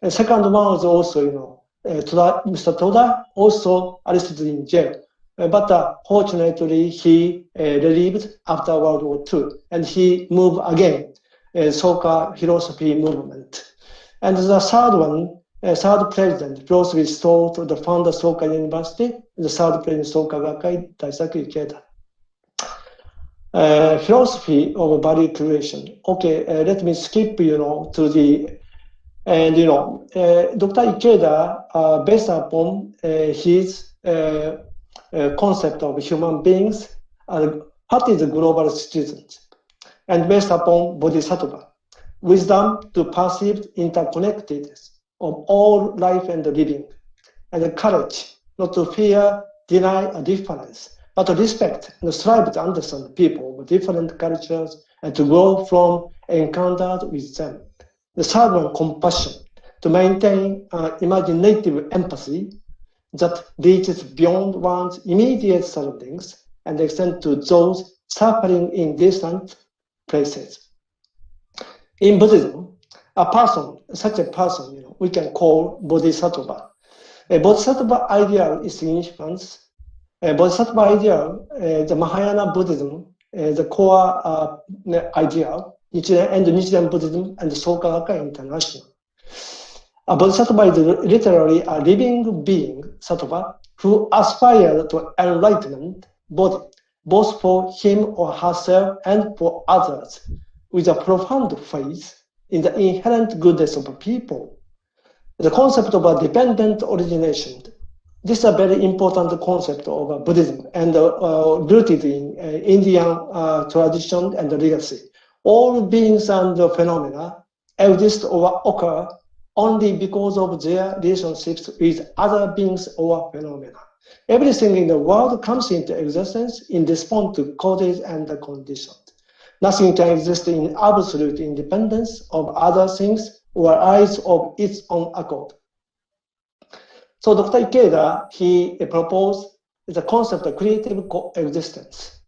The second one was also, Mr. Toda, also arrested in jail. But fortunately, he relieved after World War II, and he moved again. Soka philosophy movement. And the third one, third president, philosophy taught the founder Soka University, the third president Soka Gakkai, Daisaku Ikeda. Philosophy of value creation. Okay, let me skip, to the, and Dr. Ikeda, based upon his concept of human beings, what is global citizens? And based upon Bodhisattva, wisdom to perceive interconnectedness of all life and living, and the courage not to fear, deny a difference, but to respect and strive to understand people with different cultures and to grow from encounters with them. The third one, compassion, to maintain imaginative empathy that reaches beyond one's immediate surroundings and extends to those suffering in distant places. In Buddhism, such a person, we can call Bodhisattva. A Bodhisattva ideal is significance. A Bodhisattva ideal, the Mahayana Buddhism, the core ideal, and Nichiren Buddhism and the Soka Gakkai International. A Bodhisattva is literally a living being, sattva, who aspires to enlightenment, both for him or herself and for others, with a profound faith in the inherent goodness of people. The concept of a dependent origination, This is a very important concept of Buddhism and rooted in Indian tradition and legacy. All beings and phenomena exist or occur only because of their relationships with other beings or phenomena. Everything in the world comes into existence in response to causes and conditions. Nothing can exist in absolute independence of other things or arise of its own accord. So Dr. Ikeda, he proposed the concept of creative coexistence.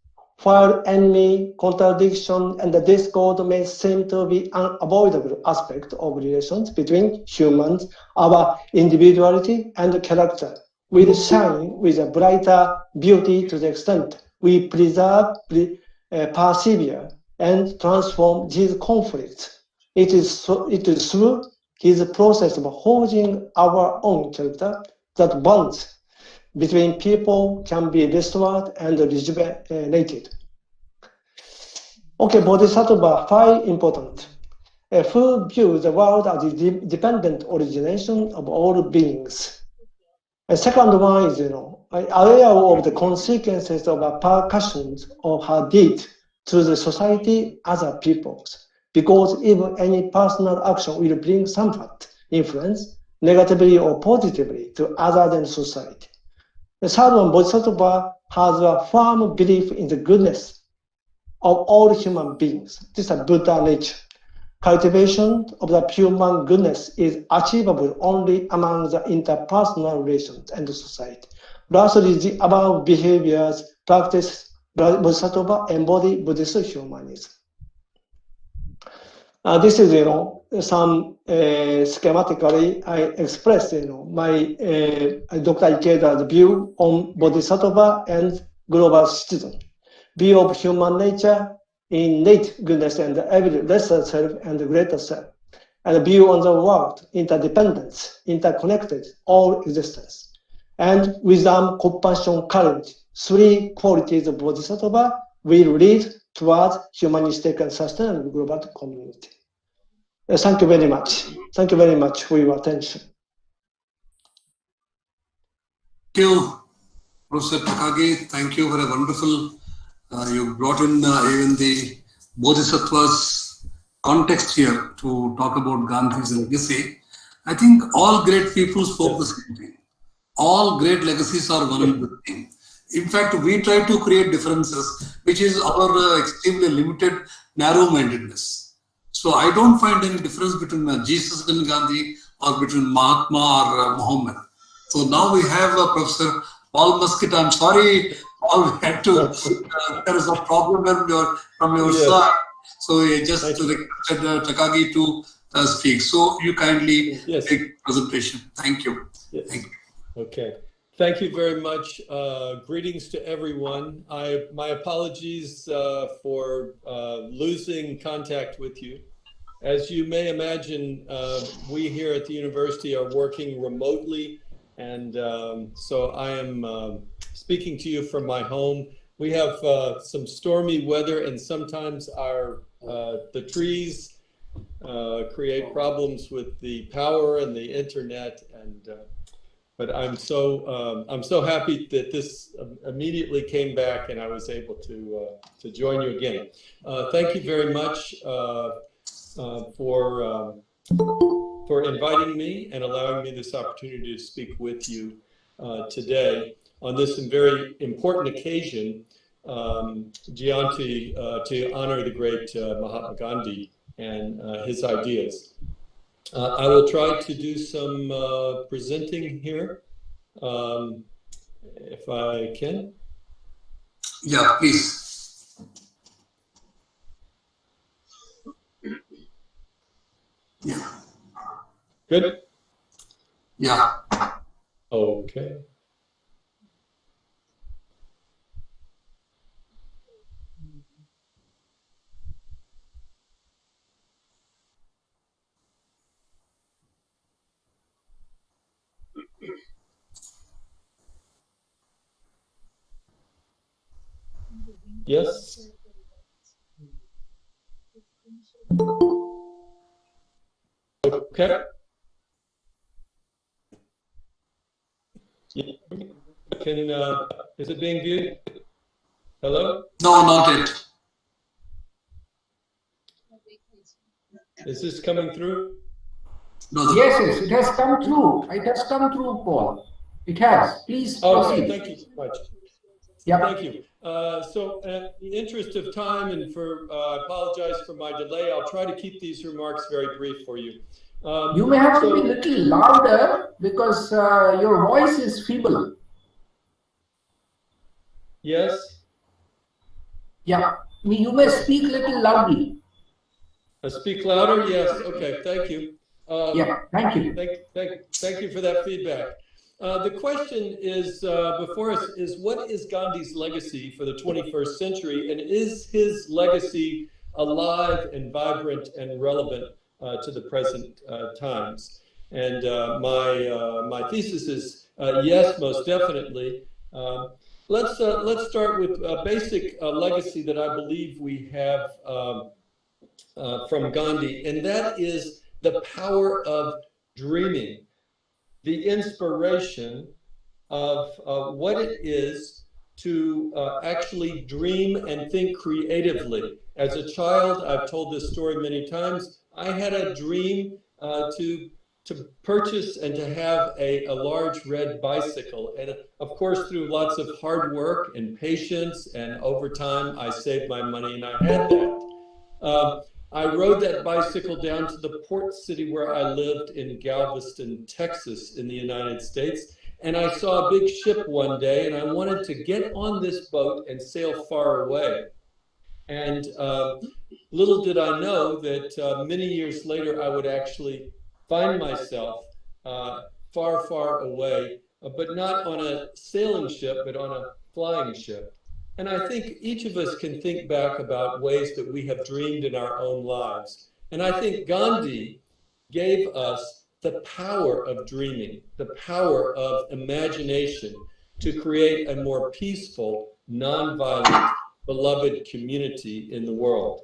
While enemy, contradiction, and discord may seem to be unavoidable aspects of relations between humans, our individuality and character will shine with a brighter beauty to the extent we preserve, persevere, and transform these conflicts. It is through his process of forging our own character that bonds between people can be restored and rejuvenated. Okay, Bodhisattva 5 important. Who views the world as the dependent origination of all beings. The second one is, aware of the consequences of repercussions of her deed to the society, other peoples, because even any personal action will bring somewhat influence, negatively or positively, to other than society. The third one, Bodhisattva has a firm belief in the goodness of all human beings. This is a Buddha nature. Cultivation of the human goodness is achievable only among the interpersonal relations and society. Lastly, the above behaviors practice Bodhisattva embody Buddhist humanism. This is, some schematically I expressed, my Dr. Ikeda's view on Bodhisattva and global citizen, view of human nature, innate goodness and every lesser self and greater self, and view on the world, interdependence, interconnected, all existence, and wisdom, compassion, courage, three qualities of Bodhisattva will lead towards humanistic and sustainable global community. Thank you very much. Thank you very much for your attention. Thank you, Professor Takagi. Thank you for a wonderful, you brought in even the Bodhisattva's context here to talk about Gandhi's legacy. I think all great people spoke the same thing. All great legacies are one and the same. In fact, we try to create differences, which is our extremely limited narrow-mindedness. So I don't find any difference between Jesus and Gandhi or between Mahatma or Muhammad. So now we have Professor Paul Muscat. I'm sorry, Paul, we had to, there is a problem from your side. So I just requested Takagi to speak. So you kindly take the presentation. Thank you. Yes. Thank you. Okay. Thank you very much. Greetings to everyone. My apologies for losing contact with you. As you may imagine, we here at the university are working remotely, and so I am speaking to you from my home. We have some stormy weather, and sometimes the trees create problems with the power and the internet, and but I'm so happy that this immediately came back and I was able to join you again. Thank you very much for inviting me and allowing me this opportunity to speak with you today on this very important occasion, Jayanti, to honor the great Mahatma Gandhi and his ideas. I will try to do some presenting here, if I can. Yeah, please. Yeah. Good? Yeah. Okay. Yes. Okay. Is it being viewed? Hello? No, not yet. Is this coming through? No, Yes, yes, it has come through. It has come through, Paul. It has. Please proceed. Okay, thank you so much. Yeah. Thank you. So in the interest of time and I apologize for my delay, I'll try to keep these remarks very brief for you. You may have to be a little louder because your voice is feeble. Yes? Yeah. You may speak a little loudly. Speak louder? Yes. Okay, thank you. Yeah, thank you. Thank you for that feedback. The question is before us is, what is Gandhi's legacy for the 21st century, and is his legacy alive and vibrant and relevant to the present times? And my thesis is yes, most definitely. Let's start with a basic legacy that I believe we have from Gandhi, and that is the power of dreaming, the inspiration of what it is to actually dream and think creatively. As a child, I've told this story many times, I had a dream to purchase and to have a large red bicycle. And of course, through lots of hard work and patience and over time, I saved my money and I had that. I rode that bicycle down to the port city where I lived in Galveston, Texas, in the United States. And I saw a big ship one day, and I wanted to get on this boat and sail far away. And little did I know that many years later, I would actually find myself far, far away, but not on a sailing ship, but on a flying ship. And I think each of us can think back about ways that we have dreamed in our own lives. And I think Gandhi gave us the power of dreaming, the power of imagination to create a more peaceful, nonviolent, beloved community in the world.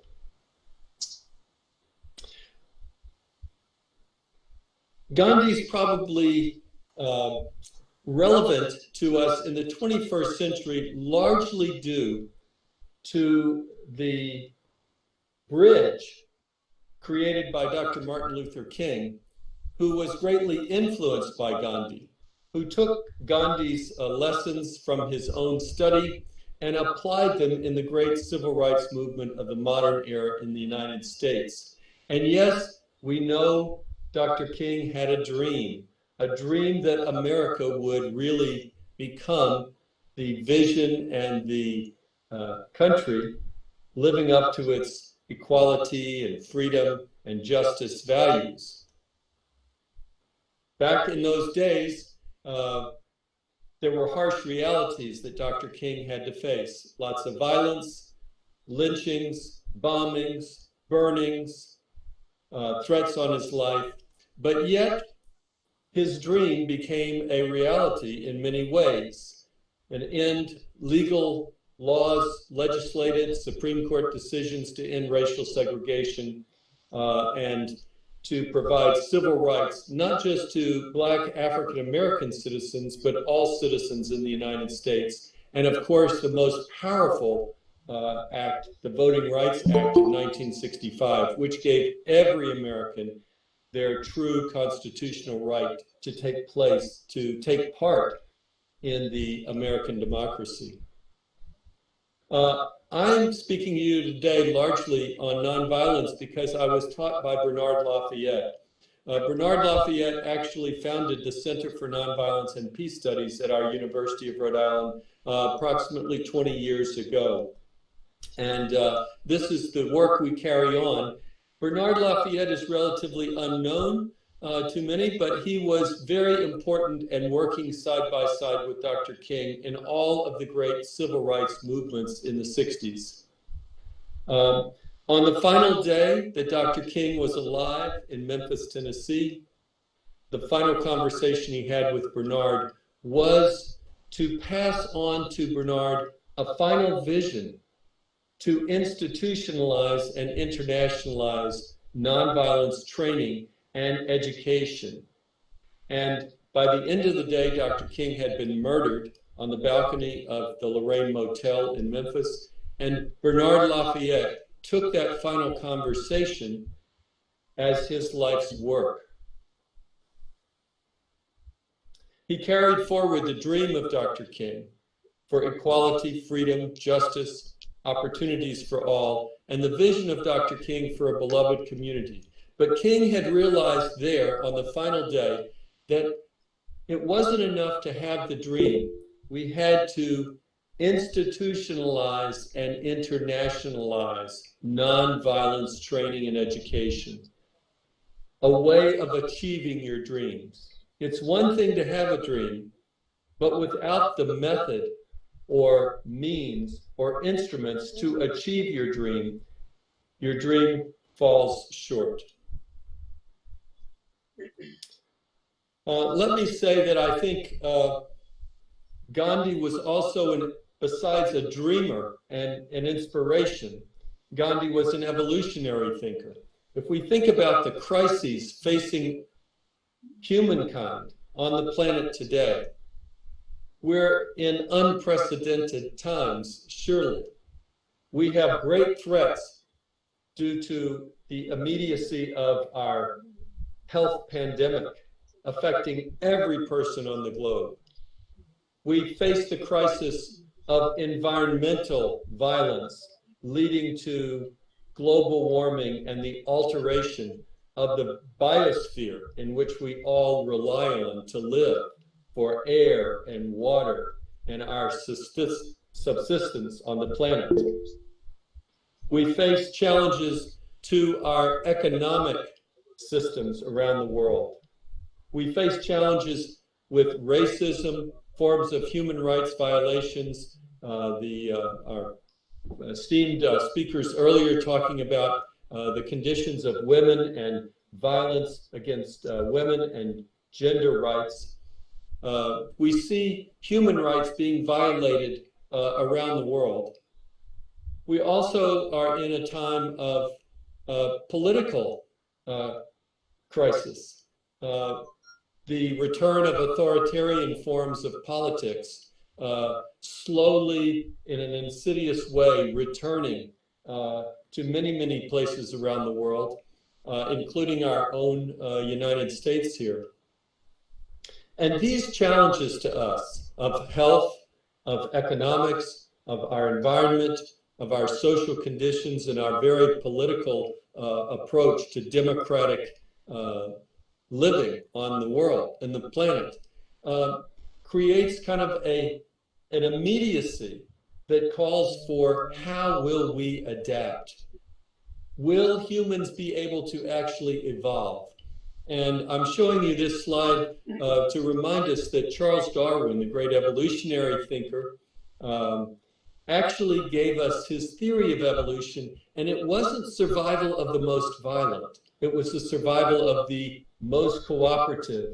Gandhi's probably relevant to us in the 21st century, largely due to the bridge created by Dr. Martin Luther King, who was greatly influenced by Gandhi, who took Gandhi's lessons from his own study and applied them in the great civil rights movement of the modern era in the United States. And yes, we know Dr. King had a dream that America would really become the vision and the country living up to its equality and freedom and justice values. Back in those days, there were harsh realities that Dr. King had to face. Lots of violence, lynchings, bombings, burnings, threats on his life. But yet, his dream became a reality in many ways. An end legal laws legislated, Supreme Court decisions to end racial segregation, and to provide civil rights, not just to Black African-American citizens, but all citizens in the United States. And of course, the most powerful act, the Voting Rights Act of 1965, which gave every American their true constitutional right to take part in the American democracy. I'm speaking to you today largely on nonviolence because I was taught by Bernard Lafayette. Bernard Lafayette actually founded the Center for Nonviolence and Peace Studies at our University of Rhode Island approximately 20 years ago. And this is the work we carry on. Bernard Lafayette is relatively unknown to many, but he was very important and working side by side with Dr. King in all of the great civil rights movements in the 60s. On the final day that Dr. King was alive in Memphis, Tennessee, the final conversation he had with Bernard was to pass on to Bernard a final vision to institutionalize and internationalize nonviolence training and education. And By the end of the day, Dr. King had been murdered on the balcony of the Lorraine Motel in Memphis, and Bernard Lafayette took that final conversation as his life's work. He carried forward the dream of Dr. King for equality, freedom, justice, opportunities for all, and the vision of Dr. King for a beloved community. But King had realized there on the final day that it wasn't enough to have the dream. We had to institutionalize and internationalize nonviolence training and education, a way of achieving your dreams. It's one thing to have a dream, but without the method or means or instruments to achieve your dream falls short. Let me say that I think Gandhi was also, besides a dreamer and an inspiration, Gandhi was an evolutionary thinker. If we think about the crises facing humankind on the planet today, we're in unprecedented times, surely. We have great threats due to the immediacy of our health pandemic affecting every person on the globe. We face the crisis of environmental violence leading to global warming and the alteration of the biosphere in which we all rely on to live for air and water and our subsistence on the planet. We face challenges to our economic systems around the world. We face challenges with racism, forms of human rights violations. Our esteemed speakers earlier talking about the conditions of women and violence against women and gender rights. We see human rights being violated around the world. We also are in a time of political crisis. The return of authoritarian forms of politics, slowly, in an insidious way, returning to many, many places around the world, including our own United States here. And these challenges to us of health, of economics, of our environment, of our social conditions, and our very political approach to democratic living on the world and the planet, creates kind of an immediacy that calls for how will we adapt? Will humans be able to actually evolve? And I'm showing you this slide to remind us that Charles Darwin, the great evolutionary thinker, actually gave us his theory of evolution, and it wasn't survival of the most violent. It was the survival of the most cooperative.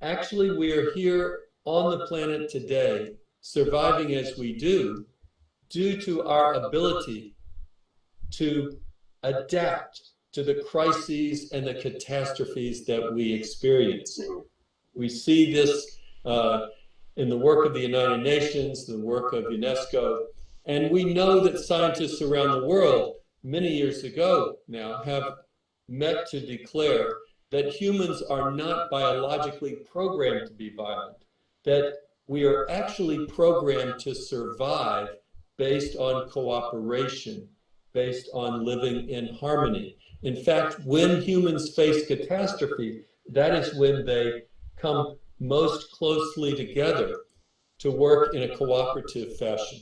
Actually, we are here on the planet today, surviving as we do, due to our ability to adapt to the crises and the catastrophes that we experience. We see this in the work of the United Nations, the work of UNESCO, and we know that scientists around the world, many years ago now, have met to declare that humans are not biologically programmed to be violent, that we are actually programmed to survive based on cooperation, based on living in harmony. In fact, when humans face catastrophe, that is when they come most closely together to work in a cooperative fashion.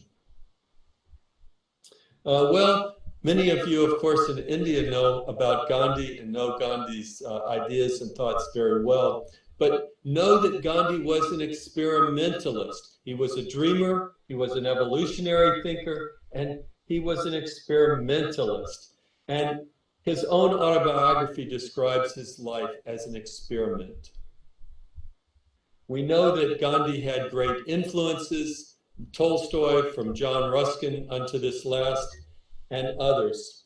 Well, many of you, of course, in India know about Gandhi and know Gandhi's ideas and thoughts very well, but know that Gandhi was an experimentalist. He was a dreamer, he was an evolutionary thinker, and he was an experimentalist. And his own autobiography describes his life as an experiment. We know that Gandhi had great influences, Tolstoy, from John Ruskin unto this last, and others.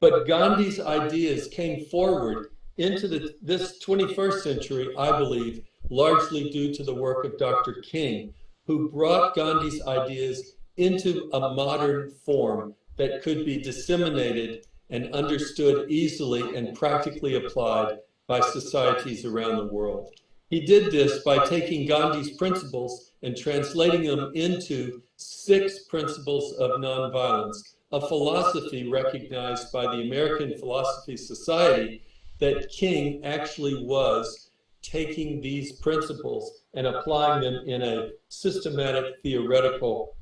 But Gandhi's ideas came forward into this 21st century, I believe, largely due to the work of Dr. King, who brought Gandhi's ideas into a modern form that could be disseminated and understood easily and practically applied by societies around the world. He did this by taking Gandhi's principles and translating them into 6 principles of nonviolence, a philosophy recognized by the American Philosophy Society that King actually was taking these principles and applying them in a systematic theoretical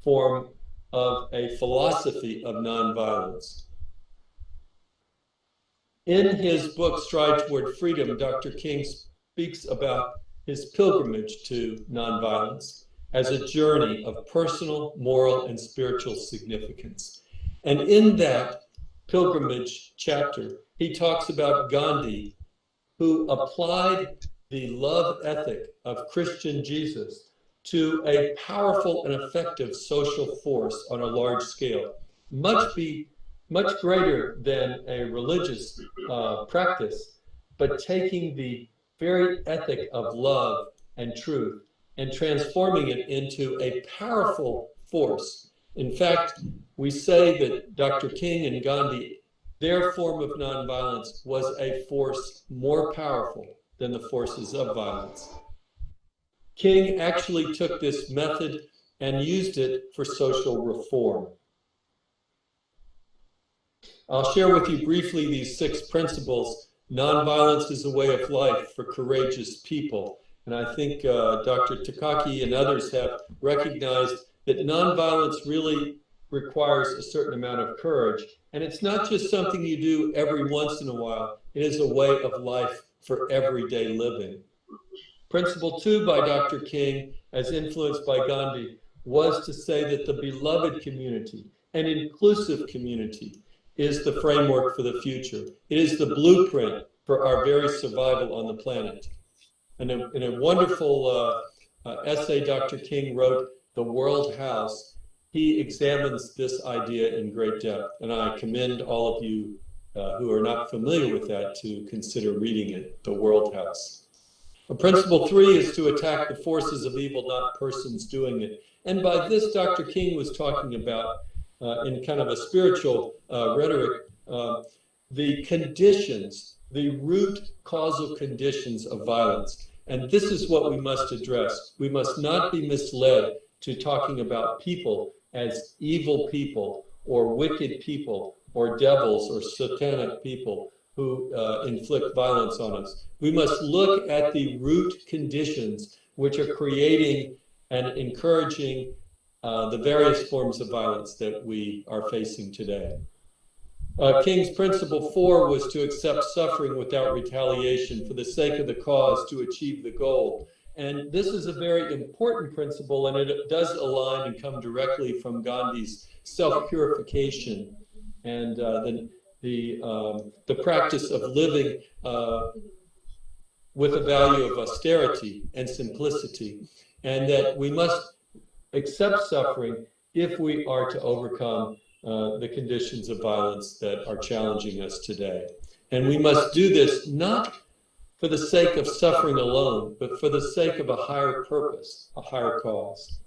form of a philosophy of nonviolence. In his book, Stride Toward Freedom, Dr. King speaks about his pilgrimage to nonviolence as a journey of personal, moral, and spiritual significance. And in that pilgrimage chapter, he talks about Gandhi, who applied the love ethic of Christian Jesus to a powerful and effective social force on a large scale, much greater than a religious practice, but taking the very ethic of love and truth and transforming it into a powerful force. In fact, we say that Dr. King and Gandhi, their form of nonviolence was a force more powerful than the forces of violence. King actually took this method and used it for social reform. I'll share with you briefly these 6 principles. Nonviolence is a way of life for courageous people. And I think Dr. Takaki and others have recognized that nonviolence really requires a certain amount of courage. And it's not just something you do every once in a while. It is a way of life for everyday living. Principle 2 by Dr. King, as influenced by Gandhi, was to say that the beloved community, an inclusive community, is the framework for the future. It is the blueprint for our very survival on the planet. And in a wonderful essay Dr. King wrote, The World House, he examines this idea in great depth. And I commend all of you who are not familiar with that to consider reading it, The World House. Principle 3 is to attack the forces of evil, not persons doing it. And by this, Dr. King was talking about, in kind of a spiritual rhetoric, the conditions, the root causal conditions of violence. And this is what we must address. We must not be misled to talking about people as evil people or wicked people or devils or satanic people who inflict violence on us. We must look at the root conditions which are creating and encouraging the various forms of violence that we are facing today. King's principle 4 was to accept suffering without retaliation for the sake of the cause to achieve the goal. And this is a very important principle, and it does align and come directly from Gandhi's self-purification and the practice of living with a value of austerity and simplicity, and that we must accept suffering if we are to overcome the conditions of violence that are challenging us today. And we must do this not for the sake of suffering alone, but for the sake of a higher purpose, a higher cause.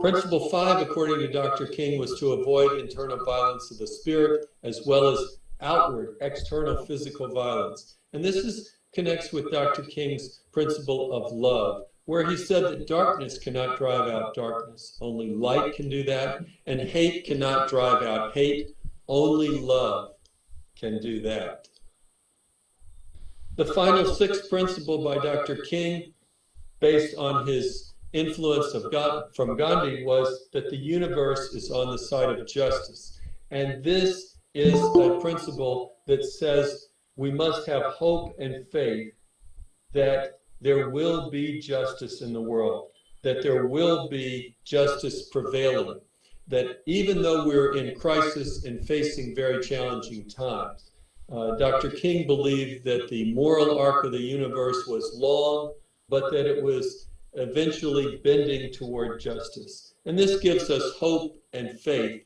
Principle 5, according to Dr. King, was to avoid internal violence of the spirit as well as outward, external physical violence. And this connects with Dr. King's principle of love, where he said that darkness cannot drive out darkness. Only light can do that, and hate cannot drive out hate. Only love can do that. The final 6th principle by Dr. King, based on his influence from Gandhi, was that the universe is on the side of justice. And this is a principle that says we must have hope and faith that there will be justice in the world, that there will be justice prevailing, that even though we're in crisis and facing very challenging times, Dr. King believed that the moral arc of the universe was long, but that it was eventually bending toward justice. And this gives us hope and faith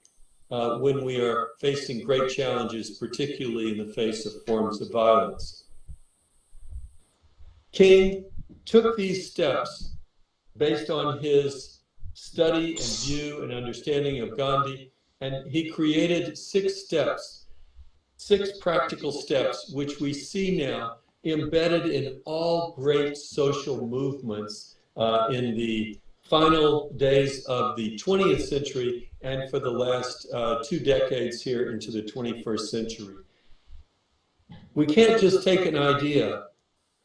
when we are facing great challenges, particularly in the face of forms of violence. King took these steps based on his study and view and understanding of Gandhi, and he created 6 steps, 6 practical steps, which we see now embedded in all great social movements in the final days of the 20th century and for the last 2 decades here into the 21st century. We can't just take an idea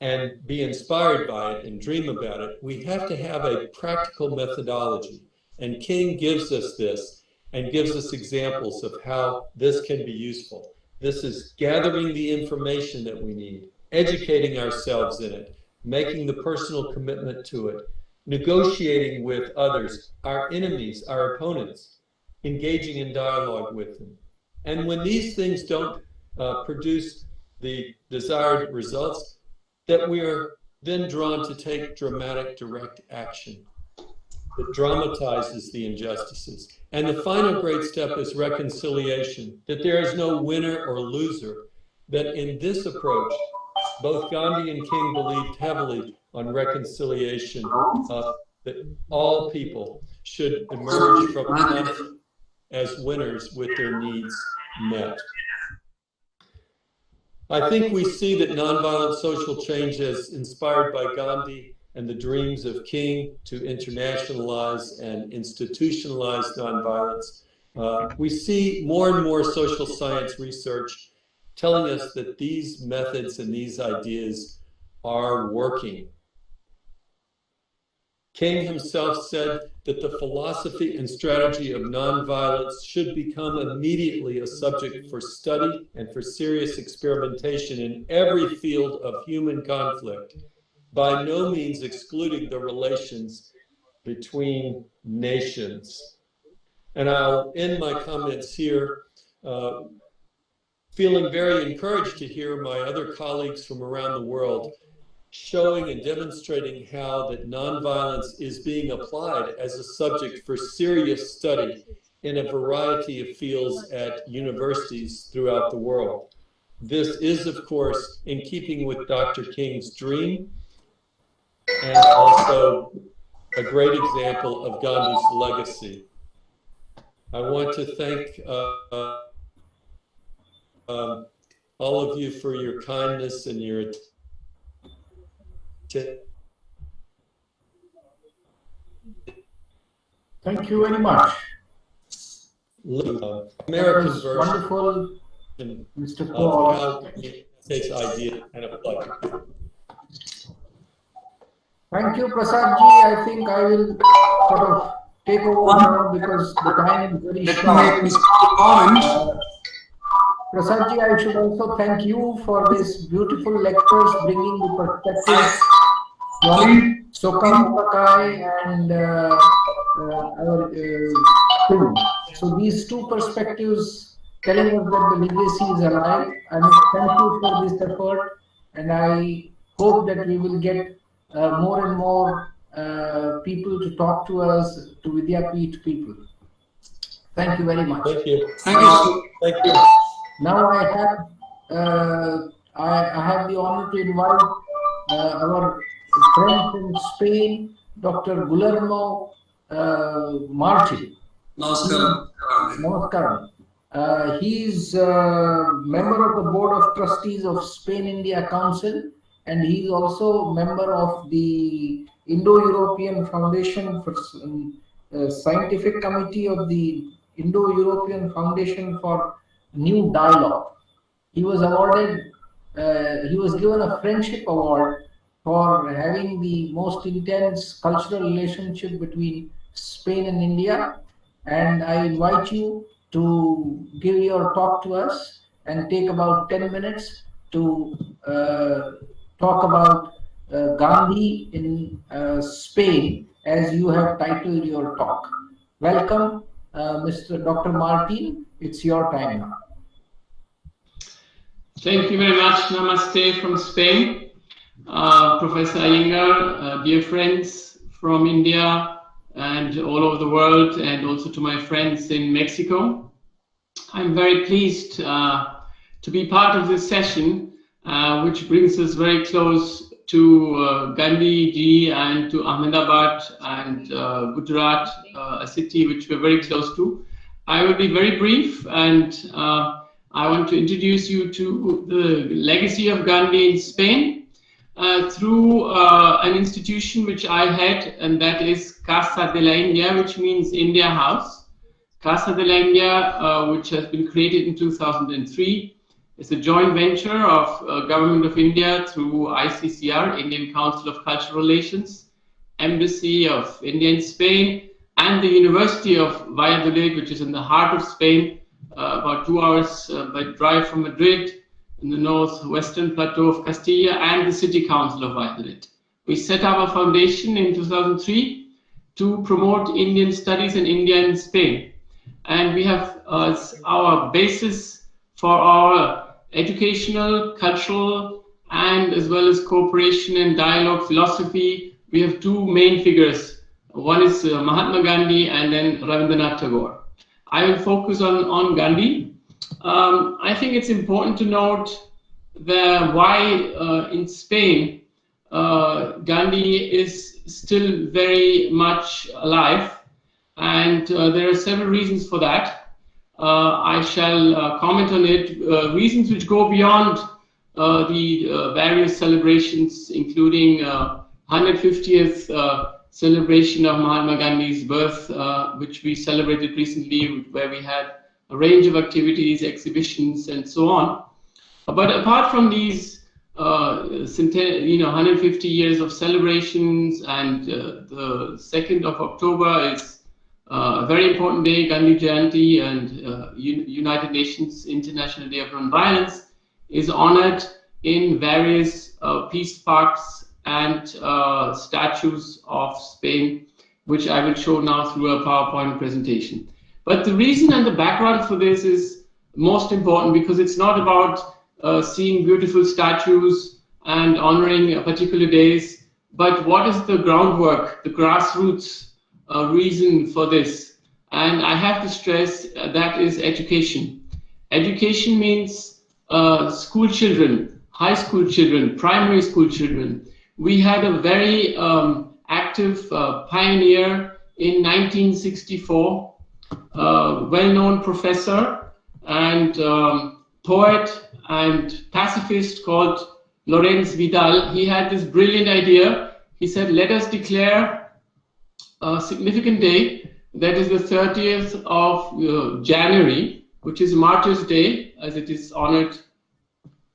and be inspired by it and dream about it. We have to have a practical methodology. And King gives us this and gives us examples of how this can be useful. This is gathering the information that we need, educating ourselves in it, making the personal commitment to it, negotiating with others, our enemies, our opponents, engaging in dialogue with them. And when these things don't produce the desired results, that we are then drawn to take dramatic, direct action that dramatizes the injustices. And the final great step is reconciliation, that there is no winner or loser, that in this approach, both Gandhi and King believed heavily on reconciliation, that all people should emerge from life as winners with their needs met. I think we see that nonviolent social change as inspired by Gandhi and the dreams of King to internationalize and institutionalize nonviolence. We see more and more social science research telling us that these methods and these ideas are working. King himself said that the philosophy and strategy of nonviolence should become immediately a subject for study and for serious experimentation in every field of human conflict, by no means excluding the relations between nations. And I'll end my comments here, feeling very encouraged to hear my other colleagues from around the world showing and demonstrating how that nonviolence is being applied as a subject for serious study in a variety of fields at universities throughout the world. This is, of course, in keeping with Dr. King's dream, and also a great example of Gandhi's legacy. I want to thank all of you for your kindness and your attention. Thank you very much. American version. Wonderful, Mr. Of Paul. how he takes idea and apply it. Thank you, Prasadji. I think I will sort of take over now because the time is very short. Prasadji, I should also thank you for this beautiful lectures, bringing the perspectives from Sokam Pakai and our film. So these two perspectives telling us that the legacy is alive. I must thank you for this effort, and I hope that we will get more and more people to talk to us, to Vidyapeeth people. Thank you very much. Thank you. Thank you. Thank you. Now I have the honor to invite our friend from Spain, Dr. Guillermo Martin. Namaskaram. Namaskaram. He is a member of the Board of Trustees of Spain-India Council, and he is also a member of the Indo-European Foundation for Scientific Committee of the Indo-European Foundation for New Dialogue. He was awarded, he was given a Friendship Award for having the most intense cultural relationship between Spain and India. And I invite you to give your talk to us and take about 10 minutes to talk about Gandhi in Spain, as you have titled your talk. Welcome, Mr. Dr. Martin. It's your time now. Thank you very much. Namaste from Spain. Professor Iyengar, dear friends from India and all over the world, and also to my friends in Mexico. I'm very pleased to be part of this session, which brings us very close to Gandhi ji and to Ahmedabad and Gujarat, a city which we're very close to. I will be very brief, and I want to introduce you to the legacy of Gandhi in Spain through an institution which I had, and that is Casa De La India, which means India House. Casa De La India, which has been created in 2003, is a joint venture of Government of India through ICCR, Indian Council of Cultural Relations, Embassy of India in Spain, and the University of Valladolid, which is in the heart of Spain, about 2 hours by drive from Madrid, in the northwestern plateau of Castilla, and the City Council of Valladolid. We set up a foundation in 2003 to promote Indian studies in India and Spain. And we have as our basis for our educational, cultural, and as well as cooperation and dialogue philosophy, we have two main figures. One is Mahatma Gandhi and then Rabindranath Tagore. I will focus on Gandhi. I think it's important to note why in Spain Gandhi is still very much alive. And there are several reasons for that. I shall comment on it. Reasons which go beyond the various celebrations, including 150th celebration of Mahatma Gandhi's birth, which we celebrated recently, where we had a range of activities, exhibitions, and so on. But apart from these 150 years of celebrations, and the 2nd of October is a very important day, Gandhi Jayanti, and United Nations International Day of Non-Violence is honored in various peace parks and statues of Spain, which I will show now through a PowerPoint presentation. But the reason and the background for this is most important, because it's not about seeing beautiful statues and honoring particular days, but what is the groundwork, the grassroots reason for this. And I have to stress that is education. Education means school children, high school children, primary school children. We had a very active pioneer in 1964, well-known professor and poet and pacifist called Lorenz Vidal. He had this brilliant idea. He said, let us declare a significant day, that is the 30th of January, which is Martyrs' Day, as it is honored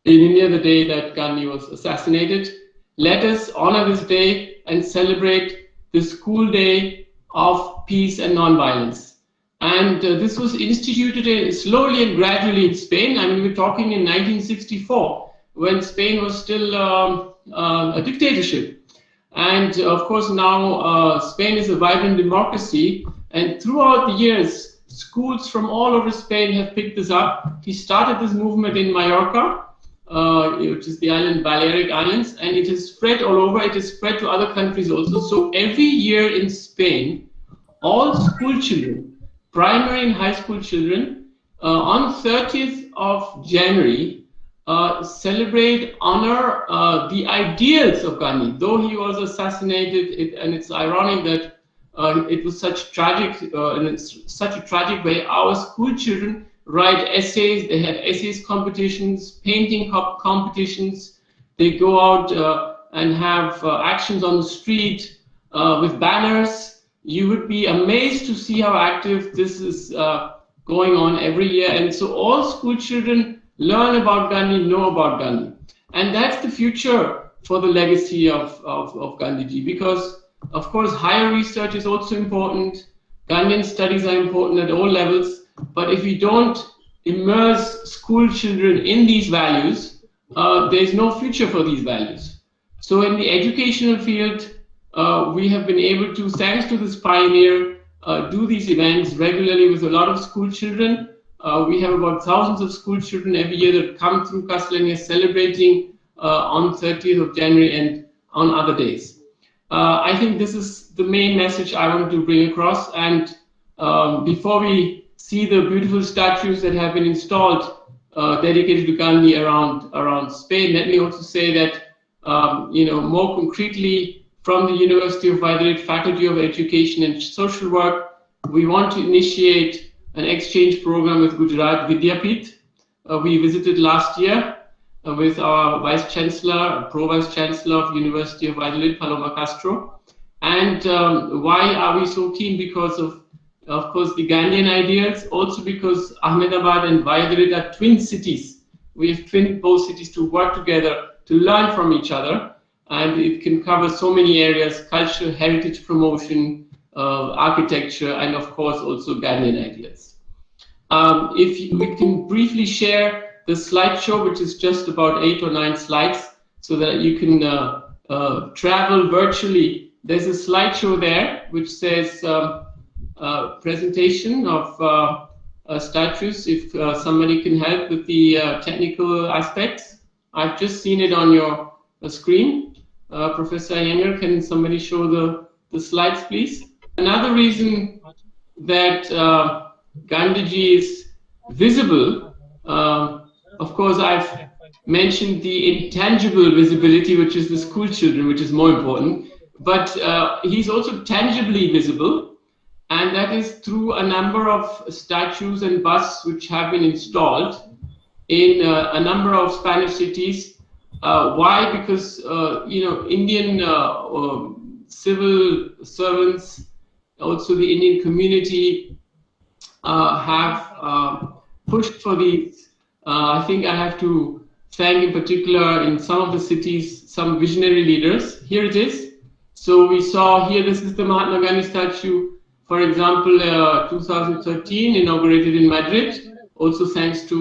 in India the day that Gandhi was assassinated. Let us honor this day and celebrate the school day of peace and non-violence. And this was instituted slowly and gradually in Spain. I mean, we're talking in 1964, when Spain was still a dictatorship. And of course, now Spain is a vibrant democracy, and throughout the years, schools from all over Spain have picked this up. He started this movement in Mallorca, which is the island, Balearic Islands, and it has spread all over. It has spread to other countries also. So every year in Spain, all school children, primary and high school children, on 30th of January, celebrate, honor the ideals of Gandhi. Though he was assassinated, and it's ironic that it was such tragic, and it's such a tragic way. Our school children write essays. They have essays competitions, painting competitions. They go out and have actions on the street with banners. You would be amazed to see how active this is going on every year. And so all school children learn about Gandhi, know about Gandhi. And that's the future for the legacy of Gandhiji, because of course higher research is also important. Gandhian studies are important at all levels, but if we don't immerse school children in these values, there's no future for these values. So in the educational field, we have been able to, thanks to this pioneer, do these events regularly with a lot of school children. We have about thousands of school children every year that come through Casa De La India celebrating on 30th of January and on other days. I think this is the main message I want to bring across. And before we see the beautiful statues that have been installed dedicated to Gandhi around Spain. Let me also say that more concretely, from the University of Valladolid Faculty of Education and Social Work, we want to initiate an exchange program with Gujarat Vidyapith. We visited last year with our Vice Chancellor, Pro-Vice Chancellor of University of Valladolid, Paloma Castro. And why are we so keen? Because of course, the Gandhian ideals, also because Ahmedabad and Valladolid are twin cities. We have twinned both cities to work together, to learn from each other, and it can cover so many areas: culture, heritage promotion, architecture, and of course also Ghanaian ideas. If we can briefly share the slideshow, which is just about 8 or 9 slides, so that you can travel virtually. There's a slideshow there which says presentation of statues. If somebody can help with the technical aspects, I've just seen it on your screen. Professor Iyengar, can somebody show the slides, please? Another reason that Gandhiji is visible, of course, I've mentioned the intangible visibility, which is the school children, which is more important, but he's also tangibly visible, and that is through a number of statues and busts which have been installed in a number of Spanish cities. Why? Because Indian civil servants, also the Indian community, have pushed for these. I think I have to thank in particular in some of the cities some visionary leaders. Here it is. So we saw here, this is the Mahatma Gandhi statue, for example, 2013, inaugurated in Madrid, also thanks to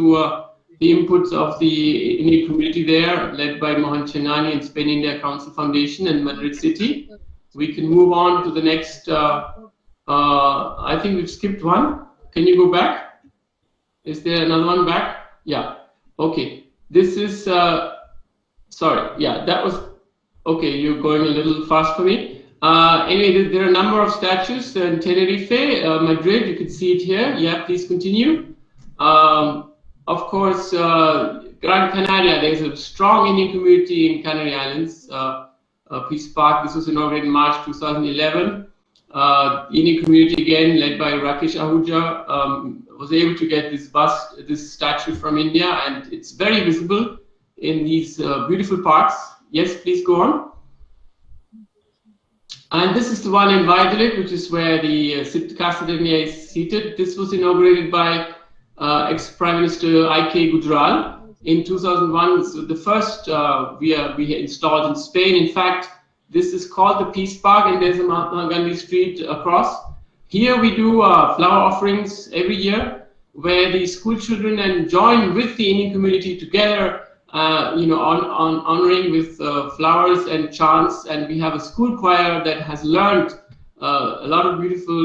the inputs of the Indian community there, led by Mohan Chenani and Spain India Council Foundation and Madrid City. We can move on to the next, I think we've skipped one. Can you go back? Is there another one back? Yeah, okay. This is, sorry, yeah, that was, okay, you're going a little fast for me. Anyway, there are a number of statues in Tenerife, Madrid, you can see it here. Yeah, please continue. Of course, Gran Canaria, there's a strong Indian community in Canary Islands. Peace Park, this was inaugurated in March 2011. Indian community, again, led by Rakesh Ahuja, was able to get this statue from India, and it's very visible in these beautiful parks. Yes, please go on. And this is the one in Valladolid, which is where the Casa De La India is seated. This was inaugurated by ex-Prime Minister I.K. Gujral in 2001. So the first we installed in Spain. In fact, this is called the Peace Park, and there's a Mahatma Gandhi street across. Here we do flower offerings every year, where the school children join with the Indian community together, honoring with flowers and chants. And we have a school choir that has learned a lot of beautiful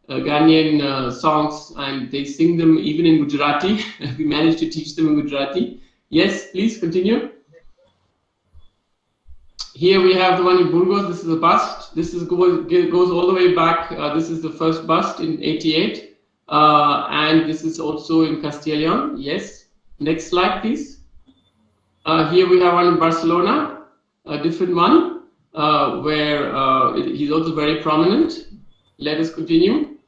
Ghanaian songs, and they sing them even in Gujarati. We managed to teach them in Gujarati. Yes, please continue. Here we have the one in Burgos. This is a bust. This goes all the way back. This is the first bust in '88, and this is also in Castilla y León. Yes. Next slide, please. Here we have one in Barcelona, a different one, where he's also very prominent. Let us continue.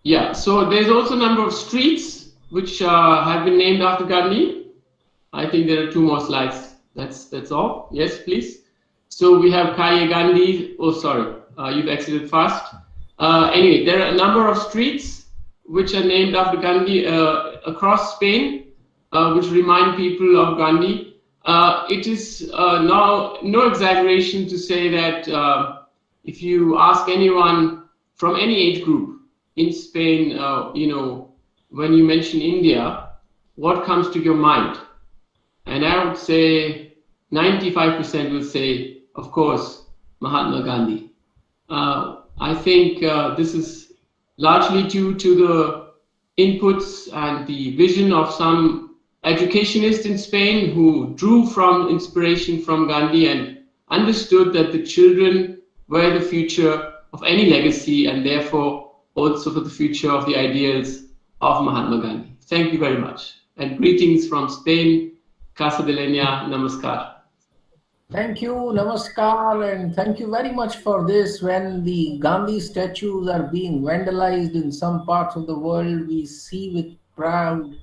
Yeah, so there's also a number of streets which have been named after Gandhi. I think there are 2 more slides. That's all. Yes, please. So we have Calle Gandhi. Oh, sorry, you've exited fast. Anyway, there are a number of streets which are named after Gandhi across Spain, which remind people of Gandhi. It is now no exaggeration to say that if you ask anyone from any age group in Spain, when you mention India, what comes to your mind? And I would say 95% will say, of course, Mahatma Gandhi. I think this is largely due to the inputs and the vision of some educationists in Spain who drew from inspiration from Gandhi and understood that the children were the future of any legacy, and therefore also for the future of the ideals of Mahatma Gandhi. Thank you very much. And greetings from Spain. Casa De La India. Namaskar. Thank you, namaskar, and thank you very much for this. When the Gandhi statues are being vandalized in some parts of the world, we see with pride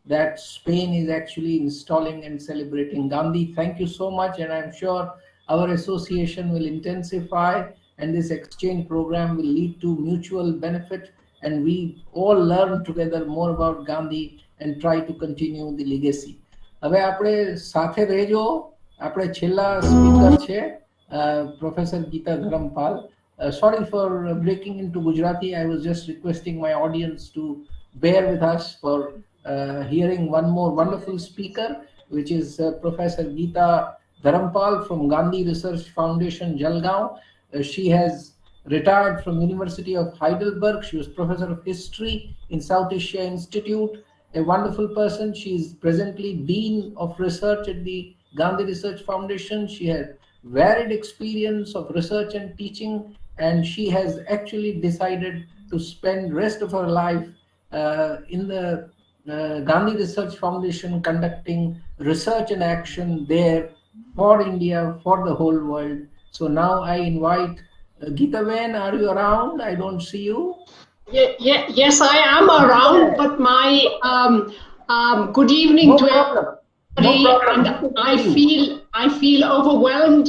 that Spain is actually installing and celebrating Gandhi. Thank you so much, and I'm sure our association will intensify, and this exchange program will lead to mutual benefit, and we all learn together more about Gandhi and try to continue the legacy. હવે આપણે સાથે રહેજો. આપણે છેલ્લા speaker છે professor Gita Dharampal. Sorry for breaking into Gujarati. I was just requesting my audience to bear with us for hearing one more wonderful speaker, which is Professor Geeta Dharampal from Gandhi Research Foundation, Jalgaon. She has retired from University of Heidelberg. She was Professor of History in South Asia Institute. A wonderful person. She is presently Dean of Research at the Gandhi Research Foundation. She has varied experience of research and teaching, and she has actually decided to spend rest of her life in the Gandhi Research Foundation conducting research and action there for India, for the whole world. So now I invite Geeta Ven, are you around? I don't see you. Yes, I am around, but my good evening to everybody, and I feel overwhelmed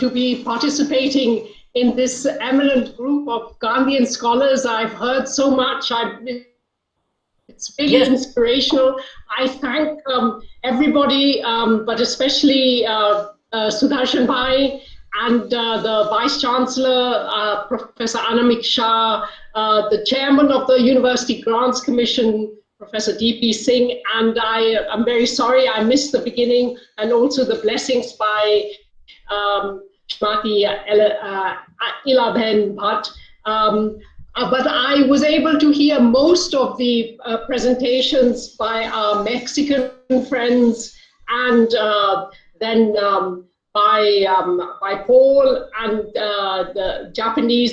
to be participating in this eminent group of Gandhian scholars. I've heard so much. It's really inspirational. I thank everybody, but especially Sudarshan Bhai and the Vice Chancellor, Professor Anamik Shah, the Chairman of the University Grants Commission, Professor D.P. Singh, and I'm very sorry I missed the beginning, and also the blessings by Shrimati Ilabhen Bhatt. But I was able to hear most of the presentations by our Mexican friends, and then by Paul and the Japanese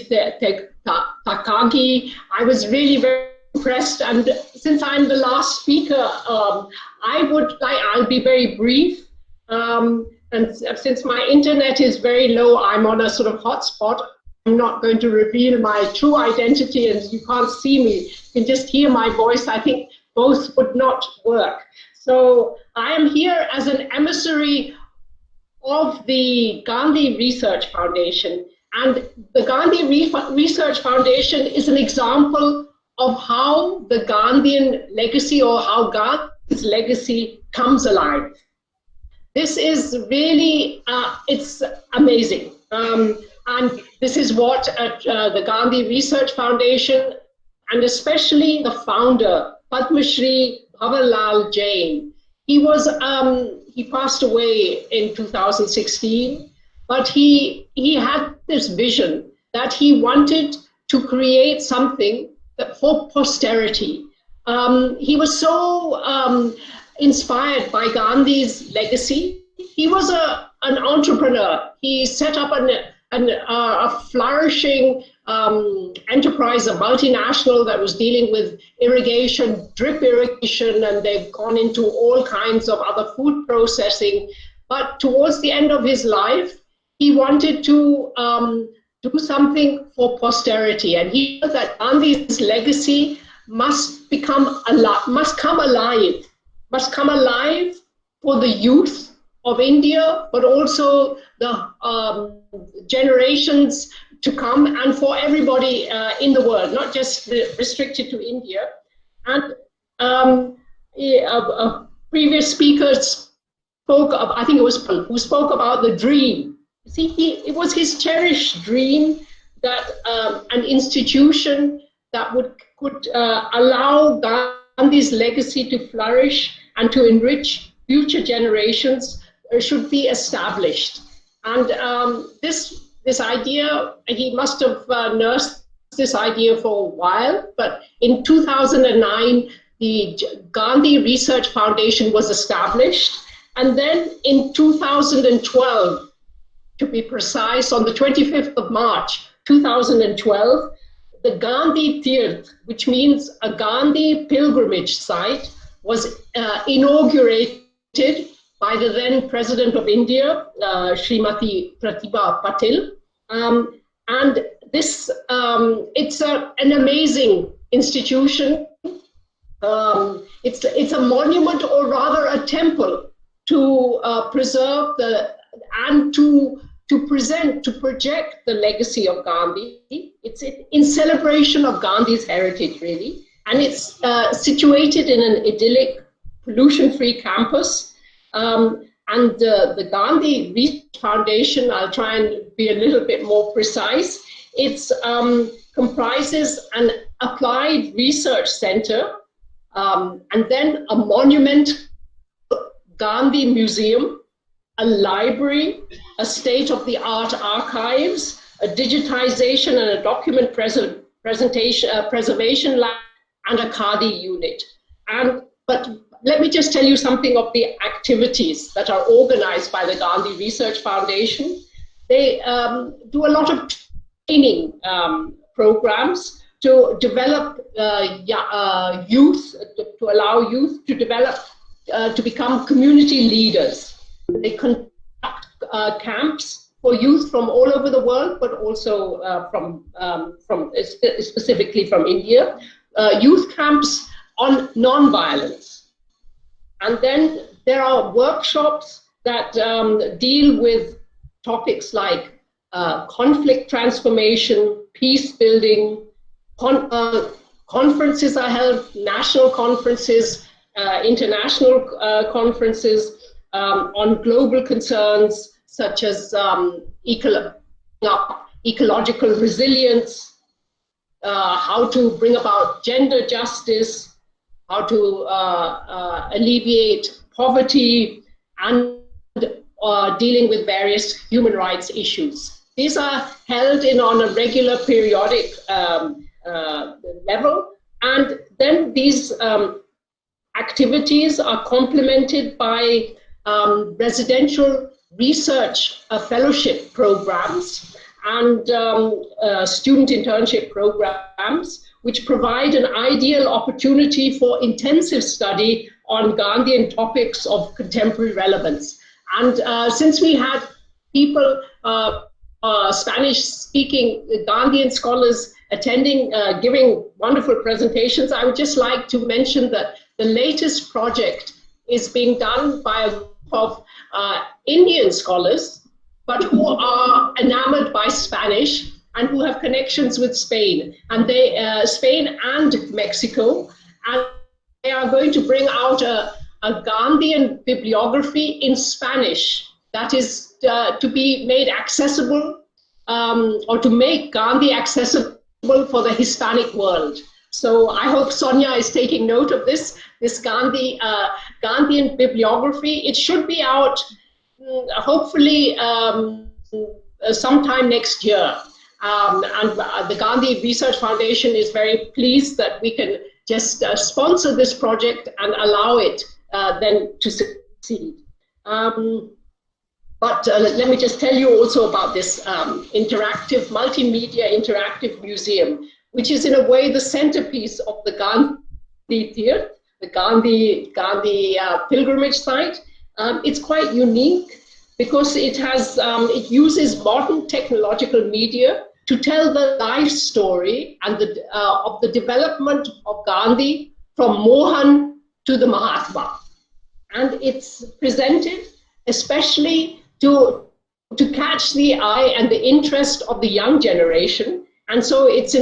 Takagi. I was really very impressed, and since I'm the last speaker, I'll be very brief. And since my internet is very low, I'm on a sort of hotspot. I'm not going to reveal my true identity, and you can't see me. You can just hear my voice. I think both would not work. So I am here as an emissary of the Gandhi Research Foundation. And the Gandhi Research Foundation is an example of how the Gandhian legacy, or how Gandhi's legacy comes alive. This is really, it's amazing. And this is what the Gandhi Research Foundation, and especially the founder, Padma Shri Bhavanlal Jain, he passed away in 2016, but he had this vision that he wanted to create something for posterity. He was so inspired by Gandhi's legacy. He was an entrepreneur. He set up a flourishing enterprise, a multinational that was dealing with irrigation, drip irrigation, and they've gone into all kinds of other food processing. But towards the end of his life, he wanted to do something for posterity, and he felt that Gandhi's legacy must come alive for the youth of India, but also the generations to come, and for everybody in the world, not just restricted to India. And previous speakers spoke of, I think it was Paul, who spoke about the dream. See, it was his cherished dream that an institution that could allow Gandhi's legacy to flourish and to enrich future generations should be established. And this idea, he must have nursed this idea for a while, but in 2009, the Gandhi Research Foundation was established. And then in 2012, to be precise, on the 25th of March, 2012, the Gandhi Tirth, which means a Gandhi pilgrimage site, was inaugurated by the then President of India, Srimati Pratibha Patil. And this, it's an amazing institution. It's a monument, or rather a temple, to preserve and to project the legacy of Gandhi. It's in celebration of Gandhi's heritage, really. And it's situated in an idyllic, pollution-free campus. And the Gandhi Research Foundation, I'll try and be a little bit more precise, it comprises an applied research center, and then a monument, Gandhi Museum, a library, a state-of-the-art archives, a digitization and a document preservation lab, and a Khadi unit. But let me just tell you something of the activities that are organized by the Gandhi Research Foundation. They do a lot of training programs to develop youth, to allow youth to develop, to become community leaders. They conduct camps for youth from all over the world, but also specifically from India. Youth camps on non-violence. And then there are workshops that deal with topics like conflict transformation, peace building. Conferences are held, national conferences, international conferences on global concerns such as ecological resilience, how to bring about gender justice, how to alleviate poverty, and dealing with various human rights issues. These are held on a regular periodic level, and then these activities are complemented by residential research fellowship programs and student internship programs, which provide an ideal opportunity for intensive study on Gandhian topics of contemporary relevance. And since we had people, Spanish-speaking Gandhian scholars attending, giving wonderful presentations, I would just like to mention that the latest project is being done by a group of Indian scholars, but who are enamored by Spanish and who have connections with Spain, and Spain and Mexico, and they are going to bring out a Gandhian bibliography in Spanish that is to be made accessible, or to make Gandhi accessible for the Hispanic world. So I hope Sonia is taking note of this Gandhian bibliography. It should be out hopefully sometime next year. And the Gandhi Research Foundation is very pleased that we can just sponsor this project and allow it then to succeed. But let me just tell you also about this multimedia interactive museum, which is in a way the centerpiece of the Gandhi Tirth, the Gandhi pilgrimage site. It's quite unique because it uses modern technological media to tell the life story and of the development of Gandhi from Mohan to the Mahatma. And it's presented especially to catch the eye and the interest of the young generation. And so it's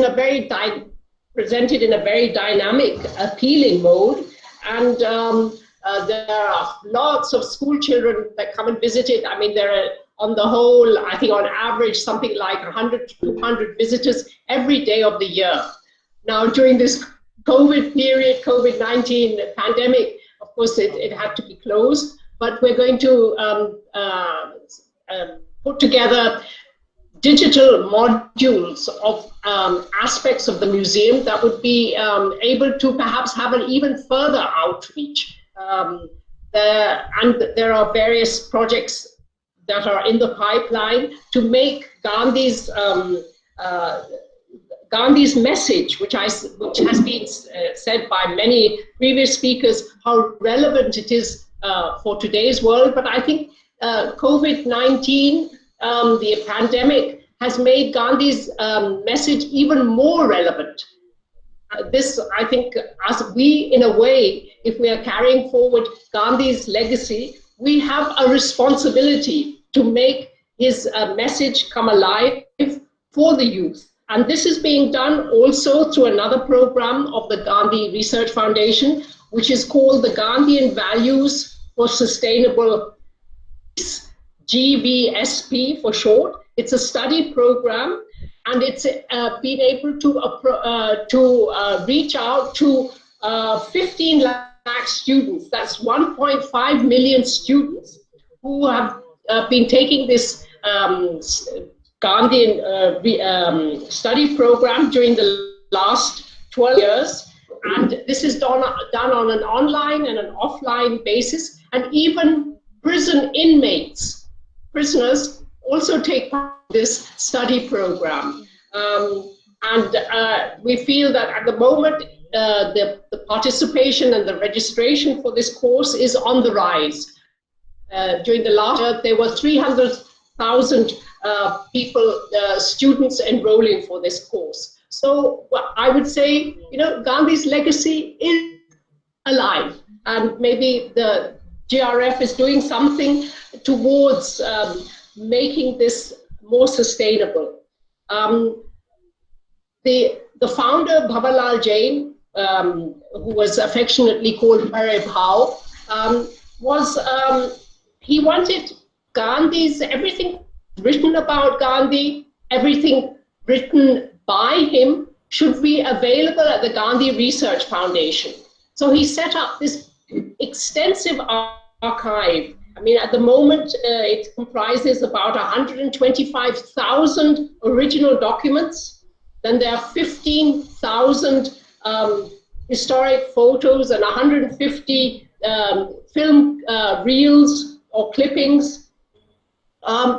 presented in a very dynamic, appealing mode. And there are lots of school children that come and visit it. I mean, there are, on the whole, I think on average, something like 100 to 200 visitors every day of the year. Now, during this COVID period, COVID-19 pandemic, of course, it had to be closed, but we're going to put together digital modules of aspects of the museum that would be able to perhaps have an even further outreach. And there are various projects that are in the pipeline to make Gandhi's Gandhi's message, which has been said by many previous speakers, how relevant it is for today's world. But I think COVID-19, the pandemic, has made Gandhi's message even more relevant. This, I think, as we, in a way, if we are carrying forward Gandhi's legacy, we have a responsibility to make his message come alive for the youth. And this is being done also through another program of the Gandhi Research Foundation, which is called the Gandhian Values for Sustainable Peace, GVSP for short. It's a study program, and it's been able to reach out to 15 lakh students. That's 1.5 million students who have been taking this Gandhian study program during the last 12 years. And this is done on an online and an offline basis. And even prison inmates, prisoners, also take part in this study program. We feel that at the moment, the participation and the registration for this course is on the rise. During the last year, there were 300,000 people, students enrolling for this course. So I would say, Gandhi's legacy is alive, and maybe the GRF is doing something towards making this more sustainable. The founder, Bhabalal Jain, who was affectionately called Pare Bhau, he wanted Gandhi's, everything written about Gandhi, everything written by him should be available at the Gandhi Research Foundation. So he set up this extensive archive. I mean, at the moment, it comprises about 125,000 original documents. Then there are 15,000 historic photos and 150 film reels or clippings.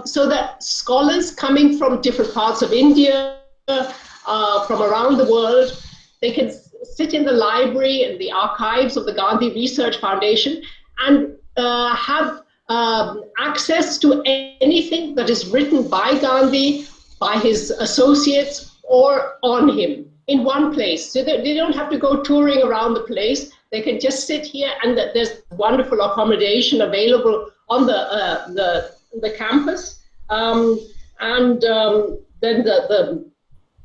So that scholars coming from different parts of India, from around the world, they can sit in the library and the archives of the Gandhi Research Foundation and have access to anything that is written by Gandhi, by his associates, or on him in one place. So they don't have to go touring around the place. They can just sit here, and there's wonderful accommodation available on the campus. Then the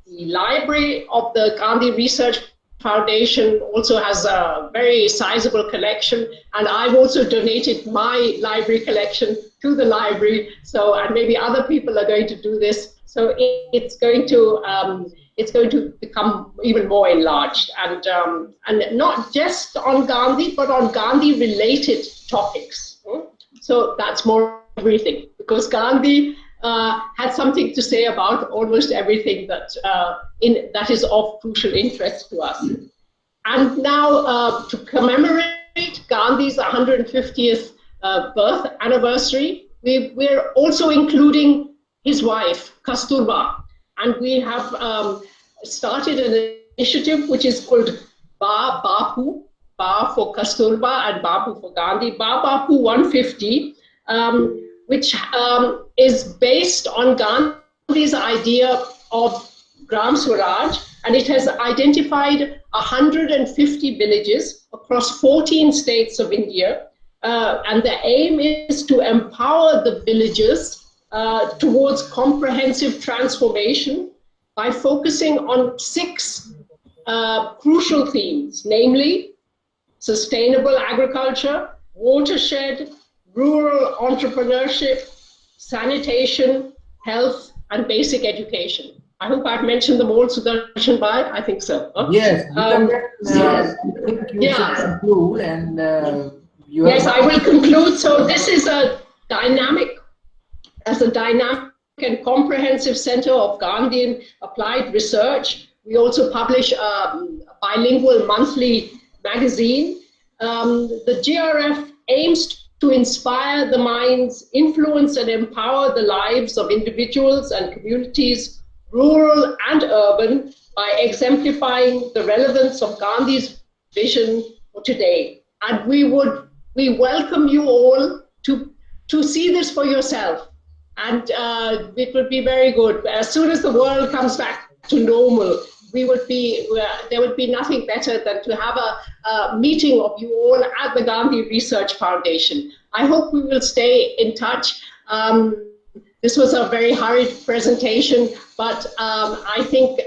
library of the Gandhi Research Foundation also has a very sizable collection, and I've also donated my library collection to the library. So, and maybe other people are going to do this. So it's going to become even more enlarged, and not just on Gandhi, but on Gandhi-related topics. So that's more everything, because Gandhi had something to say about almost everything that is of crucial interest to us. And now, to commemorate Gandhi's 150th birth anniversary, we're also including his wife, Kasturba. And we have started an initiative which is called Bapu, Ba for Kasturba and Bapu for Gandhi, Bapu 150, which is based on Gandhi's idea of Gram Swaraj, and it has identified 150 villages across 14 states of India. And the aim is to empower the villagers towards comprehensive transformation by focusing on 6 crucial themes, namely sustainable agriculture, watershed, rural entrepreneurship, sanitation, health, and basic education. I hope I've mentioned them all, Sudarshan Bhai. I think so. Huh? Yes. Conclude, and yes, I will conclude. So this is a dynamic and comprehensive center of Gandhian applied research. We also publish a bilingual monthly magazine. The GRF aims to inspire the minds, influence and empower the lives of individuals and communities, rural and urban, by exemplifying the relevance of Gandhi's vision for today. And we welcome you all to see this for yourself. And it would be very good. As soon as the world comes back to normal, there would be nothing better than to have a meeting of you all at the Gandhi Research Foundation. I hope we will stay in touch. This was a very hurried presentation, but I think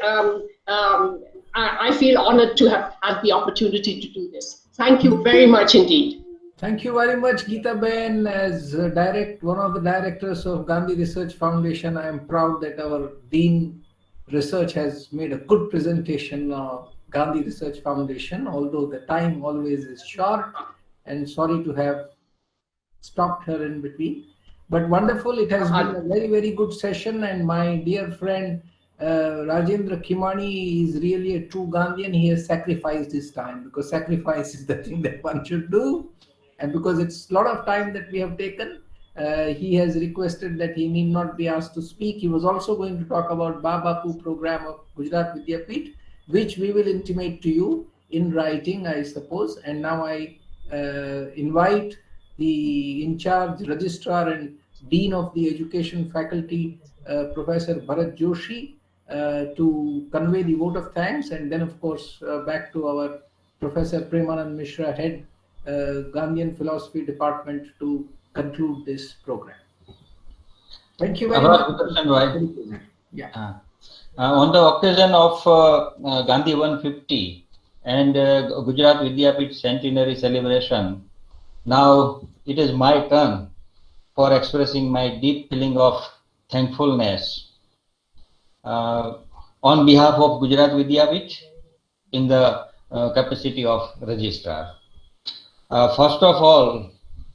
I feel honored to have had the opportunity to do this. Thank you very much indeed. Thank you very much, Geeta Ben. As one of the directors of Gandhi Research Foundation, I am proud that our Dean Research has made a good presentation of Gandhi Research Foundation, although the time always is short, and sorry to have stopped her in between. But wonderful, it has been a very, very good session, and my dear friend Rajendra Kimani is really a true Gandhian. He has sacrificed his time, because sacrifice is the thing that one should do. And because it's a lot of time that we have taken, he has requested that he need not be asked to speak. He was also going to talk about Babapu program of Gujarat Vidyapeeth, which we will intimate to you in writing, I suppose. And now I invite the in-charge registrar and dean of the education faculty, Professor Bharat Joshi, to convey the vote of thanks, and then of course back to our Professor Premanand Mishra, head Gandhian Philosophy Department, to conclude this program. Thank you very much. Yeah. On the occasion of Gandhi 150 and Gujarat Vidyapeeth centenary celebration, now it is my turn for expressing my deep feeling of thankfulness on behalf of Gujarat Vidyapeeth in the capacity of registrar. First of all,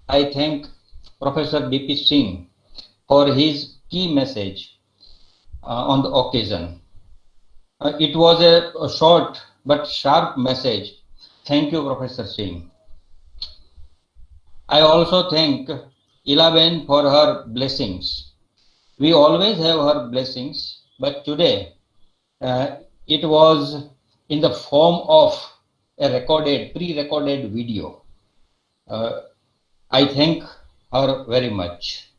I thank Professor B.P. Singh for his key message on the occasion. It was a short but sharp message. Thank you, Professor Singh. I also thank Ilaben for her blessings. We always have her blessings, but today it was in the form of a pre-recorded video. I thank her very much,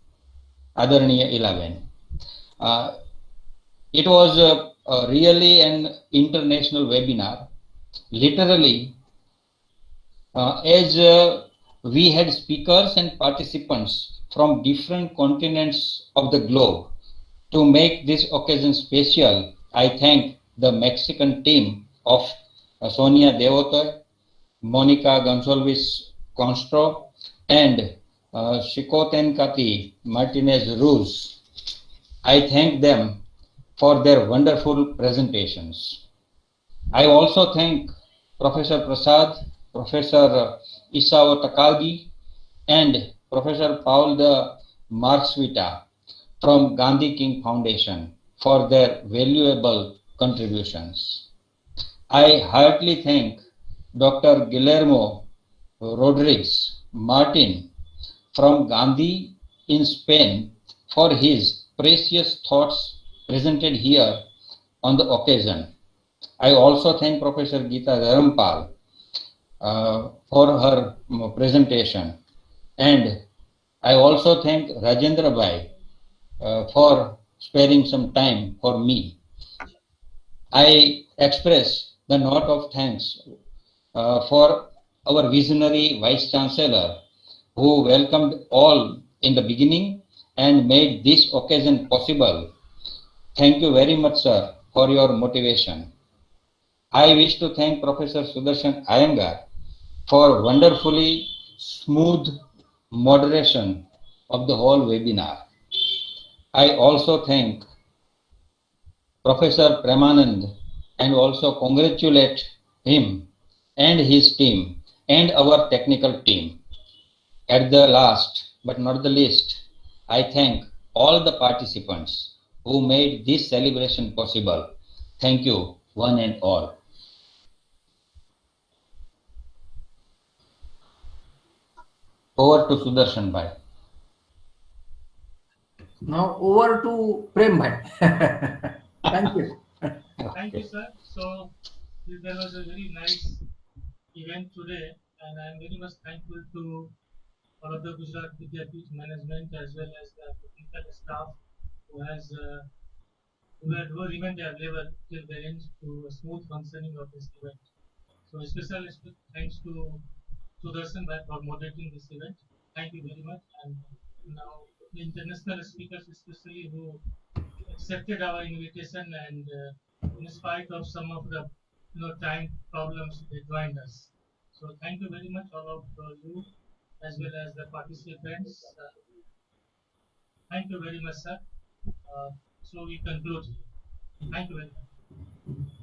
Adarniya Ilaben. It was really an international webinar. Literally, as we had speakers and participants from different continents of the globe. To make this occasion special, I thank the Mexican team of Sonia Devotoy, Monica Gonzalez Constro, and Shikotenkati Martinez Ruz. I thank them for their wonderful presentations. I also thank Professor Prasad, Professor Isao Takagi, and Professor Paul de Marsvita from Gandhi King Foundation for their valuable contributions. I heartily thank Dr. Guillermo Rodriguez Martin from Gandhi in Spain for his precious thoughts presented here on the occasion. I also thank Professor Geeta Dharampal for her presentation, and I also thank Rajendra Bhai for sparing some time for me. I express the note of thanks for our visionary Vice Chancellor, who welcomed all in the beginning and made this occasion possible. Thank you very much, sir, for your motivation. I wish to thank Professor Sudarshan Iyengar for wonderfully smooth moderation of the whole webinar. I also thank Professor Premanand and also congratulate him and his team and our technical team. At the last but not the least, I thank all the participants who made this celebration possible. Thank you, one and all. Over to Sudarshan Bhai. Now over to Prem Bhai. Thank you. Thank you, sir. So there was a very nice event today, and I'm very much thankful to all of the Gujarat Vidyapeeth management as well as the technical staff who has who remained available till the end to a smooth functioning of this event. So a special thanks to Sudarshan Bhai for moderating this event. Thank you very much. And now the international speakers especially who accepted our invitation and in spite of some of the time problems they joined us. So thank you very much all of you as well as the participants. Thank you very much, sir. So we conclude. Thank you very much.